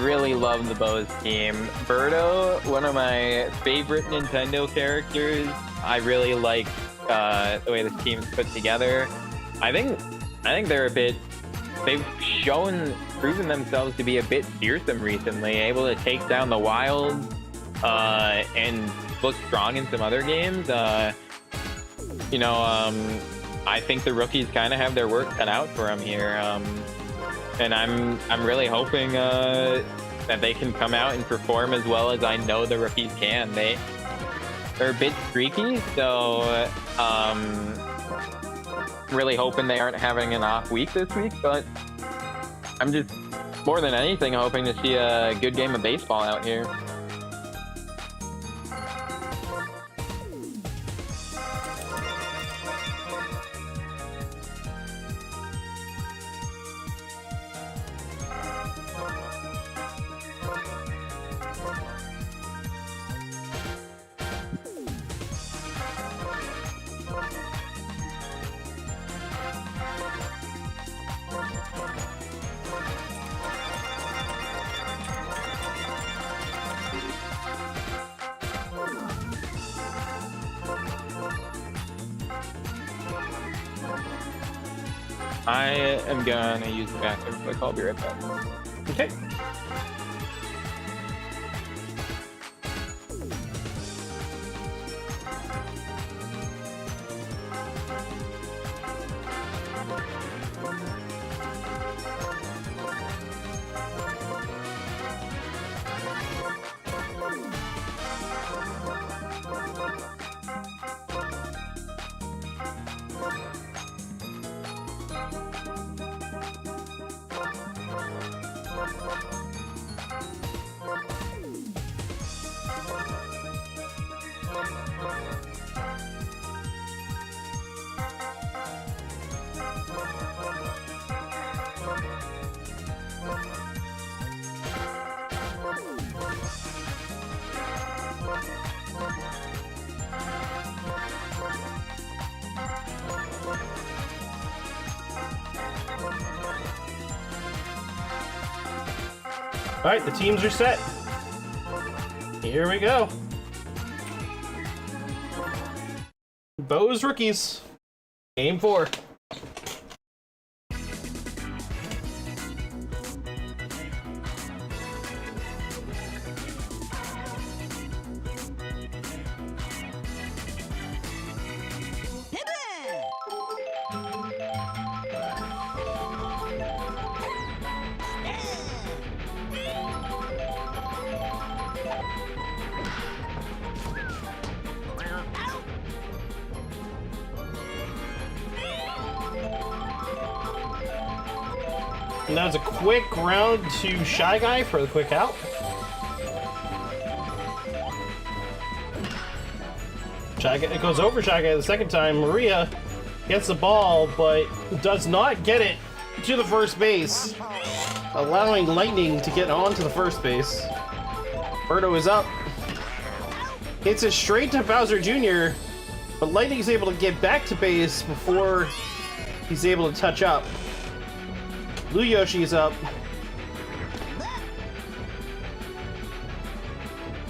really love the Bows team. Birdo, one of my favorite Nintendo characters. I really like the way this team's put together. I think they're a bit... They've proven themselves to be a bit fearsome recently, able to take down the Wilds and look strong in some other games. I think the Rookies kind of have their work cut out for them here, and I'm really hoping that they can come out and perform as well as I know the Rookies can. They're a bit streaky, so really hoping they aren't having an off week this week, but I'm just more than anything hoping to see a good game of baseball out here. I am gonna use the bathroom, so I'll be right back. Okay. All right, the teams are set. Here we go. Bows Rookies. Game 4. And that was a quick round to Shy Guy for the quick out. Shy Guy, it goes over Shy Guy the second time. Maria gets the ball, but does not get it to the first base, allowing Lightning to get on to the first base. Birdo is up. Hits it straight to Bowser Jr., but Lightning's able to get back to base before he's able to touch up. Blue Yoshi's up.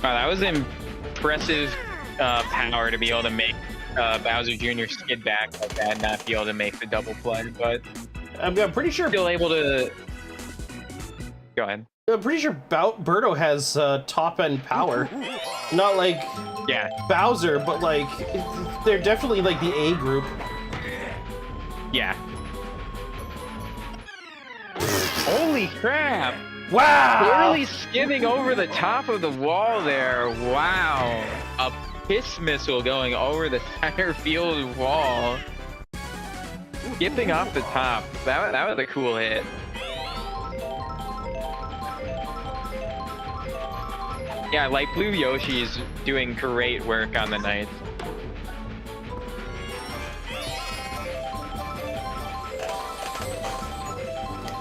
Wow, that was impressive power to be able to make Bowser Jr. skid back like that and not be able to make the double play, but I'm pretty sure. still able to. Go ahead. I'm pretty sure Birdo has top end power. Not like Yeah. Bowser, but like they're definitely like the A group. Yeah. Holy crap! Wow! Barely skimming over the top of the wall there. Wow. A piss missile going over the center field wall. Skipping off the top. That was a cool hit. Yeah, like Blue Yoshi's doing great work on the Knights.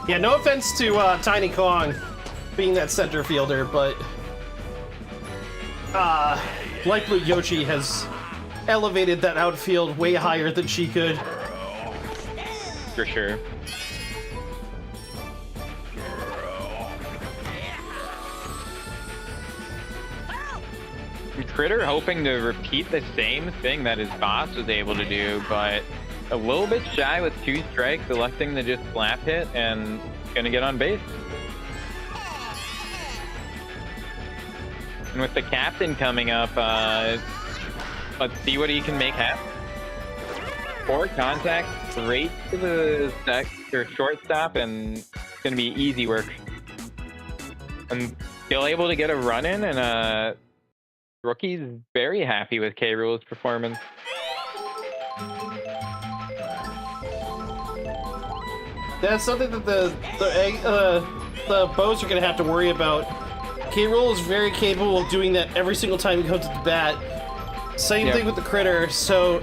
Yeah, no offense to Tiny Kong being that center fielder, but Light Blue Yoshi has elevated that outfield way higher than she could. For sure. Critter hoping to repeat the same thing that his boss was able to do, but a little bit shy with 2 strikes, electing to just slap hit and gonna get on base. And with the captain coming up, let's see what he can make happen. 4 contact, straight to the shortstop, and it's gonna be easy work. And still able to get a run in, and rookie's very happy with K. Rool's performance. That's something that the Bows are going to have to worry about. K. Rool is very capable of doing that every single time he comes to the bat. Same thing with the Critter, so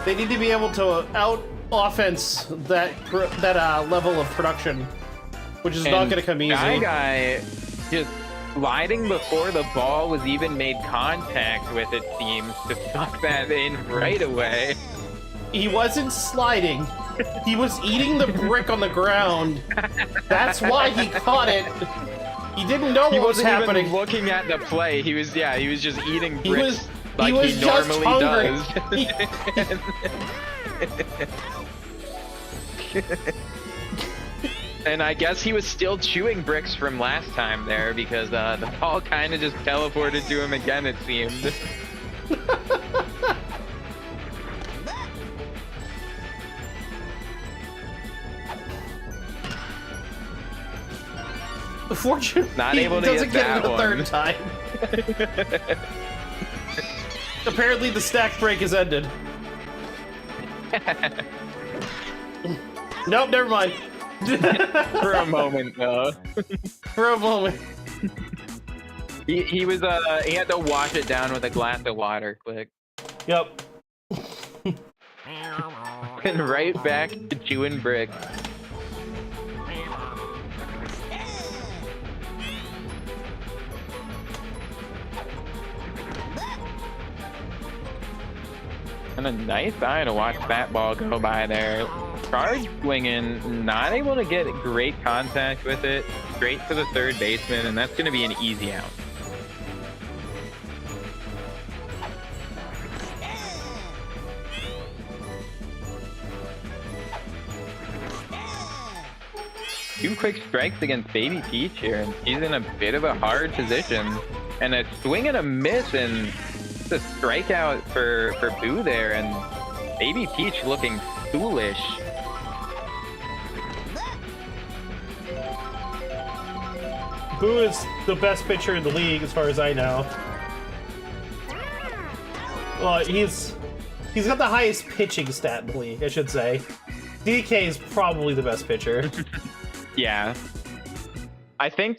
they need to be able to out-offense that level of production, which is not going to come easy. Guy just sliding before the ball was even made contact with, it seems, to suck that in right away. He wasn't sliding. He was eating the brick on the ground. That's why he caught it. He didn't know what was happening. Even looking at the play. He was just eating bricks he was just normally hungry. does. And I guess he was still chewing bricks from last time there, because the ball kind of just teleported to him again, it seemed. Fortunately, Not able to he doesn't get get it that the third time. Apparently, the stack break has ended. Nope, never mind. For a moment, though. For a moment. He was he had to wash it down with a glass of water quick. Yep. And right back to chewing bricks. And a nice eye to watch that ball go by there. Charge swinging, not able to get great contact with it. Straight to the third baseman, and that's going to be an easy out. Two quick strikes against Baby Peach here, and he's in a bit of a hard position. And a swing and a miss, and a strikeout for Boo there, and Baby Peach looking foolish. Boo is the best pitcher in the league, as far as I know. Well, he's got the highest pitching stat in the league, I should say. DK is probably the best pitcher. Yeah. I think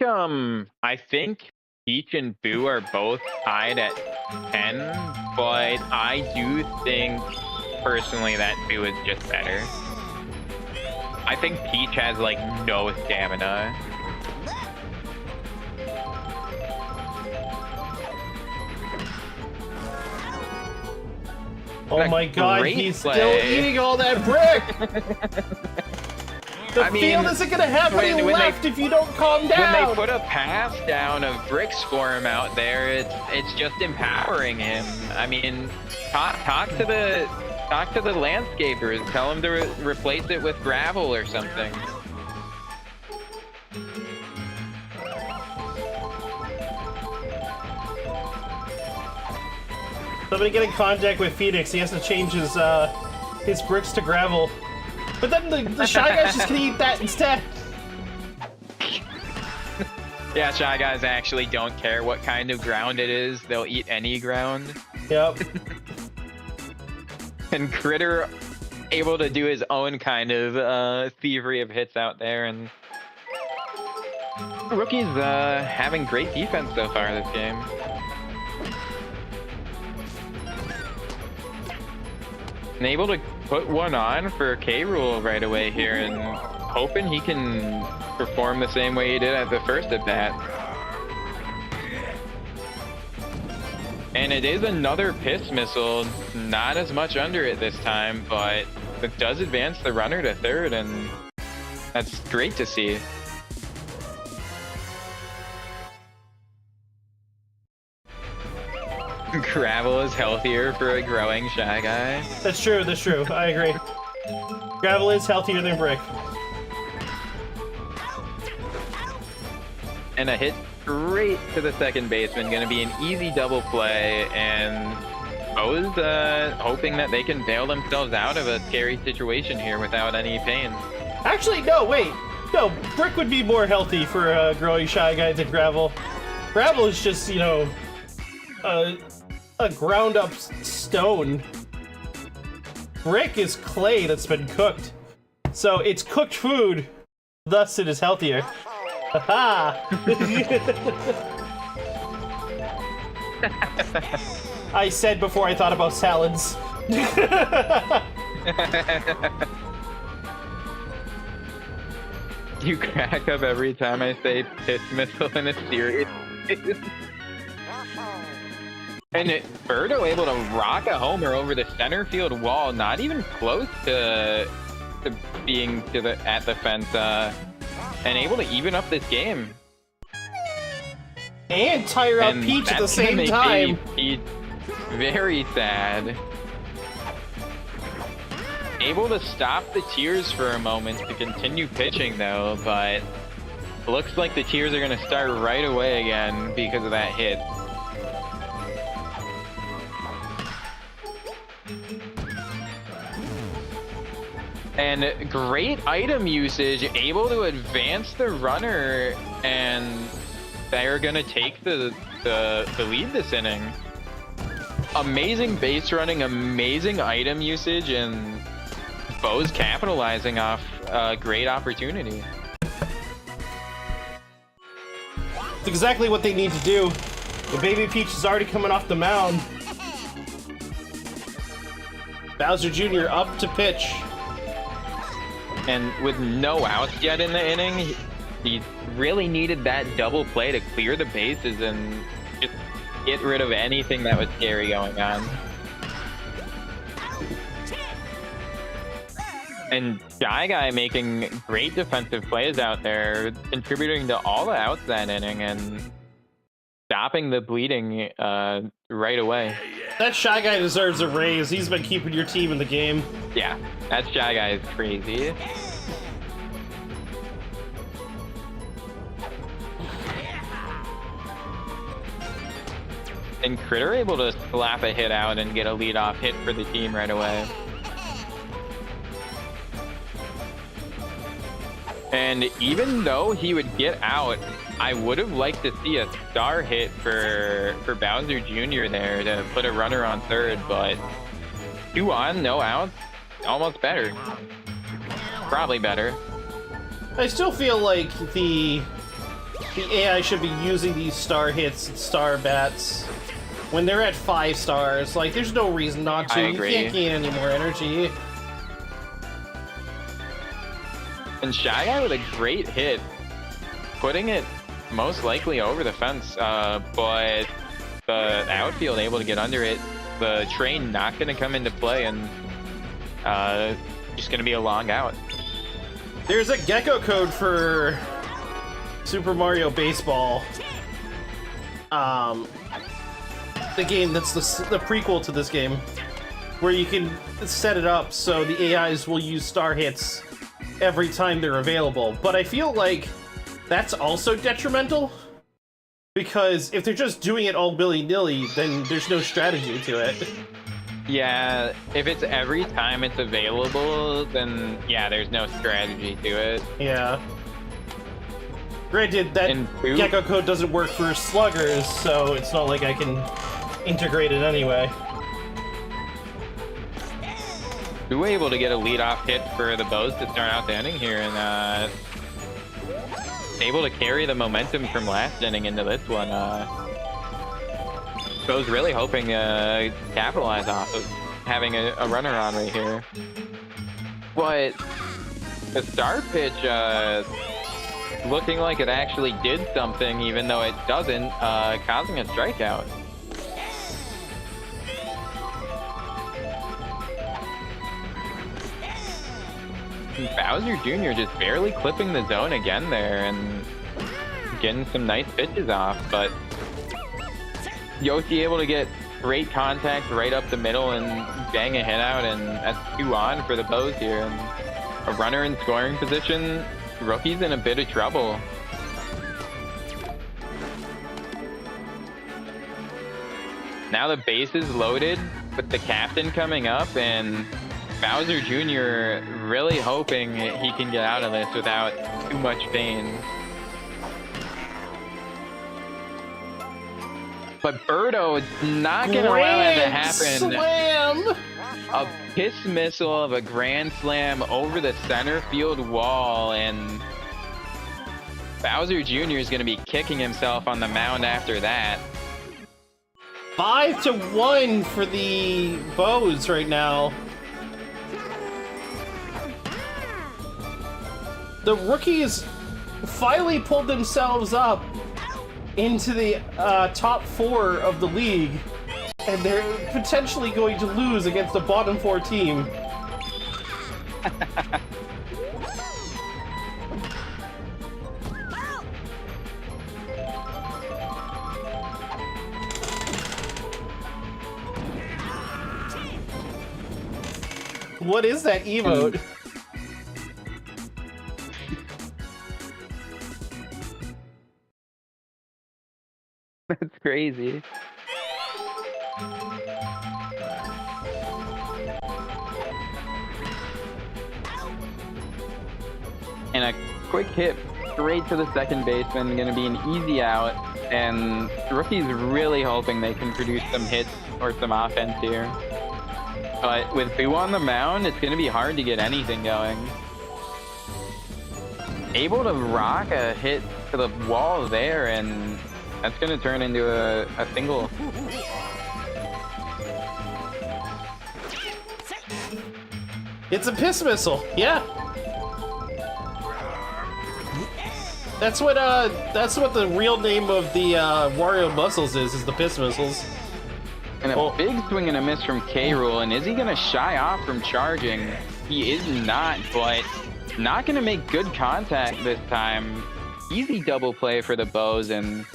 Peach and Boo are both tied at 10, but I do think personally that Boo is just better. I think Peach has like no stamina. Oh my god, great he's play. still eating all that brick! The field isn't gonna have any left if you don't calm down! When they put a pass down of bricks for him out there, it's just empowering him. I mean, talk to the landscapers. Tell them to replace it with gravel or something. Somebody get in contact with Phoenix. He has to change his bricks to gravel. But then the Shy Guys just gonna eat that instead. Yeah, Shy Guys actually don't care what kind of ground it is. They'll eat any ground. Yep. And Critter able to do his own kind of thievery of hits out there, and Rookie's having great defense so far this game. And able to put one on for K-Rool right away here, and hoping he can perform the same way he did at the first at bat. And it is another Piss Missile, not as much under it this time, but it does advance the runner to third, and that's great to see. Gravel is healthier for a growing Shy Guy. That's true, that's true. I agree. Gravel is healthier than brick. And a hit straight to the second baseman. Gonna be an easy double play, and Bo's hoping that they can bail themselves out of a scary situation here without any pain. Actually, no, wait. No, brick would be more healthy for a growing Shy Guy than gravel. Gravel is just, you know, a ground up stone. Brick is clay that's been cooked. So it's cooked food, thus it is healthier. Haha! I said before I thought about salads. You crack up every time I say Piss Missile in a series. And Birdo able to rock a homer over the center field wall, not even close to being at the fence, and able to even up this game. And tire out Peach at the same time. Peach very sad. Able to stop the tears for a moment to continue pitching though, but looks like the tears are going to start right away again because of that hit. And great item usage, able to advance the runner, and they're gonna take the lead this inning. Amazing base running, amazing item usage, and Bo's capitalizing off a great opportunity. It's exactly what they need to do. The baby Peach is already coming off the mound. Bowser Jr. up to pitch. And with no outs yet in the inning, he really needed that double play to clear the bases and just get rid of anything that was scary going on. And Shy Guy making great defensive plays out there, contributing to all the outs that inning and stopping the bleeding right away. That Shy Guy deserves a raise. He's been keeping your team in the game. Yeah, that Shy Guy is crazy. And Critter able to slap a hit out and get a leadoff hit for the team right away. And even though he would get out, I would have liked to see a star hit for Bowser Jr. there to put a runner on third, but 2 on, no outs, almost better. Probably better. I still feel like the AI should be using these star hits and star bats when they're at 5 stars. Like, there's no reason not to. I agree. You can't gain any more energy. And Shy Guy with a great hit, putting it most likely over the fence, but the outfield able to get under it. The train not going to come into play, and just going to be a long out. There's a gecko code for Super Mario Baseball. The game that's the prequel to this game, where you can set it up so the AIs will use star hits every time they're available. But I feel like that's also detrimental, because if they're just doing it all willy-nilly, then there's no strategy to it. Yeah, if it's every time it's available, then yeah, there's no strategy to it. Yeah. Granted, that gecko code doesn't work for sluggers, so it's not like I can integrate it anyway. We were able to get a leadoff hit for the Bows to start out the inning here, and able to carry the momentum from last inning into this one. Bows really hoping to capitalize off of having a runner on right here. But the start pitch looking like it actually did something, even though it doesn't, causing a strikeout. Bowser Jr. just barely clipping the zone again there and getting some nice pitches off, but Yoshi able to get great contact right up the middle and bang a hit out, and that's 2 on for the Bows here. And a runner in scoring position, Rookie's in a bit of trouble. Now the base is loaded with the captain coming up, and Bowser Jr. really hoping he can get out of this without too much pain. But Birdo not gonna allow that to happen. Slam! A piss missile of a grand slam over the center field wall, and Bowser Jr. is gonna be kicking himself on the mound after that. 5-1 for the Bows right now. The Rookies finally pulled themselves up into the top 4 of the league, and they're potentially going to lose against the bottom 4 team. What is that emote? That's crazy. And a quick hit straight to the second baseman, going to be an easy out. And the Rookie's really hoping they can produce some hits or some offense here. But with Boo on the mound, it's going to be hard to get anything going. Able to rock a hit to the wall there, and that's going to turn into a single. It's a piss missile, yeah. That's what the real name of the Wario Muscles is the piss missiles. And a big swing and a miss from K-Rool, and is he going to shy off from charging? He is not, but not going to make good contact this time. Easy double play for the Bows, and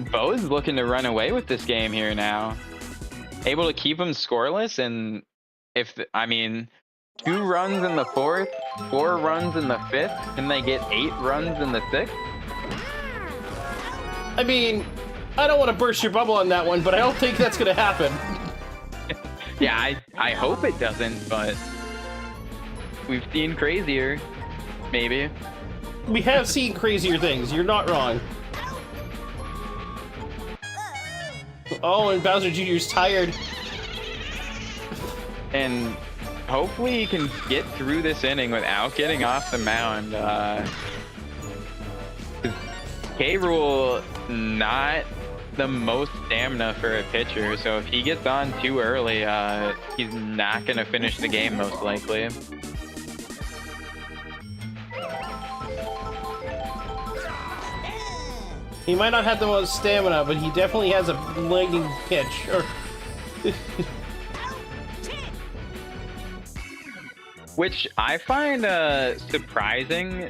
Bows looking to run away with this game here now. Able to keep them scoreless, and I mean, 2 runs in the 4th, 4 runs in the 5th, and they get 8 runs in the 6th. I mean, I don't want to burst your bubble on that one, but I don't think that's going to happen. Yeah, I hope it doesn't, but we've seen crazier, maybe. We have seen crazier things. You're not wrong. Oh, and Bowser Jr.'s tired. And hopefully he can get through this inning without getting off the mound. K-Rule, not the most stamina for a pitcher, so if he gets on too early, he's not going to finish the game most likely. He might not have the most stamina, but he definitely has a lagging pitch. Or which I find surprising.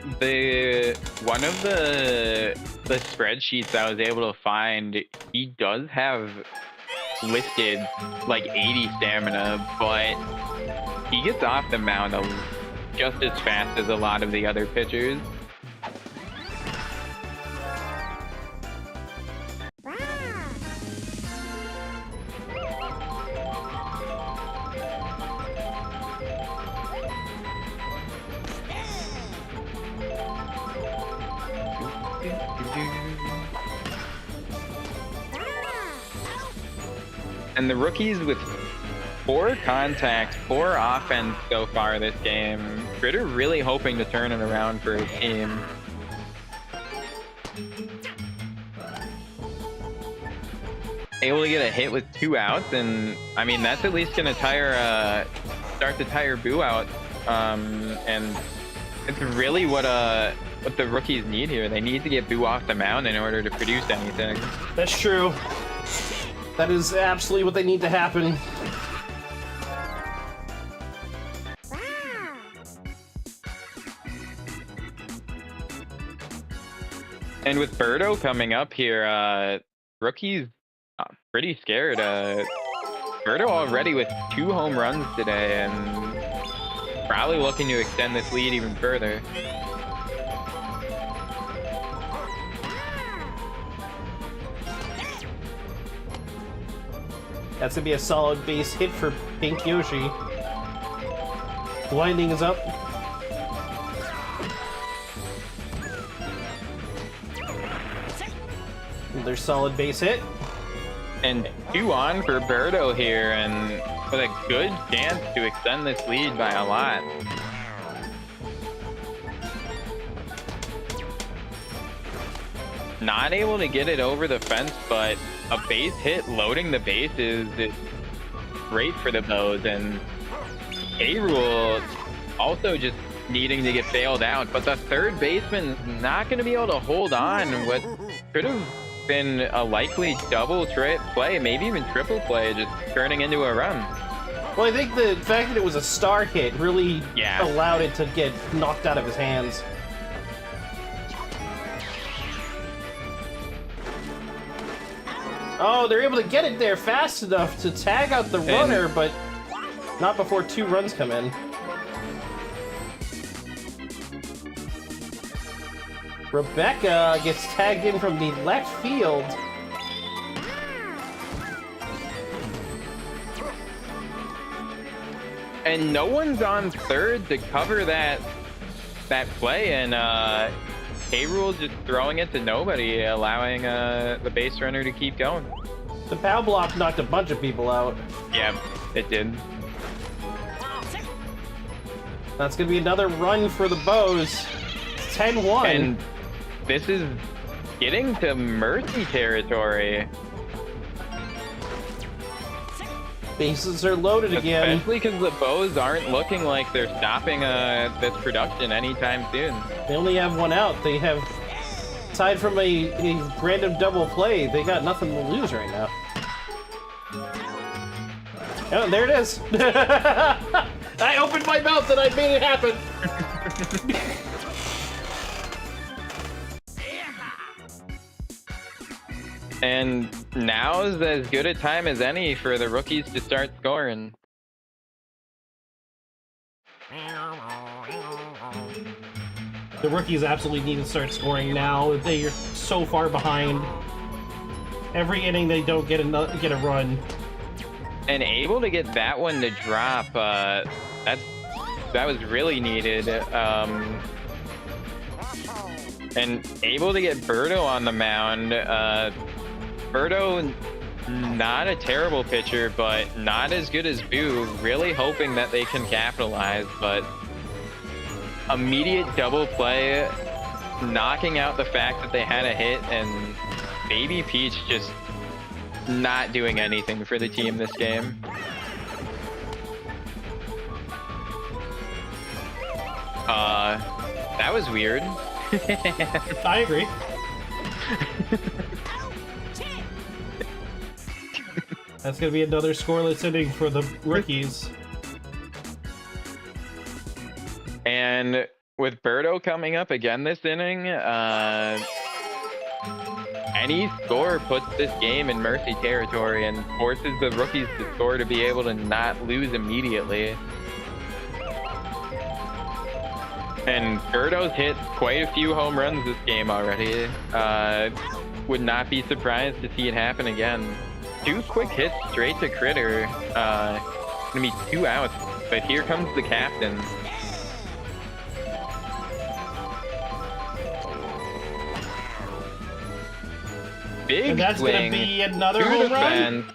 One of the spreadsheets I was able to find, he does have listed like 80 stamina, but he gets off the mound just as fast as a lot of the other pitchers. And the rookies with 4 contacts, 4 offense so far this game. Critter really hoping to turn it around for his team. Able to get a hit with 2 outs, and I mean that's at least gonna start to tire Boo out. And it's really what the rookies need here. They need to get Boo off the mound in order to produce anything. that's true. That is absolutely what they need to happen. And with Birdo coming up here, rookies pretty scared. Birdo already with 2 home runs today and probably looking to extend this lead even further. That's gonna be a solid base hit for Pink Yoshi. Lightning is up. Another solid base hit. And 2 on for Birdo here, and with a good chance to extend this lead by a lot. Not able to get it over the fence, but a base hit loading the bases is great for the Bows. And K-Rule also just needing to get bailed out, but the third baseman's not going to be able to hold on what could have been a likely double play, maybe even triple play, just turning into a run. Well, I think the fact that it was a star hit really allowed it to get knocked out of his hands. Oh, they're able to get it there fast enough to tag out the runner, but not before 2 runs come in. Rebecca gets tagged in from the left field. And no one's on third to cover that play, and K-Rule just throwing it to nobody, allowing the base runner to keep going. The power block knocked a bunch of people out. Yeah, it did. That's going to be another run for the Bows. 10-1. And this is getting to mercy territory. Bases are loaded again. Especially because the Bows aren't looking like they're stopping this production anytime soon. They only have 1 out. They have, aside from a random double play, they got nothing to lose right now. Oh, there it is. I opened my mouth and I made it happen. And now's as good a time as any for the rookies to start scoring. The rookies absolutely need to start scoring now. They are so far behind. Every inning they don't get a run. And able to get that one to drop, that was really needed. And able to get Birdo on the mound. Birdo not a terrible pitcher, but not as good as Boo. Really hoping that they can capitalize, but immediate double play, knocking out the fact that they had a hit, and Baby Peach just not doing anything for the team this game. That was weird. I agree. That's gonna be another scoreless inning for the rookies. And with Birdo coming up again this inning, any score puts this game in mercy territory and forces the rookies to score to be able to not lose immediately. And Birdo's hit quite a few home runs this game already. Would not be surprised to see it happen again. 2 quick hits straight to Critter. Gonna be 2 outs, but here comes the captain. Big And that's swing gonna be another to home the run? fence,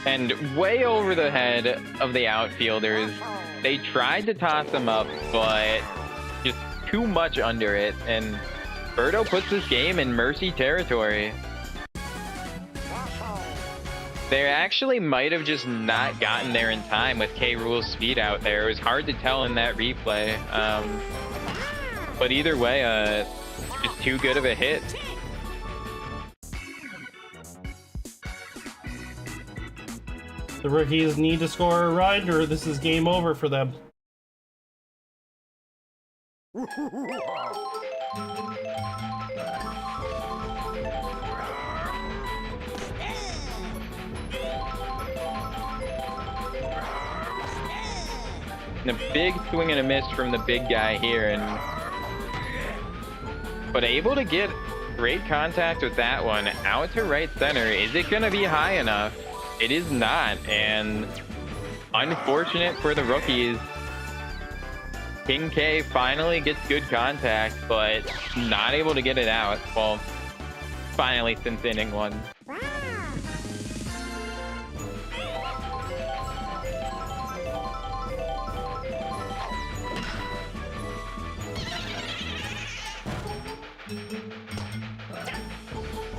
and way over the head of the outfielders. They tried to toss him up, but just too much under it, and Birdo puts this game in mercy territory. They actually might have just not gotten there in time with K. Rool's speed out there. It was hard to tell in that replay. But either way, just too good of a hit. The rookies need to score a run, or this is game over for them. And a big swing and a miss from the big guy here, but able to get great contact with that one out to right center. Is it going to be high enough? It is not, and unfortunate for the rookies. King K finally gets good contact, but not able to get it out. Well, finally since inning 1.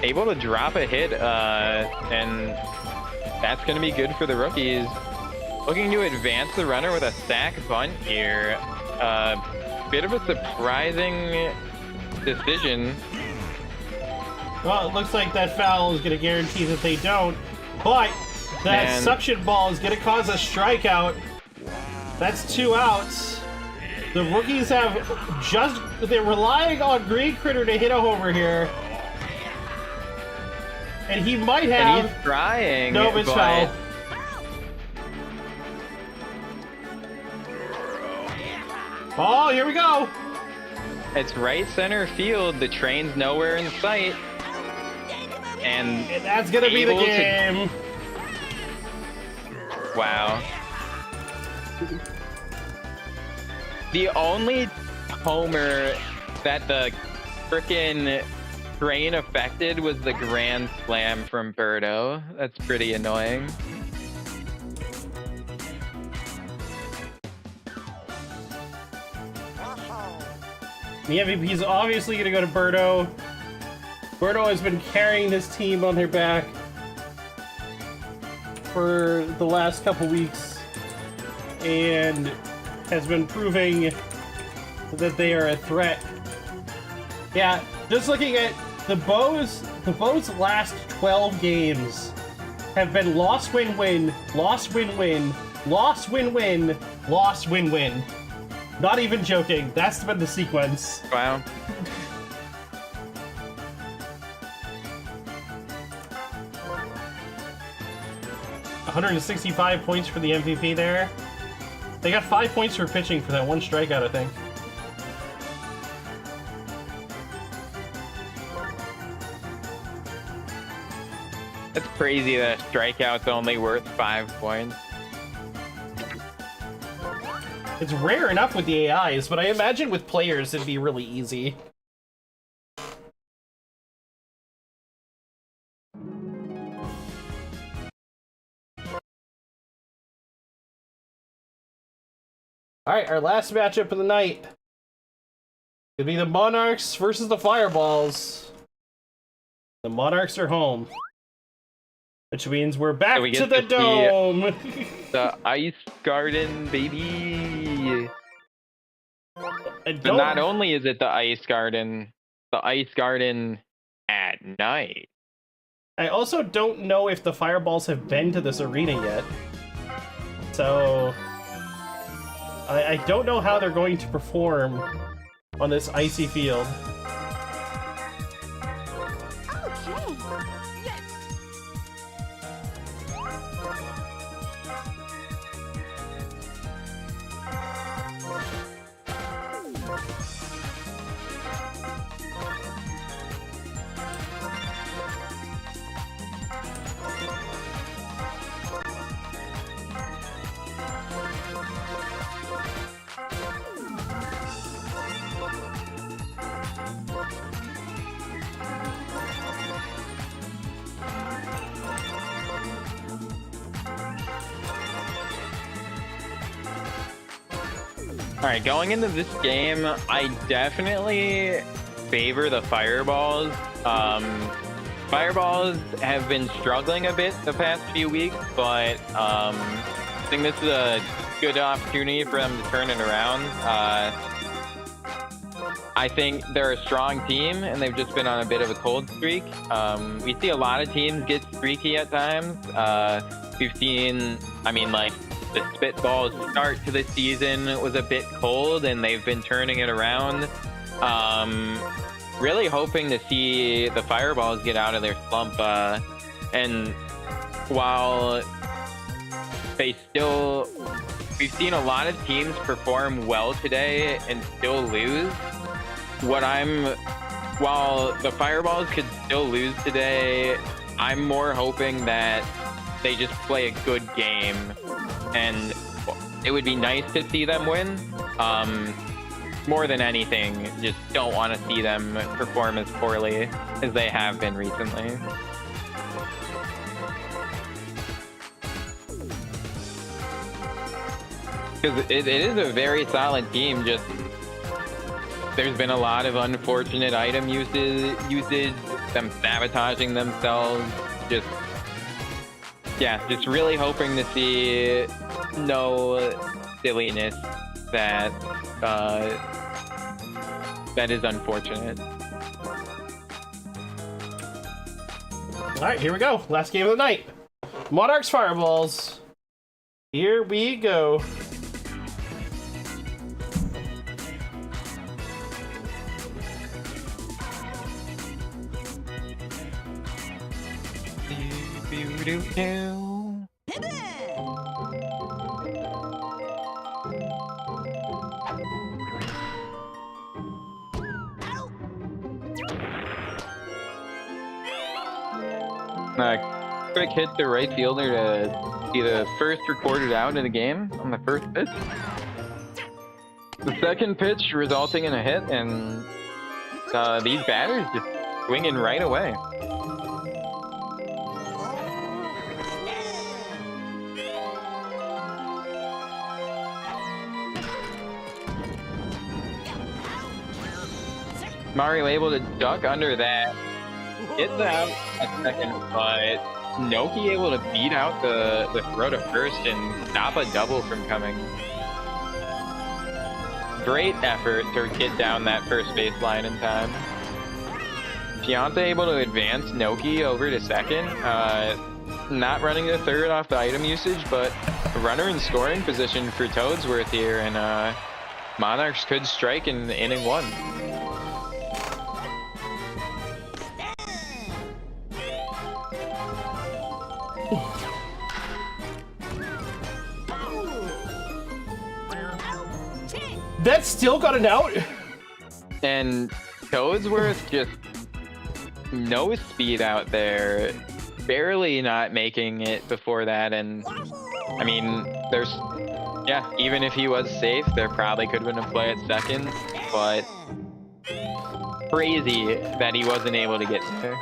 Able to drop a hit, and that's going to be good for the rookies. Looking to advance the runner with a sac bunt here. Bit of a surprising decision. Well, it looks like that foul is going to guarantee that they don't, but that suction ball is going to cause a strikeout. That's 2 outs. The rookies they're relying on Green Critter to hit a homer here. And he might have. And he's trying. No, it's foul. Oh, here we go. It's right center field. The train's nowhere in sight. And that's going to be the game. Wow. The only homer that the frickin' train affected was the grand slam from Birdo. That's pretty annoying. The MVP is obviously going to go to Birdo. Birdo has been carrying this team on their back for the last couple weeks and has been proving that they are a threat. Yeah, just looking at the Bows last 12 games have been loss, win, win, loss, win, win, loss, win, win, loss, win, win. Not even joking. That's been the sequence. Wow. $165 points for the MVP there. They got 5 points for pitching for that 1 strikeout, I think. It's crazy that a strikeout's only worth 5 points. It's rare enough with the AIs, but I imagine with players it'd be really easy. Alright, our last matchup of the night. It'll be the Monarchs versus the Fireballs. The Monarchs are home. Which means we're back So we to get the to dome! The Ice Garden, baby. I But not only is it the Ice Garden at night. I also don't know if the Fireballs have been to this arena yet. So I don't know how they're going to perform on this icy field. Okay. Yes. Alright, going into this game, I definitely favor the Fireballs. Fireballs have been struggling a bit the past few weeks, but I think this is a good opportunity for them to turn it around. I think they're a strong team, and they've just been on a bit of a cold streak. We see a lot of teams get streaky at times. We've seen, I mean, like, the Spitballs start to the season was a bit cold, and they've been turning it around. Really hoping to see the Fireballs get out of their slump. And while we've seen a lot of teams perform well today and still lose. While the Fireballs could still lose today, I'm more hoping that they just play a good game, and it would be nice to see them win. More than anything, just don't want to see them perform as poorly as they have been recently. Because it is a very solid team, just there's been a lot of unfortunate item usage, them sabotaging themselves, just really hoping to see no silliness that is unfortunate. Alright, here we go. Last game of the night. Monarchs Fireballs. Here we go. Quick hit the right fielder to be the first recorded out of the game on the first pitch. The second pitch resulting in a hit, and these batters just swinging right away. Mario able to duck under that, get out a second, but Noki able to beat out the throw to first and stop a double from coming. Great effort to get down that first base line in time. Giante able to advance Noki over to second. Not running to third off the item usage, but a runner in scoring position for Toadsworth here, and Monarchs could strike in inning one. That still got an out? And Toadsworth just no speed out there, barely not making it before that. And I mean, even if he was safe, there probably could have been a play at second, but crazy that he wasn't able to get there.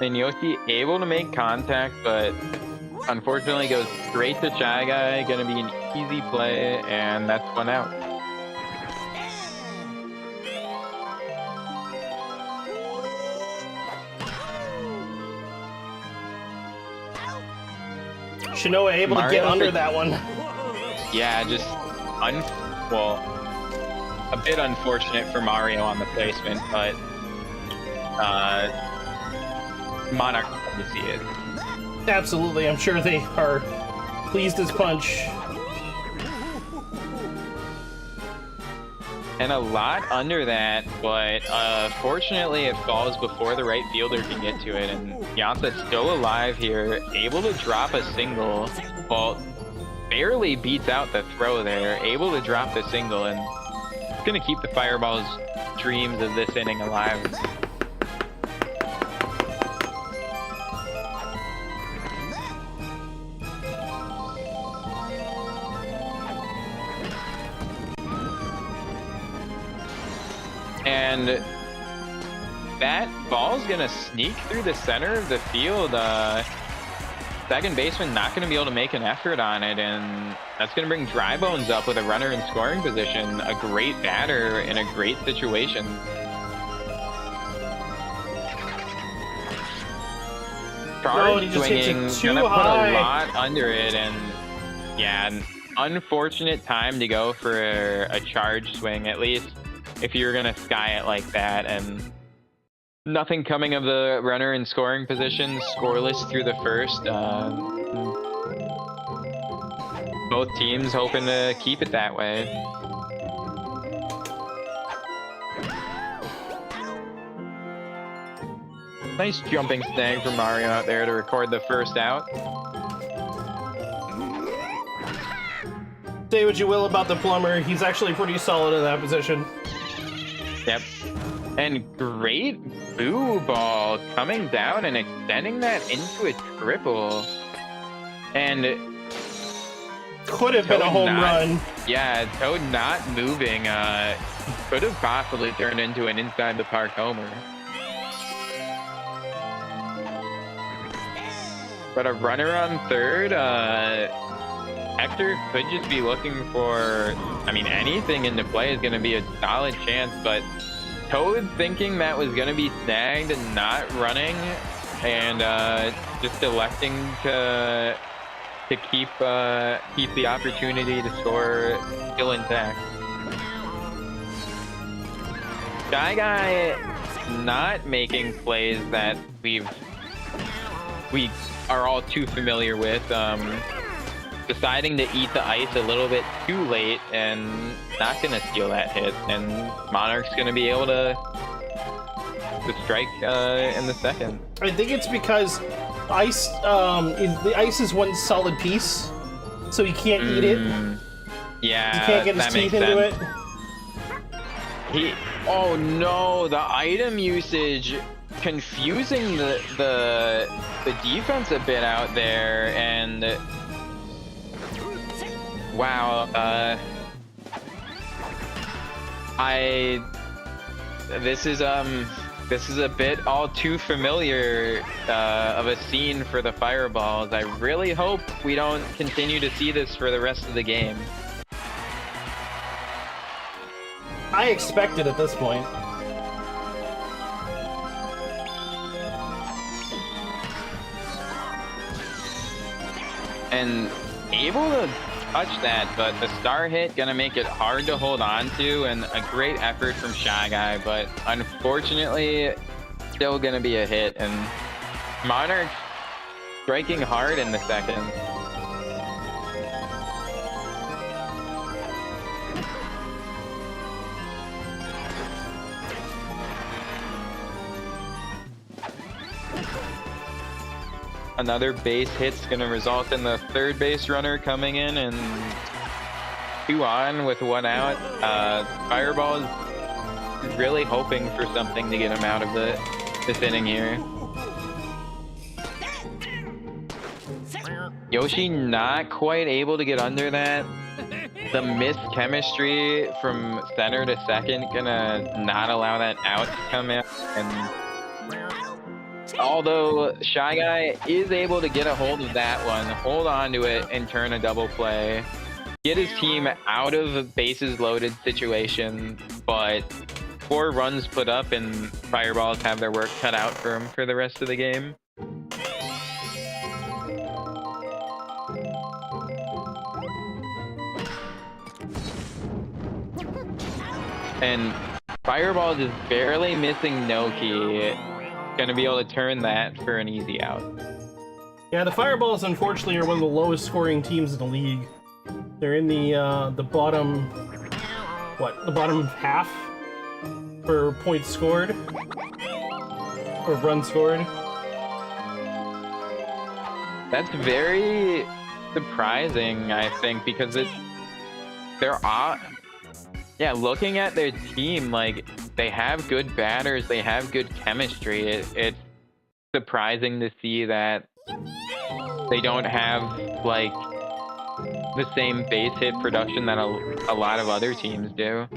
And Yoshi able to make contact, but unfortunately goes straight to Shy Guy. Gonna be an easy play, and that's one out. Shinoa able to get under that one. Yeah, just well, a bit unfortunate for Mario on the placement, but Monarch to see it. Absolutely, I'm sure they are pleased as punch. And a lot under that, but fortunately it falls before the right fielder can get to it, and Yata's still alive here, able to drop a single. Well, barely beats out the throw there, able to drop the single, and it's gonna keep the Fireball's dreams of this inning alive. And that ball's gonna sneak through the center of the field. Second baseman not gonna be able to make an effort on it, and that's gonna bring Dry Bones up with a runner in scoring position. A great batter in a great situation. Charge swinging, gonna put a lot under it, and yeah, an unfortunate time to go for a charge swing, at least if you're gonna sky it like that. And nothing coming of the runner in scoring position, scoreless through the first. Both teams hoping to keep it that way. Nice jumping snag from Mario out there to record the first out. Say what you will about the plumber, he's actually pretty solid in that position. Yep. And great boo ball coming down and extending that into a triple. And could have been a home run. Yeah, Toad not moving could have possibly turned into an inside the park homer. But a runner on third, Hector could just be looking for, I mean, anything into play is going to be a solid chance, but Toad thinking that was going to be snagged and not running, and just electing to keep the opportunity to score still intact. Shy Guy not making plays that we are all too familiar with. Deciding to eat the ice a little bit too late and not gonna steal that hit, and Monarch's gonna be able to strike in the second. I think it's because ice, the ice is one solid piece, so he can't eat it. Yeah, he can't get his teeth into it. Oh no, the item usage confusing the defense a bit out there, and wow, this is a bit all too familiar of a scene for the Fireballs. I really hope we don't continue to see this for the rest of the game. I expect it at this point. And able to touch that, but the star hit gonna make it hard to hold on to, and a great effort from Shy Guy, but unfortunately still gonna be a hit, and Monarch striking hard in the second. Another base hit's gonna result in the third base runner coming in, and 2 on with 1 out. Fireball is really hoping for something to get him out of this inning here. Yoshi not quite able to get under that. The missed chemistry from center to second gonna not allow that out to come out, and Although Shy Guy is able to get a hold of that one, hold on to it, and turn a double play. Get his team out of a bases loaded situation, but 4 runs put up and Fireballs have their work cut out for him for the rest of the game. And Fireballs is barely missing Noki. Gonna be able to turn that for an easy out. Yeah, the Fireballs unfortunately are one of the lowest scoring teams in the league. They're in the bottom, the bottom half for points scored or runs scored. That's very surprising, I think, because yeah, looking at their team, like, they have good batters, they have good chemistry. It's surprising to see that they don't have, like, the same base hit production that a lot of other teams do.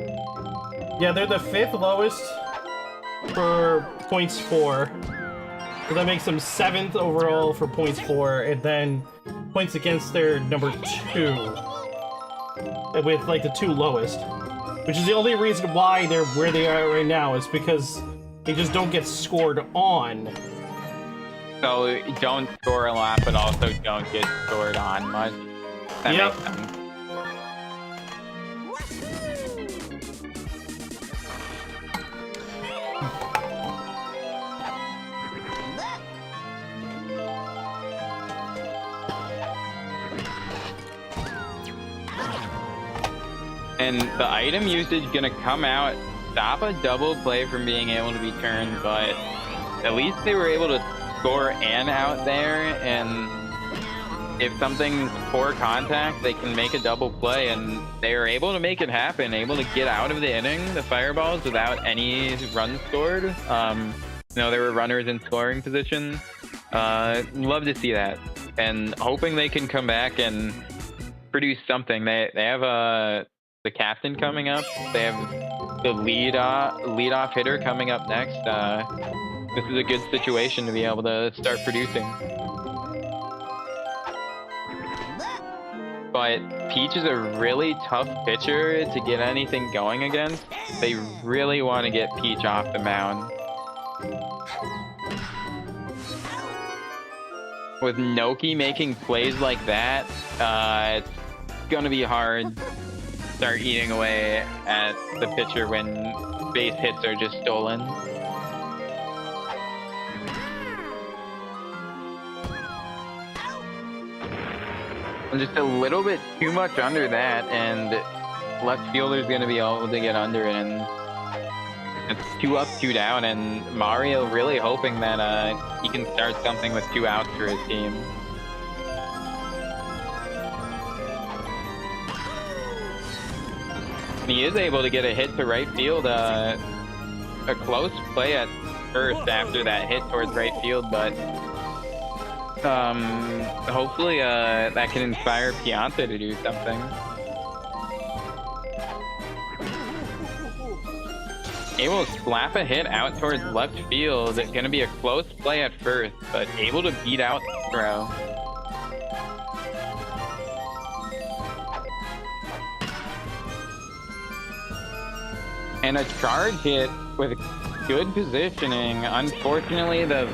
Yeah, they're the 5th lowest for points for. So that makes them 7th overall for points for, and then points against their number 2. With, like, the 2 lowest. Which is the only reason why they're where they are right now, is because they just don't get scored on. So don't score a lot, but also don't get scored on much. That Yep. makes sense. And the item usage gonna come out, stop a double play from being able to be turned, but at least they were able to score and out there, and if something's poor contact, they can make a double play, and they are able to make it happen, able to get out of the inning, the Fireballs, without any runs scored. There were runners in scoring position. Love to see that, and hoping they can come back and produce something. They have the captain coming up. They have the leadoff hitter coming up next. This is a good situation to be able to start producing. But Peach is a really tough pitcher to get anything going against. They really want to get Peach off the mound. With Noki making plays like that, it's going to be hard to start eating away at the pitcher when base hits are just stolen. And just a little bit too much under that, and left fielder's going to be able to get under it, and it's 2 up, 2 down, and Mario really hoping that he can start something with 2 outs for his team. And he is able to get a hit to right field, a close play at first after that hit towards right field, but hopefully that can inspire Pianta to do something. Able to slap a hit out towards left field. It's going to be a close play at first, but able to beat out the throw. And a charge hit with good positioning. Unfortunately, the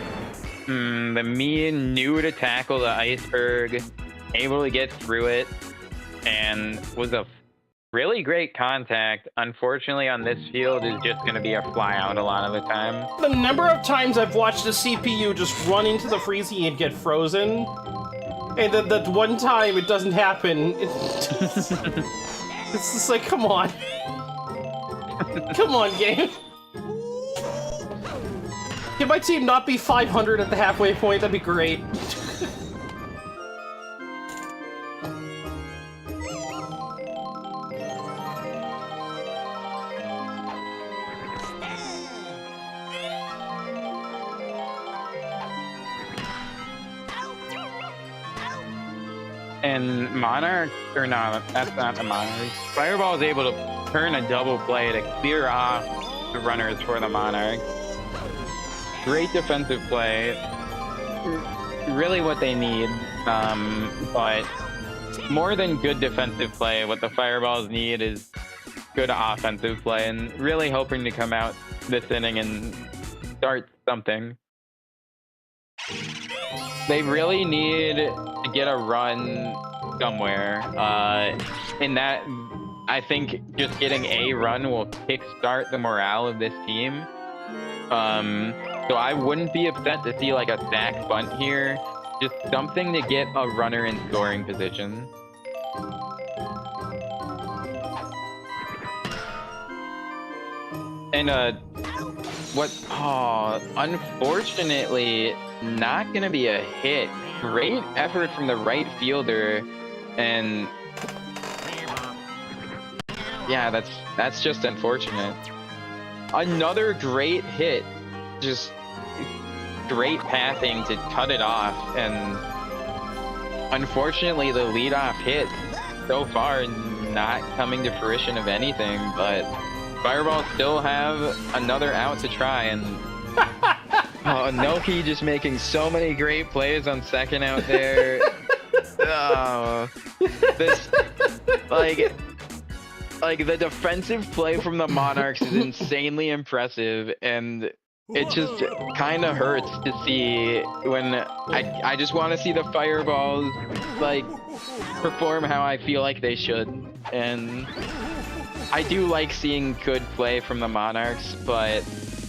Mii knew to tackle the iceberg, able to get through it, and was a really great contact. Unfortunately, on this field is just going to be a fly out a lot of the time. The number of times I've watched the CPU just run into the freezy and get frozen, and then that one time it doesn't happen. It's just like, come on. Come on, game. Can my team not be 500 at the halfway point? That'd be great. And Monarch, or no, that's not the Monarch. Fireball is able to turn a double play to clear off the runners for the Monarch. great defensive play. Really what they need. But more than good defensive play, what the Fireballs need is good offensive play, and really hoping to come out this inning and start something. They really need to get a run somewhere. And that, I think just getting a run will kickstart the morale of this team. So I wouldn't be upset to see like a sack bunt here. Just something to get a runner in scoring position. And unfortunately, not gonna be a hit. Great effort from the right fielder, and yeah, that's just unfortunate. Another great hit, just great passing to cut it off, and unfortunately the leadoff hit so far not coming to fruition of anything, but Fireballs still have another out to try, and oh, Noki just making so many great plays on second out there. Oh, this like the defensive play from the Monarchs is insanely impressive, and it just kind of hurts to see when I just want to see the Fireballs like perform how I feel like they should. And I do like seeing good play from the Monarchs, but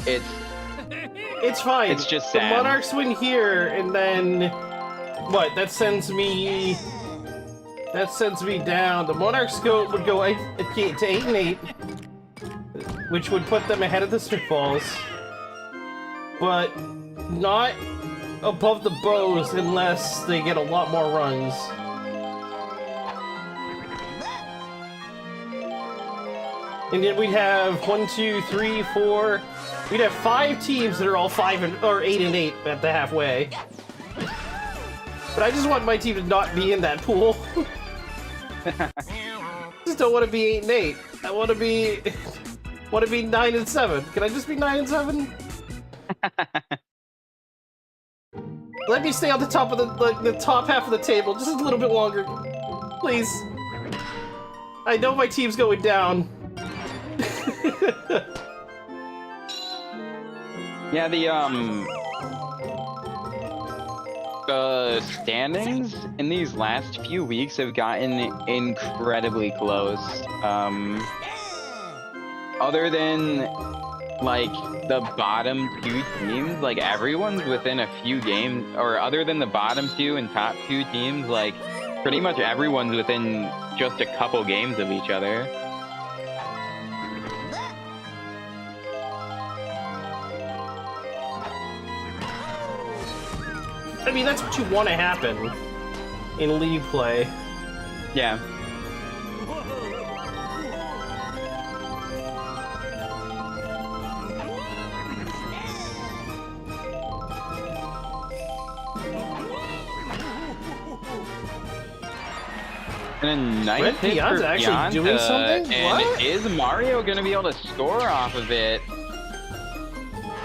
it's fine. It's just sad. The Monarchs win here, and then what? That sends me down. The Monarchs would go to 8-8, which would put them ahead of the Spitballs, but not above the Bows unless they get a lot more runs. And then we'd have 1, 2, 3, 4. We'd have 5 teams that are all 8-8 at the halfway. But I just want my team to not be in that pool. Just don't want to be 8-8. I want to be 9-7. Can I just be 9-7? Let me stay on the top of the top half of the table just a little bit longer, please. I know my team's going down. Yeah, the standings in these last few weeks have gotten incredibly close. Other than like the bottom 2 teams, like everyone's within a few games, or other than the bottom 2 and top 2 teams, like pretty much everyone's within just a couple games of each other. I mean, that's what you want to happen in league play. Yeah. And a nice Red hit Pianta for actually Pianta, doing something? and What? is Mario going to be able to score off of it?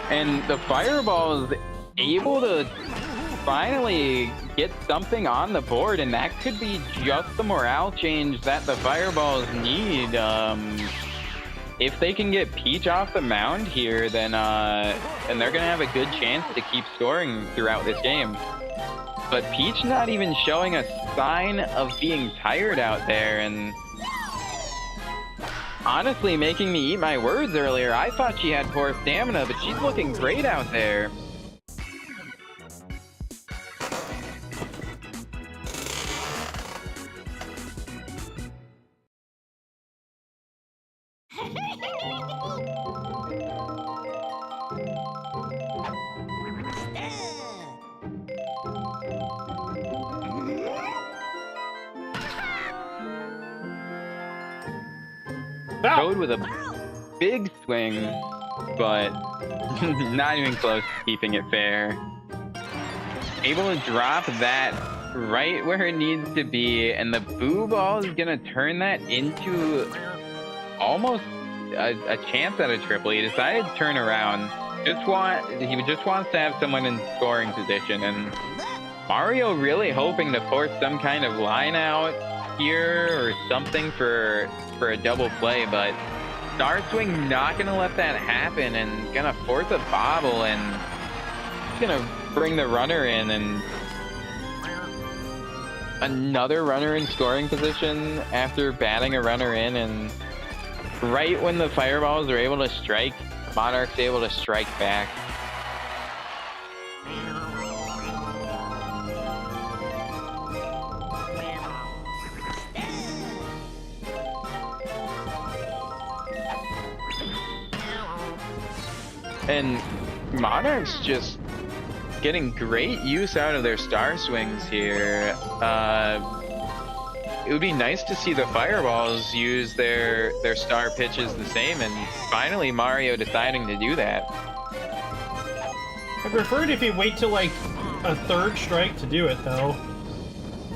And the Fireball is able to finally get something on the board, and that could be just the morale change that the Fireballs need. If they can get Peach off the mound here, then they're gonna have a good chance to keep scoring throughout this game. But Peach not even showing a sign of being tired out there, and honestly making me eat my words earlier. I thought she had poor stamina, but she's looking great out there. Code with a big swing, but not even close to keeping it fair. Able to drop that right where it needs to be, and the Boo Ball is gonna turn that into almost a chance at a triple. He decided to turn around, just wants to have someone in scoring position, and Mario really hoping to force some kind of line out here or something for a double play, but Star Swing not gonna let that happen and gonna force a bobble and gonna bring the runner in, and another runner in scoring position after batting a runner in, and right when the fireballs are able to strike, Monarch's able to strike back. And Monarch's just getting great use out of their star swings here. It would be nice to see the fireballs use their star pitches the same, and finally Mario deciding to do that. I prefer it if you wait till like a third strike to do it though.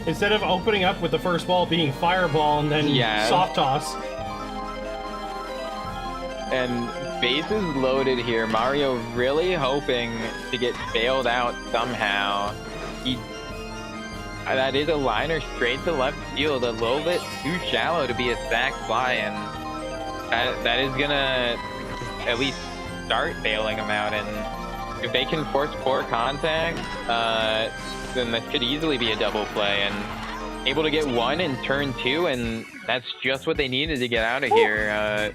Instead of opening up with the first ball being fireball and then soft toss. And bases loaded here. Mario really hoping to get bailed out somehow. That is a liner straight to left field, a little bit too shallow to be a sac fly, and that is gonna at least start bailing him out. And if they can force poor contact, then that could easily be a double play, and able to get one in turn 2, and that's just what they needed to get out of here.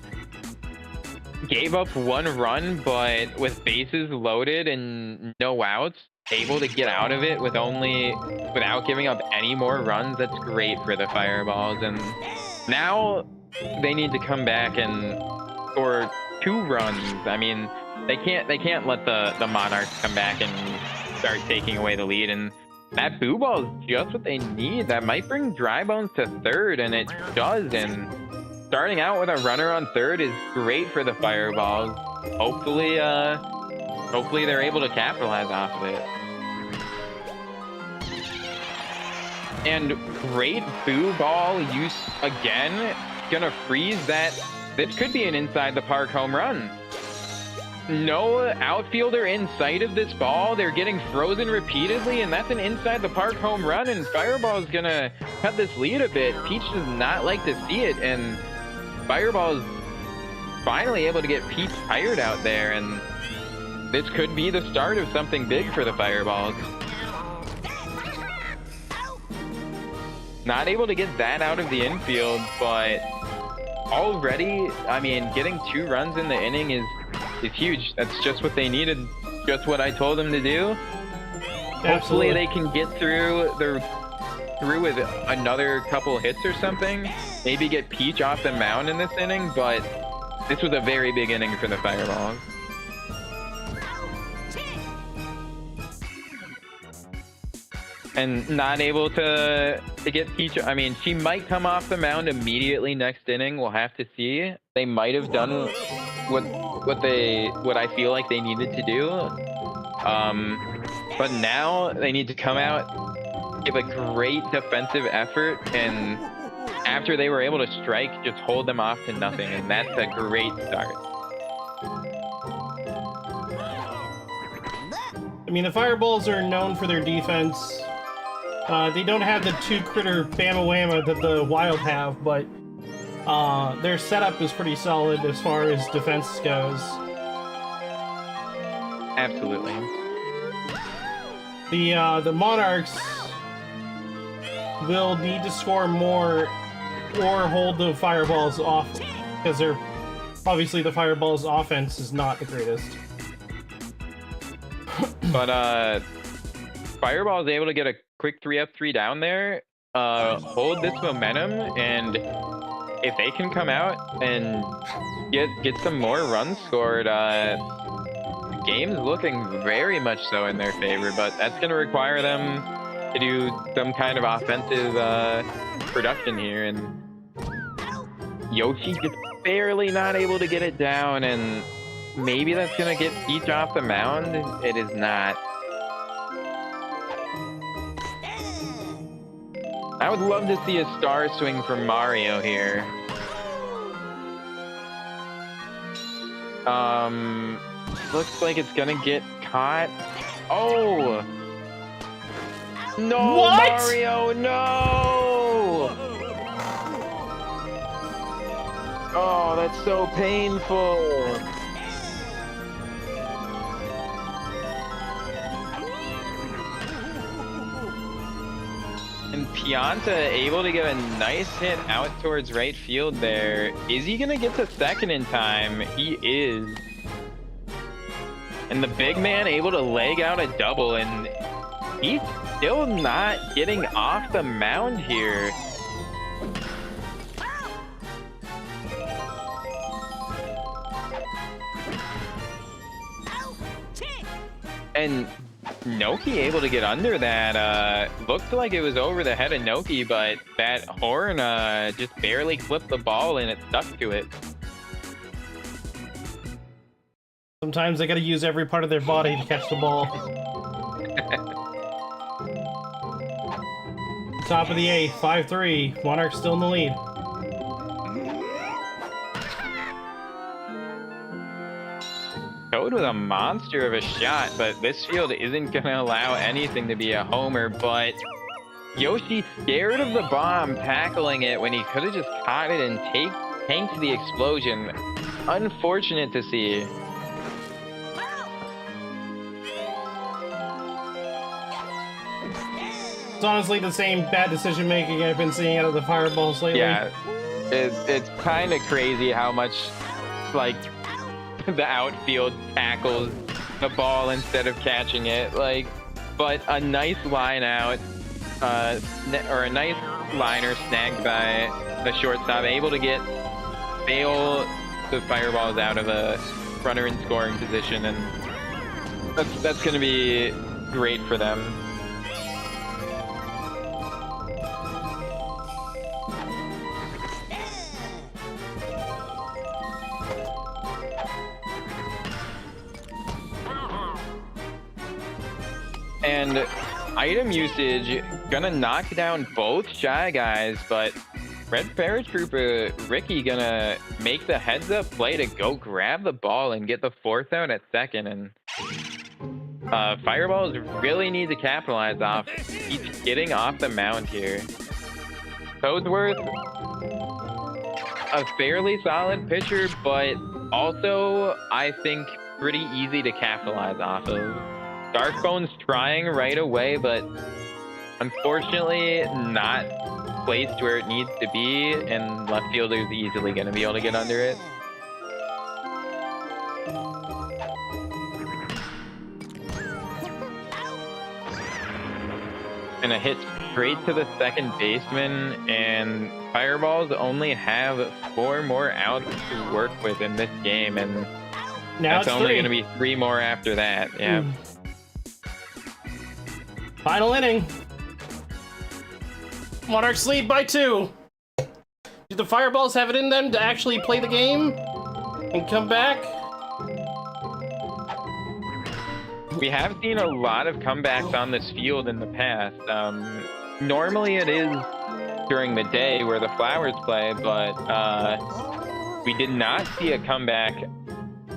Gave up one run, but with bases loaded and no outs, able to get out of it without giving up any more runs. That's great for the fireballs, and now they need to come back and score 2 runs. I mean, they can't let the Monarchs come back and start taking away the lead, and that boo ball is just what they need. That might bring Dry Bones to third, and it does, and starting out with a runner on third is great for the fireballs. Hopefully they're able to capitalize off of it. And great boo ball use again. Gonna freeze that. This could be an inside the park home run. No outfielder in sight of this ball. They're getting frozen repeatedly, and that's an inside the park home run, and Fireball's gonna cut this lead a bit. Peach does not like to see it, and Fireball's finally able to get Peach tired out there, and this could be the start of something big for the Fireballs. Not able to get that out of the infield, but already, I mean, getting 2 runs in the inning is huge. That's just what they needed, just what I told them to do. Absolutely. Hopefully they can get through with another couple hits or something. Maybe get Peach off the mound in this inning, but this was a very big inning for the Fireballs. And not able to get Peach. I mean, she might come off the mound immediately next inning. We'll have to see. They might have done what I feel like they needed to do. But now they need to come out, give a great defensive effort, and after they were able to strike, just hold them off to nothing, and that's a great start. I mean, the Fireballs are known for their defense. They don't have the 2-critter Bama Whamma that the Wild have, but their setup is pretty solid as far as defense goes. Absolutely. The Monarchs will need to score more or hold the Fireballs off, because they're obviously the Fireballs' offense is not the greatest. But Fireball is able to get a quick 3 up, 3 down there, hold this momentum, and if they can come out and get some more runs scored, the game's looking very much so in their favor, but that's going to require them to do some kind of offensive production here, and Yoshi just barely not able to get it down, and maybe that's going to get Peach off the mound. It is not. I would love to see a star swing from Mario here. Looks like it's gonna get caught. Oh! No, What? Mario, no! Oh, that's so painful. And Pianta able to get a nice hit out towards right field there. Is he gonna get to second in time? He is. And the big man able to leg out a double, and he's still not getting off the mound here. And Noki able to get under that. Looked like it was over the head of Noki, but that horn just barely clipped the ball and it stuck to it. Sometimes they gotta use every part of their body to catch the ball. Top of the 8th, 5-3. Monarch's still in the lead. Toad with a monster of a shot, but this field isn't going to allow anything to be a homer, but Yoshi scared of the bomb, tackling it when he could have just caught it and tanked the explosion. Unfortunate to see. It's honestly the same bad decision making I've been seeing out of the fireballs lately. Yeah, it's kind of crazy how much, like, the outfield tackles the ball instead of catching it. Like, but a nice line out, or a nice liner snagged by the shortstop, able to bail the fireballs out of a runner in scoring position, and that's going to be great for them. And item usage gonna knock down both Shy Guys, but Red Paratrooper Ricky gonna make the heads up play to go grab the ball and get the 4th out at second. And Fireballs really need to capitalize off. He's getting off the mound here. Toadsworth, a fairly solid pitcher, but also I think pretty easy to capitalize off of. Darkbone's trying right away, but unfortunately not placed where it needs to be, and left fielder's easily going to be able to get under it. And a hit straight to the second baseman, and Fireballs only have 4 more outs to work with in this game, and Now that's it's only 3. going to be 3 more after that. Yeah. Final inning. Monarchs lead by 2. Do the Fireballs have it in them to actually play the game and come back? We have seen a lot of comebacks on this field in the past. Normally it is during the day where the Flowers play, but we did not see a comeback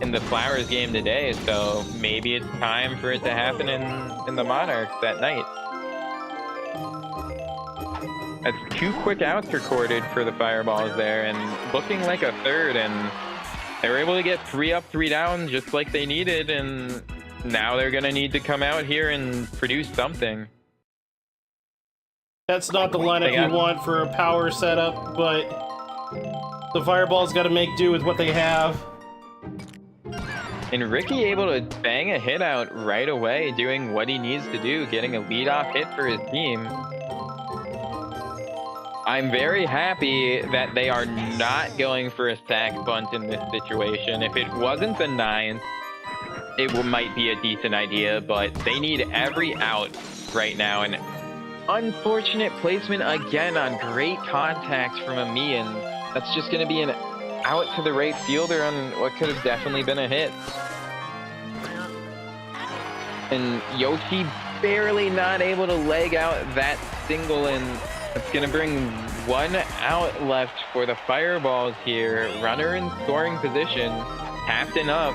in the Flowers game today, so maybe it's time for it to happen in the Monarchs that night. That's 2 quick outs recorded for the Fireballs there, and looking like a 3rd, and they were able to get 3 up, 3 down just like they needed, and now they're gonna need to come out here and produce something. That's not the lineup you want for a power setup, but the Fireballs got to make do with what they have. And Ricky able to bang a hit out right away, doing what he needs to do, getting a leadoff hit for his team. I'm very happy that they are not going for a sack bunt in this situation. If it wasn't the 9th, it might be a decent idea, but they need every out right now. And unfortunate placement again on great contact from Amian. That's just going to be an out to the right fielder on what could have definitely been a hit. And Yoshi barely not able to leg out that single, and it's going to bring 1 out left for the Fireballs here. Runner in scoring position, Captain up.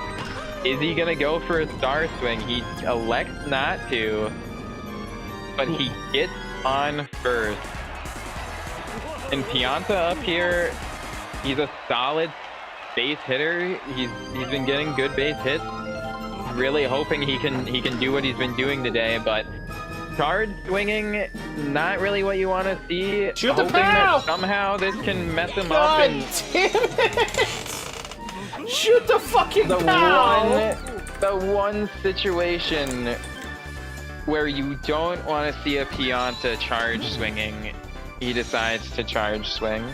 Is he gonna go for a star swing? He elects not to, but he gets on first. And Pianta up here, he's a solid base hitter. He's been getting good base hits. Really hoping he can do what he's been doing today, but charge swinging, not really what you want to see. Shoot the Hoping pow! that somehow this can mess him God up and damn it! Shoot the fucking pow! the one situation where you don't want to see a Pianta charge swinging, he decides to charge swing.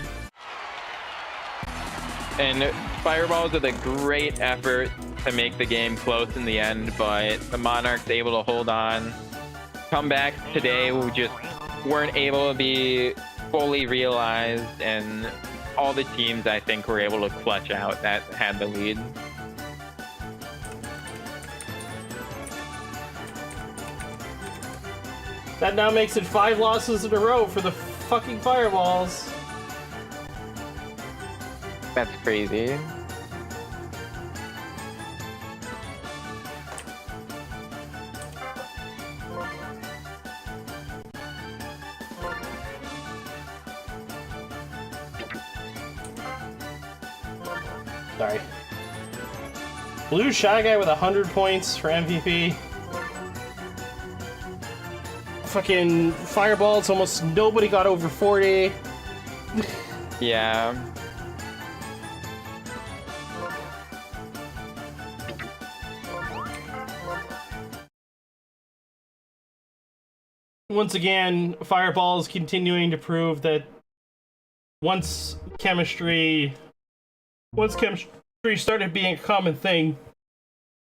And Fireballs with a great effort to make the game close in the end, but the Monarchs able to hold on. Comebacks today just weren't able to be fully realized, and all the teams I think were able to clutch out that had the lead. That now makes it 5 losses in a row for the fucking Fireballs. That's crazy. Sorry. Blue Shy Guy with 100 points for MVP. Fucking Fireballs, almost nobody got over 40. Yeah. Once again, Fireballs continuing to prove that once chemistry started being a common thing,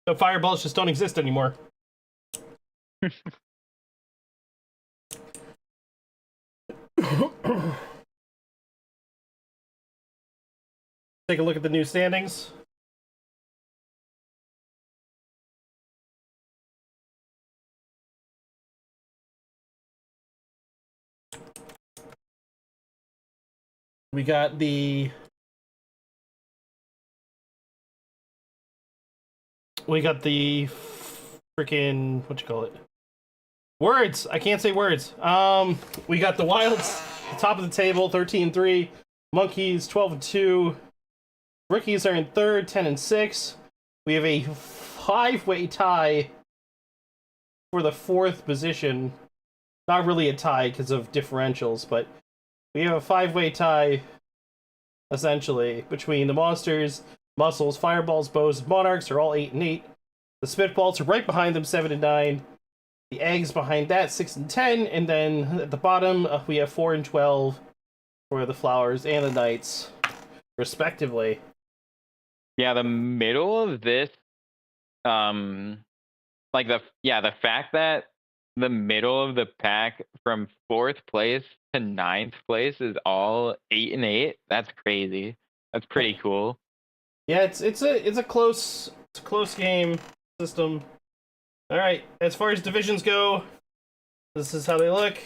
the Fireballs just don't exist anymore. Take a look at the new standings. We got the freaking, what you call it? Words. I can't say words. We got the Wilds, top of the table, 13-3. Monkeys, 12-2. Rookies are in third, 10-6. We have a 5-way tie for the 4th position. Not really a tie because of differentials, but we have a 5-way tie, essentially, between the Monsters, Muscles, Fireballs, Bows, and Monarchs are all 8-8. The Spitballs are right behind them, 7-9. The Eggs behind that, 6-10. And then at the bottom, we have 4-12 for the Flowers and the Knights, respectively. Yeah, the middle of this, the fact that the middle of the pack from 4th place to 9th place is all 8-8. That's crazy. That's pretty cool. Yeah, it's a close game system. All right, as far as divisions go, this is how they look.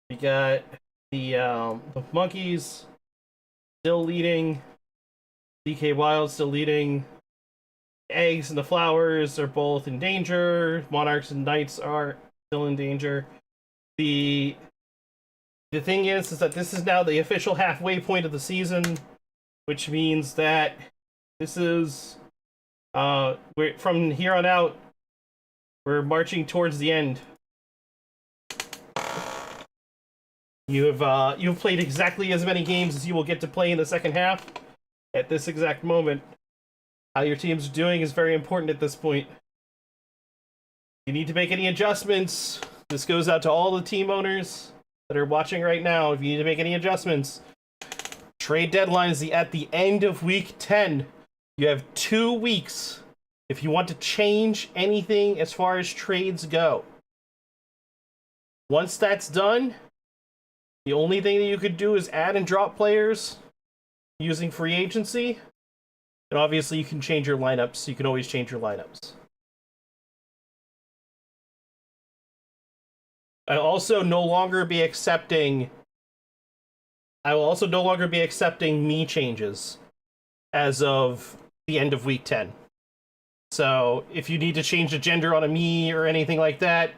We got the Monkeys still leading, DK Wild still leading. Eggs and the Flowers are both in danger. Monarchs and Knights are still in danger. The thing is that this is now the official halfway point of the season, which means that this is from here on out, we're marching towards the end. You've played exactly as many games as you will get to play in the second half at this exact moment. How your teams are doing is very important at this point. You need to make any adjustments. This goes out to all the team owners that are watching right now. If you need to make any adjustments, trade deadline is at the end of week 10. You have 2 weeks if you want to change anything as far as trades go. Once that's done, the only thing that you could do is add and drop players using free agency. And obviously you can change your lineups. You can always change your lineups. I will also no longer be accepting me changes as of the end of week 10. So if you need to change the gender on a me or anything like that,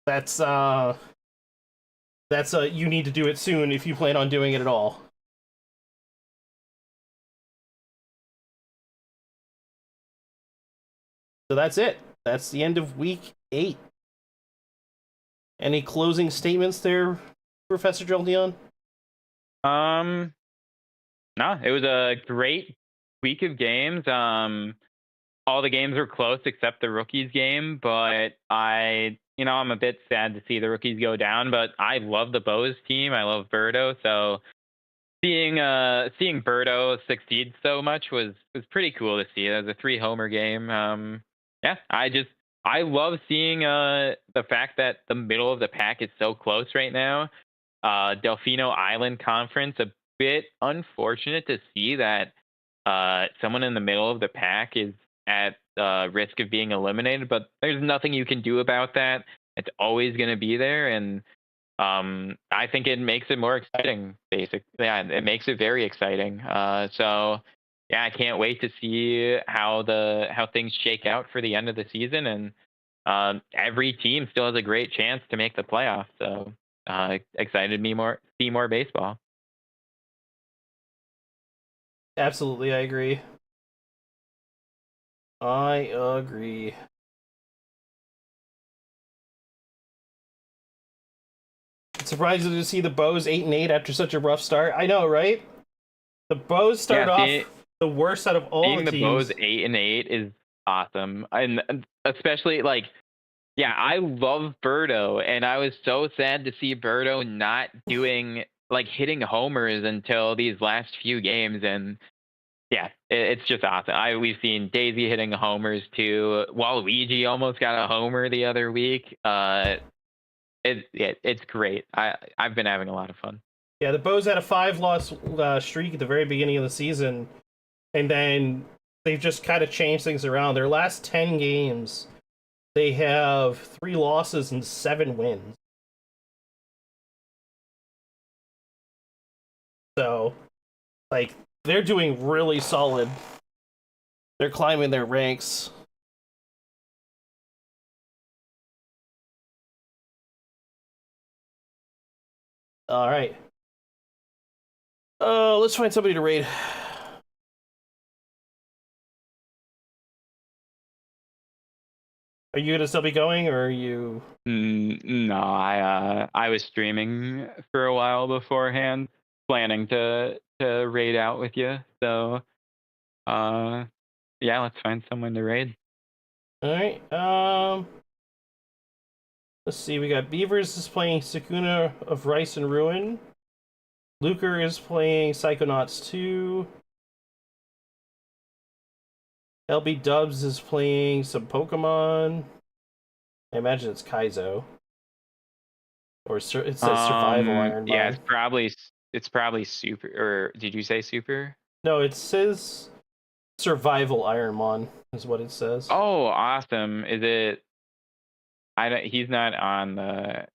that's you need to do it soon if you plan on doing it at all. So that's it. That's the end of week 8. Any closing statements there, Professor Jolteon? No, it was a great week of games. All the games were close except the rookies game, but I'm a bit sad to see the rookies go down, but I love the Bows team. I love Birdo, so seeing Birdo succeed so much was pretty cool to see. It was a 3-homer game. Yeah, I love seeing the fact that the middle of the pack is so close right now. Delfino Island Conference, a bit unfortunate to see that someone in the middle of the pack is at risk of being eliminated, but there's nothing you can do about that. It's always going to be there, and I think it makes it more exciting. Basically, yeah, it makes it very exciting. So yeah, I can't wait to see how things shake out for the end of the season, and every team still has a great chance to make the playoffs. So excited to see more baseball. Absolutely, I agree. I agree. It's surprising to see the Bows 8-8 after such a rough start. I know, right? The Bows start off the worst out of all the teams. Seeing the Bows 8-8 is awesome, and especially I love Birdo, and I was so sad to see Birdo not doing hitting homers until these last few games, and yeah, it's just awesome. We've seen Daisy hitting homers too. Waluigi almost got a homer the other week. It's great. I've been having a lot of fun. Yeah, the Bows had a 5-loss streak at the very beginning of the season, and then they've just kind of changed things around. Their last 10 games, they have 3 losses and 7 wins. So, they're doing really solid. They're climbing their ranks. All right. Let's find somebody to raid. Are you gonna still be going, or are you? No, I was streaming for a while beforehand, planning to raid out with you. So, yeah, let's find someone to raid. All right. Let's see. We got Beavers is playing Sakuna of Rice and Ruin. Luker is playing Psychonauts 2. LB Dubs is playing some Pokemon. I imagine it's Kaizo. Or it says Survival Iron Man. Yeah, it's probably Super. Or did you say Super? No, it says Survival Ironmon is what it says. Oh, awesome! Is it? He's not on the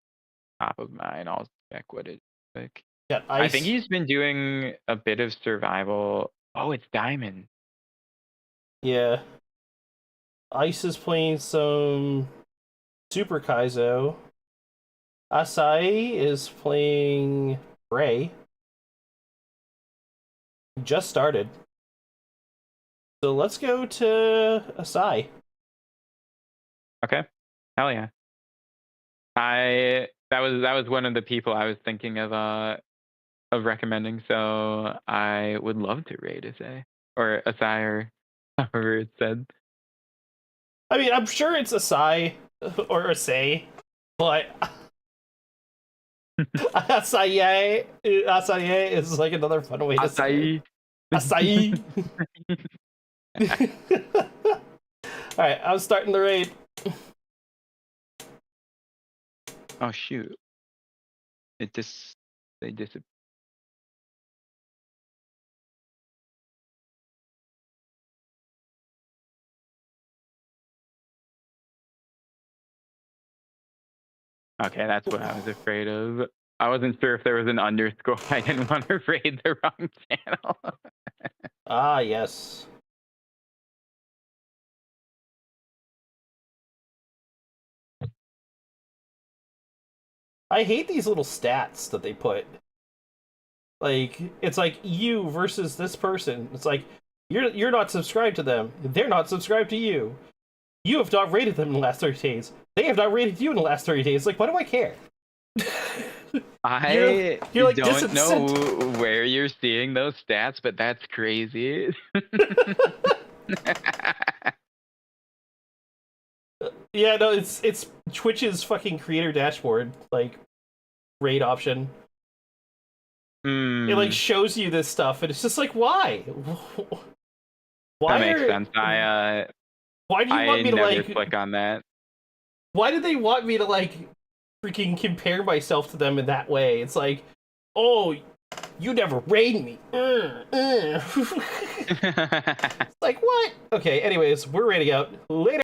top of mine. I'll check what it's like. I think he's been doing a bit of survival. Oh, it's Diamond. Yeah. Ice is playing some Super Kaizo. Acai is playing Ray. Just started. So let's go to Acai. Okay. Hell yeah. That was one of the people I was thinking of recommending, so I would love to raid Acai or however it's said. I mean, I'm sure it's Acai or Acai, but Acai is another fun way to say it. Acai. Alright, I'm starting the raid. Oh shoot. They disappeared. Okay, that's what I was afraid of. I wasn't sure if there was an underscore. I didn't want to raid the wrong channel. Ah, yes. I hate these little stats that they put. Like, it's like you versus this person. It's like, you're not subscribed to them. They're not subscribed to you. You have not rated them in the last 30 days. They have not rated you in the last 30 days. Like, why do I care? You're like, don't know where you're seeing those stats, but that's crazy. Yeah, no, it's Twitch's fucking creator dashboard, like, rate option. It, like, shows you this stuff, and it's just like, why? Why that makes sense. Why do you want me to, never like... click on that. Why do they want me to, like, freaking compare myself to them in that way? It's like, oh, you never rated me. It's like, what? Okay, anyways, we're rating out. Later.